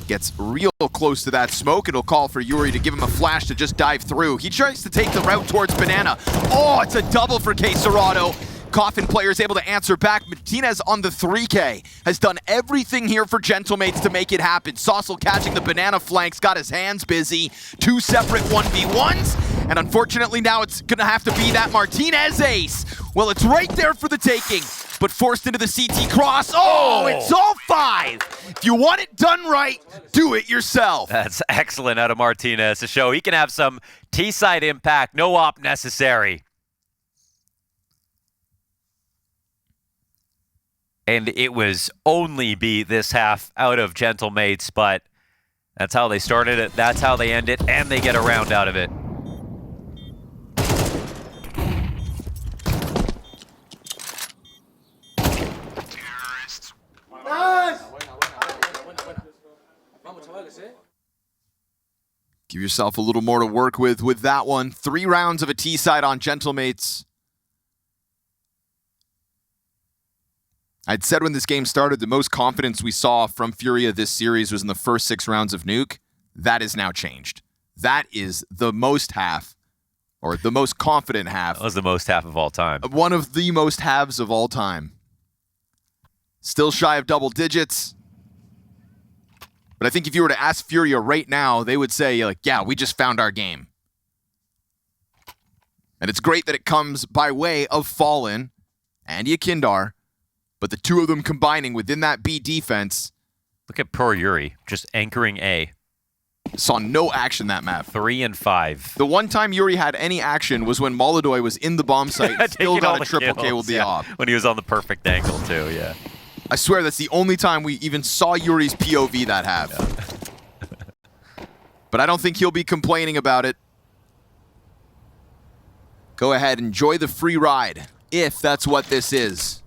Gets real close to that smoke. It'll call for Yuri to give him a flash to just dive through. He tries to take the route towards Banana. Oh, it's a double for K27. Coffin player is able to answer back. Martinez on the 3K has done everything here for Gentlemates to make it happen. Saucel catching the Banana flanks, got his hands busy. 2 separate 1v1s, and unfortunately now it's gonna have to be that Martinez ace. Well, it's right there for the taking, but forced into the CT cross. Oh, it's all 5. If you want it done right, do it yourself. That's excellent out of Martinez to show he can have some T-side impact, no op necessary. And it was only B this half out of Gentlemates, but that's how they started it, that's how they end it, and they get a round out of it. Terrorists. Nice! Give yourself a little more to work with that one. 3 rounds of a T-side on Gentlemates. I'd said when this game started, the most confidence we saw from FURIA this series was in the first 6 rounds of Nuke. That is now changed. That is the most half, or the most confident half. That was the most half of all time. One of the most halves of all time. Still shy of double digits. But I think if you were to ask FURIA right now, they would say, like, yeah, we just found our game. And it's great that it comes by way of Fallen and YEKINDAR. But the 2 of them combining within that B defense. Look at poor Yuri, just anchoring A. Saw no action that map. 3 and 5. The one time Yuri had any action was when MongolZ was in the bomb site and still got a triple K with the op. When he was on the perfect angle too, yeah. I swear that's the only time we even saw Yuri's POV that half. Yeah. But I don't think he'll be complaining about it. Go ahead, enjoy the free ride, if that's what this is.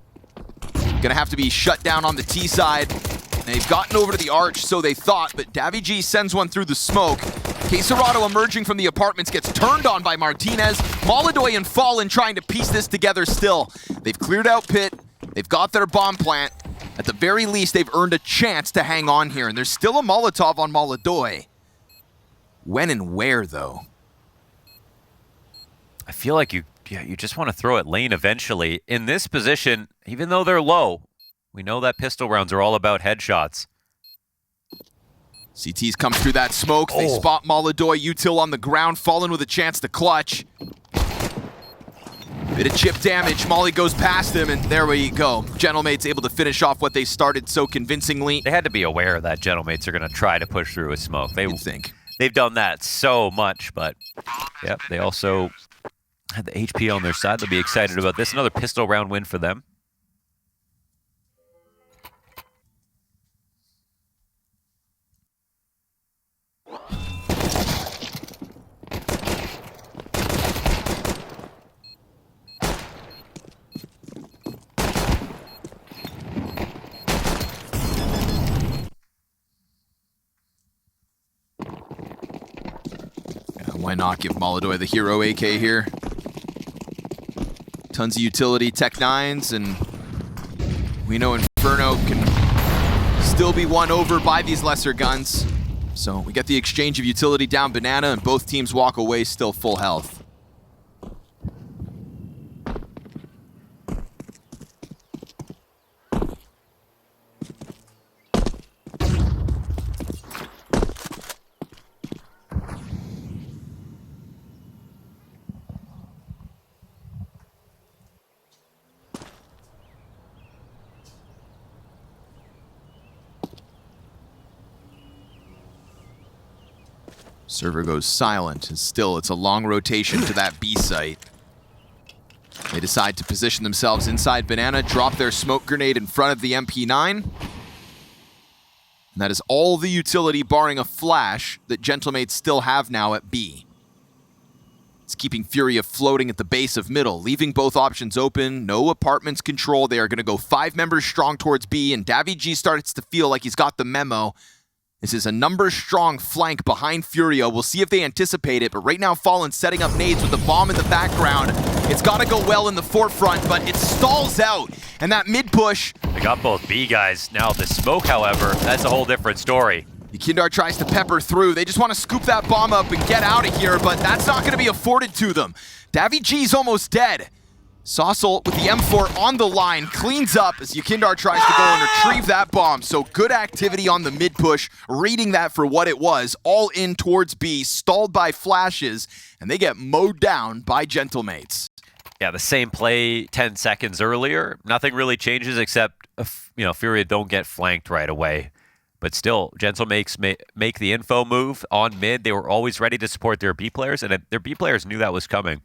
Gonna have to be shut down on the T side. And they've gotten over to the arch, so they thought, but Davy sends one through the smoke. K27 emerging from the apartments gets turned on by Martinez. MongolZ and Fallen trying to piece this together still. They've cleared out pit. They've got their bomb plant. At the very least, they've earned a chance to hang on here, and there's still a Molotov on MongolZ. When and where, though? I feel like you just want to throw it lane eventually. In this position, even though they're low, we know that pistol rounds are all about headshots. CT's come through that smoke. They spot MongolZ, util on the ground, Fallen with a chance to clutch. Bit of chip damage. Molly goes past him, and there we go. Gentlemates able to finish off what they started so convincingly. They had to be aware that Gentlemates are going to try to push through a smoke. You'd think. They've done that so much, but yep, they also had the HP on their side. They'll be excited about this. Another pistol round win for them. Why not give MongolZ the hero AK here? Tons of utility, Tech 9s, and we know Inferno can still be won over by these lesser guns. So we get the exchange of utility down Banana, and both teams walk away still full health. Server goes silent, and still it's a long rotation to that B site. They decide to position themselves inside Banana, drop their smoke grenade in front of the MP9. And that is all the utility, barring a flash, that Gentlemates still have now at B. It's keeping FURIA floating at the base of middle, leaving both options open, no apartments control. They are going to go 5 members strong towards B, and Davy G starts to feel like he's got the memo. This is a numbers-strong flank behind FURIA. We'll see if they anticipate it, but right now Fallen setting up nades with the bomb in the background. It's got to go well in the forefront, but it stalls out. And that mid push. They got both B guys. Now the smoke, however, that's a whole different story. YEKINDAR tries to pepper through. They just want to scoop that bomb up and get out of here, but that's not going to be afforded to them. daviG's almost dead. Saucel with the M4 on the line, cleans up as YEKINDAR tries to go and retrieve that bomb. So good activity on the mid push, reading that for what it was, all in towards B, stalled by flashes, and they get mowed down by Gentlemates. Yeah, the same play 10 seconds earlier. Nothing really changes except, FURIA don't get flanked right away. But still, Gentlemates make the info move on mid. They were always ready to support their B players, and their B players knew that was coming.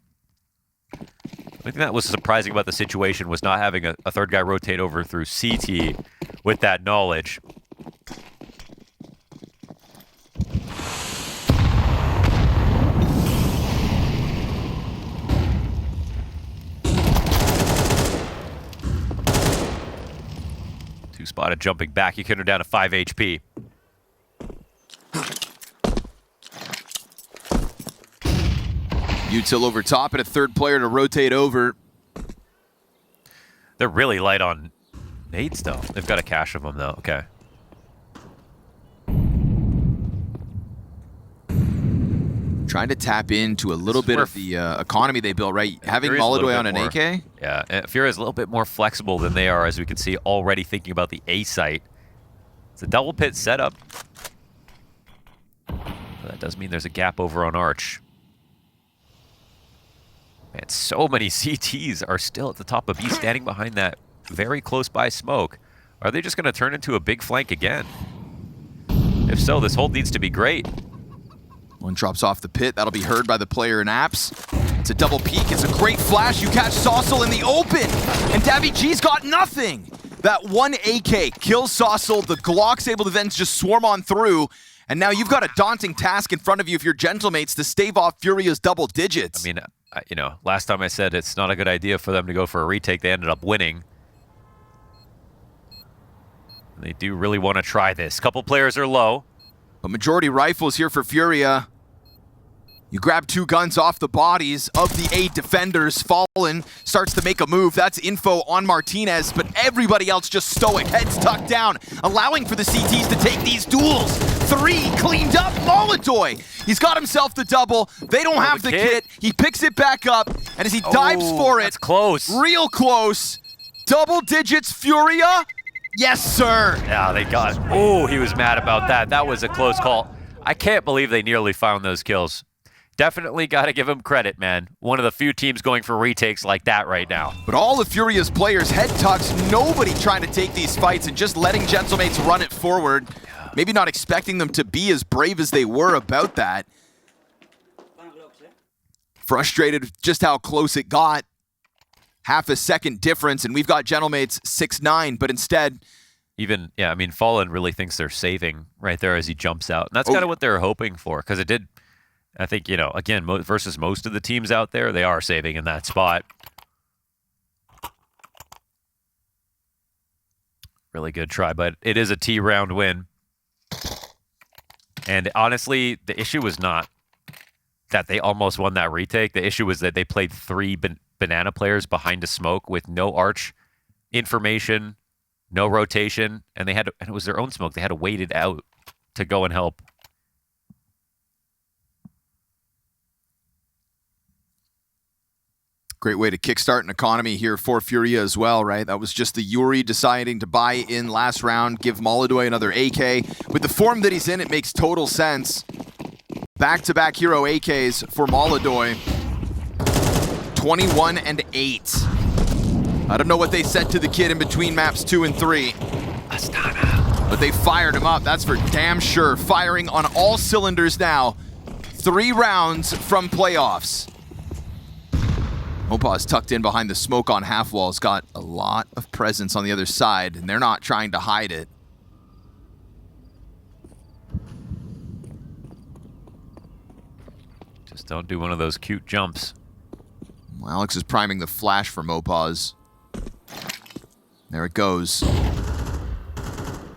I think that was surprising about the situation, was not having a third guy rotate over through CT with that knowledge. Two spotted jumping back. YEKINDAR down to 5 HP. Util over top and a third player to rotate over. They're really light on nades, though. They've got a cache of them, though. Okay. Trying to tap into a little bit of the economy they built, right? Having MongolZ on an AK? Yeah, and FURIA is a little bit more flexible than they are, as we can see, already thinking about the A site. It's a double pit setup. But that does mean there's a gap over on Arch. Man, so many CTs are still at the top of B, standing behind that very close by smoke. Are they just going to turn into a big flank again? If so, this hold needs to be great. One drops off the pit. That'll be heard by the player in apps. It's a double peek. It's a great flash. You catch Saucel in the open. And daviG's got nothing. That one AK kills Saucel. The Glock's able to then just swarm on through. And now you've got a daunting task in front of you if you're Gentlemates to stave off FURIA's double digits. I mean, last time I said it's not a good idea for them to go for a retake. They ended up winning. They do really want to try this. Couple players are low. But majority rifles here for FURIA. You grab two guns off the bodies of the 8 defenders. Fallen starts to make a move. That's info on Martinez, but everybody else just stoic, heads tucked down, allowing for the CTs to take these duels. 3 cleaned up. MongolZ, he's got himself the double. They don't have the kit. He picks it back up, and as he dives for it, that's close. Real close. Double digits, FURIA. Yes, sir. Yeah, they got it. Oh, he was mad about that. That was a close call. I can't believe they nearly found those kills. Definitely got to give him credit, man. One of the few teams going for retakes like that right now. But all of FURIA's players, head tucks, nobody trying to take these fights and just letting Gentlemates run it forward. Maybe not expecting them to be as brave as they were about that. Frustrated with just how close it got. Half a second difference, and we've got Gentlemates 6-9, but instead... Fallen really thinks they're saving right there as he jumps out. And that's kind of what they're hoping for, because it did... I think, again, versus most of the teams out there, they are saving in that spot. Really good try, but it is a T-round win. And honestly, the issue was not that they almost won that retake. The issue was that they played 3 banana players behind a smoke with no arch information, no rotation, and and it was their own smoke. They had to wait it out to go and help. Great way to kickstart an economy here for FURIA as well, right? That was just the Yuri deciding to buy in last round, give MongolZ another AK. With the form that he's in, it makes total sense. Back-to-back hero AKs for MongolZ. 21 and 8. I don't know what they said to the kid in between maps 2 and 3. Astana. But they fired him up, that's for damn sure. Firing on all cylinders now. 3 rounds from playoffs. Overpass tucked in behind the smoke on half wall's got a lot of presence on the other side, and they're not trying to hide it. Just don't do one of those cute jumps. Well, Alex is priming the flash for Overpass. There it goes.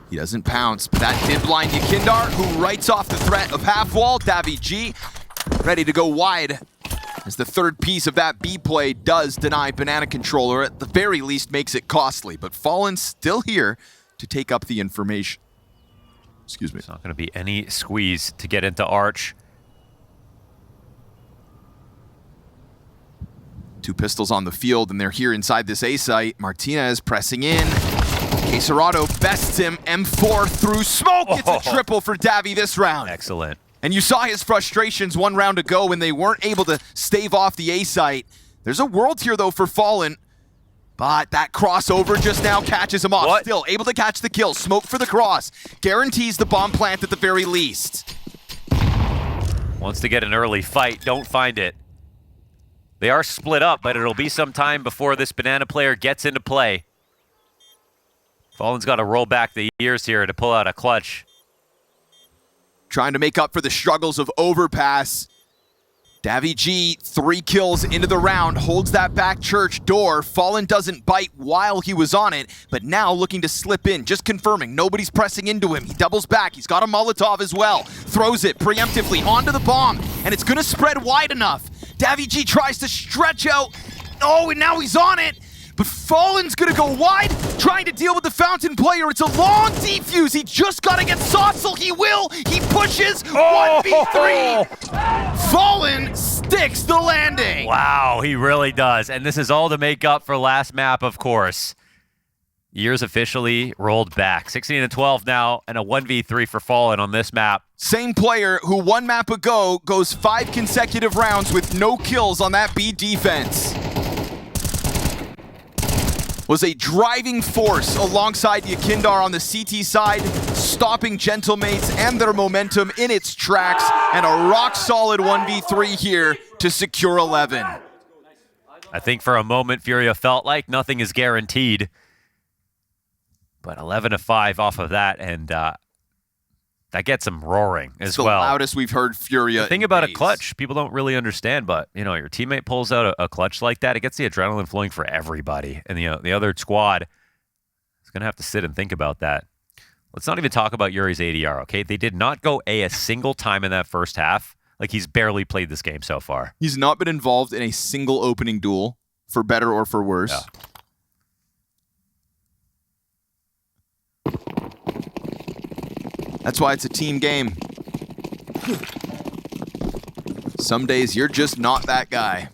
He doesn't pounce, but that did blind YEKINDAR, who writes off the threat of half wall. daviG ready to go wide. as the third piece of that B play does deny Banana Controller, at the very least makes it costly, but Fallen's still here to take up the information. Excuse me. It's not going to be any squeeze to get into Arch. 2 pistols on the field, and they're here inside this A site. Martinez pressing in. Quesarado bests him. M4 through smoke. It's a triple for Davy this round. Excellent. And you saw his frustrations 1 round ago when they weren't able to stave off the A site. There's a world here, though, for Fallen. But that crossover just now catches him off. What? Still able to catch the kill. Smoke for the cross. Guarantees the bomb plant at the very least. Wants to get an early fight. Don't find it. They are split up, but it'll be some time before this Banana player gets into play. Fallen's got to roll back the years here to pull out a clutch. Trying to make up for the struggles of Overpass. Davy G, 3 kills into the round, holds that back church door. Fallen doesn't bite while he was on it, but now looking to slip in, just confirming nobody's pressing into him. He doubles back, he's got a Molotov as well. Throws it preemptively onto the bomb, and it's gonna spread wide enough. Davy G tries to stretch out. Oh, and now he's on it. But Fallen's gonna go wide, trying to deal with the Fountain player. It's a long defuse. He just gotta get Saucel. He will. He pushes. 1v3. Fallen sticks the landing. Wow, he really does. And this is all to make up for last map, of course. Years officially rolled back. 16-12 now, and a 1v3 for Fallen on this map. Same player who 1 map ago goes 5 consecutive rounds with no kills on that B defense. Was a driving force alongside YEKINDAR on the CT side, stopping Gentlemates and their momentum in its tracks, and a rock-solid 1v3 here to secure 11. I think for a moment, FURIA felt like nothing is guaranteed. But 11-5 off of that, and that gets them roaring as well. It's the loudest we've heard FURIA. The thing about a clutch, people don't really understand, but you know, your teammate pulls out a clutch like that, it gets the adrenaline flowing for everybody, and the other squad is gonna have to sit and think about that. Let's not even talk about Yuri's ADR, okay? They did not go a single time in that first half. Like, he's barely played this game so far. He's not been involved in a single opening duel, for better or for worse. Yeah. That's why it's a team game. Some days you're just not that guy.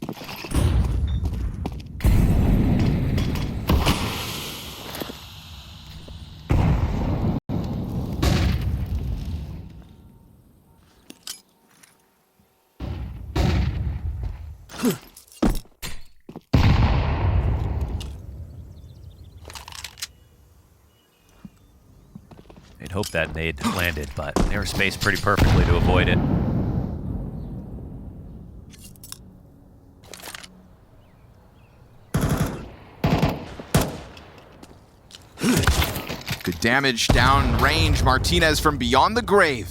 They'd hope that nade landed, but they were spaced pretty perfectly to avoid it. Good damage down range. Martinez from beyond the grave.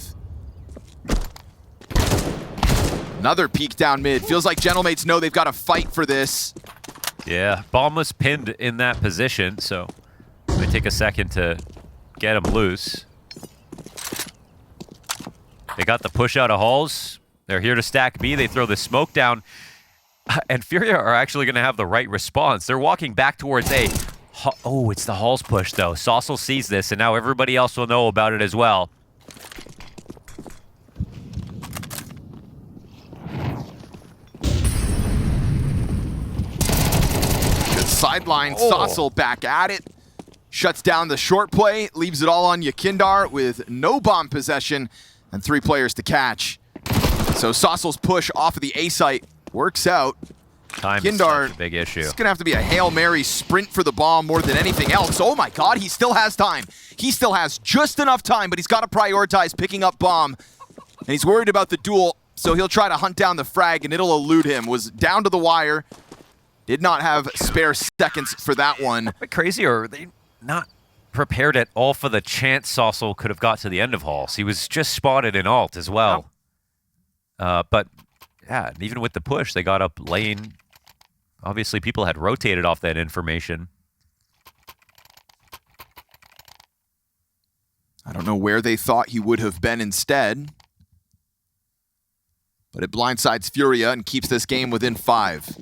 Another peek down mid. Feels like Gentlemates know they've got to fight for this. Yeah, bomb was pinned in that position, so it may take a second to get him loose. They got the push out of halls. They're here to stack B. They throw the smoke down. And FURIA are actually going to have the right response. They're walking back towards A. Oh, it's the halls push, though. Saucel sees this, and now everybody else will know about it as well. Good sideline. Saucel back at it. Shuts down the short play. Leaves it all on YEKINDAR with no bomb possession and 3 players to catch. So Saucel's push off of the A site works out. Time is such a big issue. It's going to have to be a Hail Mary sprint for the bomb more than anything else. Oh my god, he still has time. He still has just enough time, but he's got to prioritize picking up bomb. And he's worried about the duel, so he'll try to hunt down the frag, and it'll elude him. Was down to the wire. Did not have spare seconds for that one. A bit crazy, or are they not prepared at all for the chance Saucel could have got to the end of halls? He was just spotted in alt as well. But yeah, even with the push, they got up lane. Obviously, people had rotated off that information. I don't know where they thought he would have been instead. but it blindsides FURIA and keeps this game within 5.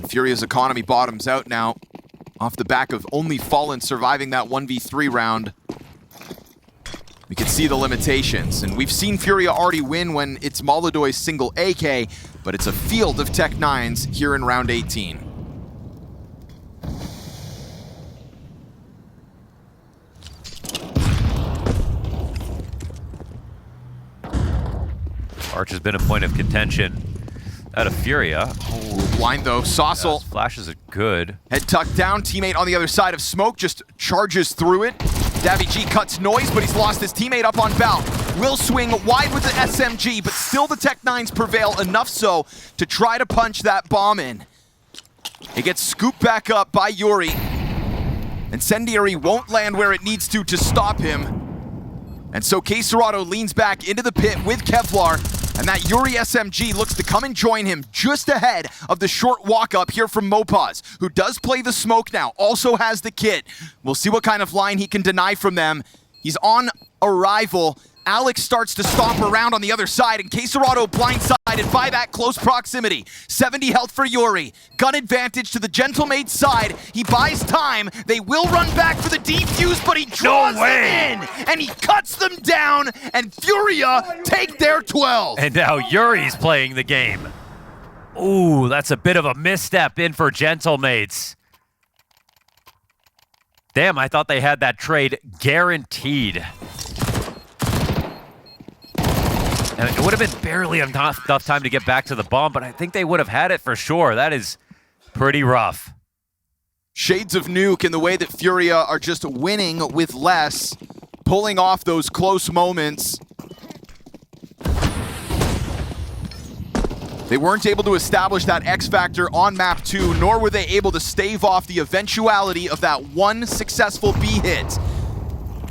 FURIA's economy bottoms out now off the back of only Fallen surviving that 1v3 round. We can see the limitations, and we've seen FURIA already win when it's MongolZ's single AK, but it's a field of Tech 9s here in round 18. Arch has been a point of contention out of FURIA. Ooh, blind though, Saucel. Yes, flashes are good. Head tucked down, teammate on the other side of smoke, just charges through it. Davy G cuts noise, but he's lost his teammate up on Val. Will swing wide with the SMG, but still the Tech 9s prevail enough so to try to punch that bomb in. It gets scooped back up by Yuri. Incendiary won't land where it needs to stop him. And so K27 leans back into the pit with Kevlar, and that Yuri SMG looks to come and join him just ahead of the short walk up here from MOPAZ, who does play the smoke now, also has the kit. We'll see what kind of line he can deny from them. He's on arrival. Alex starts to stomp around on the other side, and K27 blindsided by that close proximity. 70 health for Yuri. Gun advantage to the Gentlemate's side. He buys time. They will run back for the defuse, but he draws them in, and he cuts them down, and FURIA take their 12. And now Yuri's playing the game. Ooh, that's a bit of a misstep in for Gentlemates. Damn, I thought they had that trade guaranteed. And it would have been barely enough time to get back to the bomb, but I think they would have had it for sure. That is pretty rough. Shades of Nuke in the way that FURIA are just winning with less, pulling off those close moments. They weren't able to establish that X factor on map 2, nor were they able to stave off the eventuality of that one successful B hit.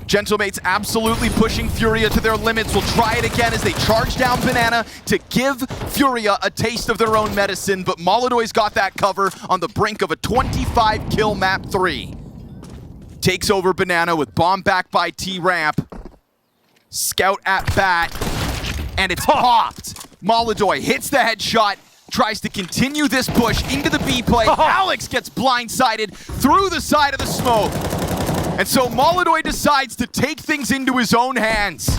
Gentlemates absolutely pushing FURIA to their limits. Will try it again as they charge down Banana to give FURIA a taste of their own medicine, but MongolZ's got that cover on the brink of a 25-kill map 3. Takes over Banana with bomb back by T-Ramp. Scout at bat, and it's popped. MongolZ hits the headshot, tries to continue this push into the B play. Alex gets blindsided through the side of the smoke. And so MongolZ decides to take things into his own hands.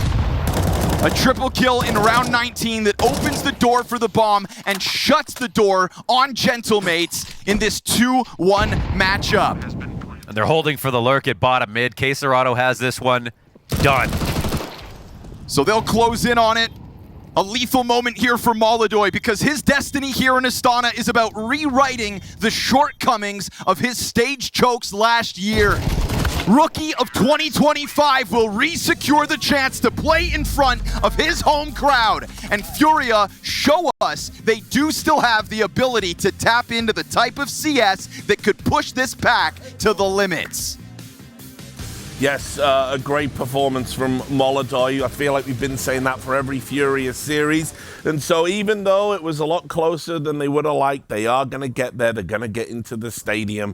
A triple kill in round 19 that opens the door for the bomb and shuts the door on Gentlemates in this 2-1 matchup. And they're holding for the lurk at bottom mid. K27 has this one done. So they'll close in on it. A lethal moment here for MongolZ because his destiny here in Astana is about rewriting the shortcomings of his stage chokes last year. Rookie of 2025 will re-secure the chance to play in front of his home crowd. And FURIA show us they do still have the ability to tap into the type of CS that could push this pack to the limits. Yes, a great performance from MongolZ. I feel like we've been saying that for every FURIA series. And so even though it was a lot closer than they would have liked, they are going to get there. They're going to get into the stadium.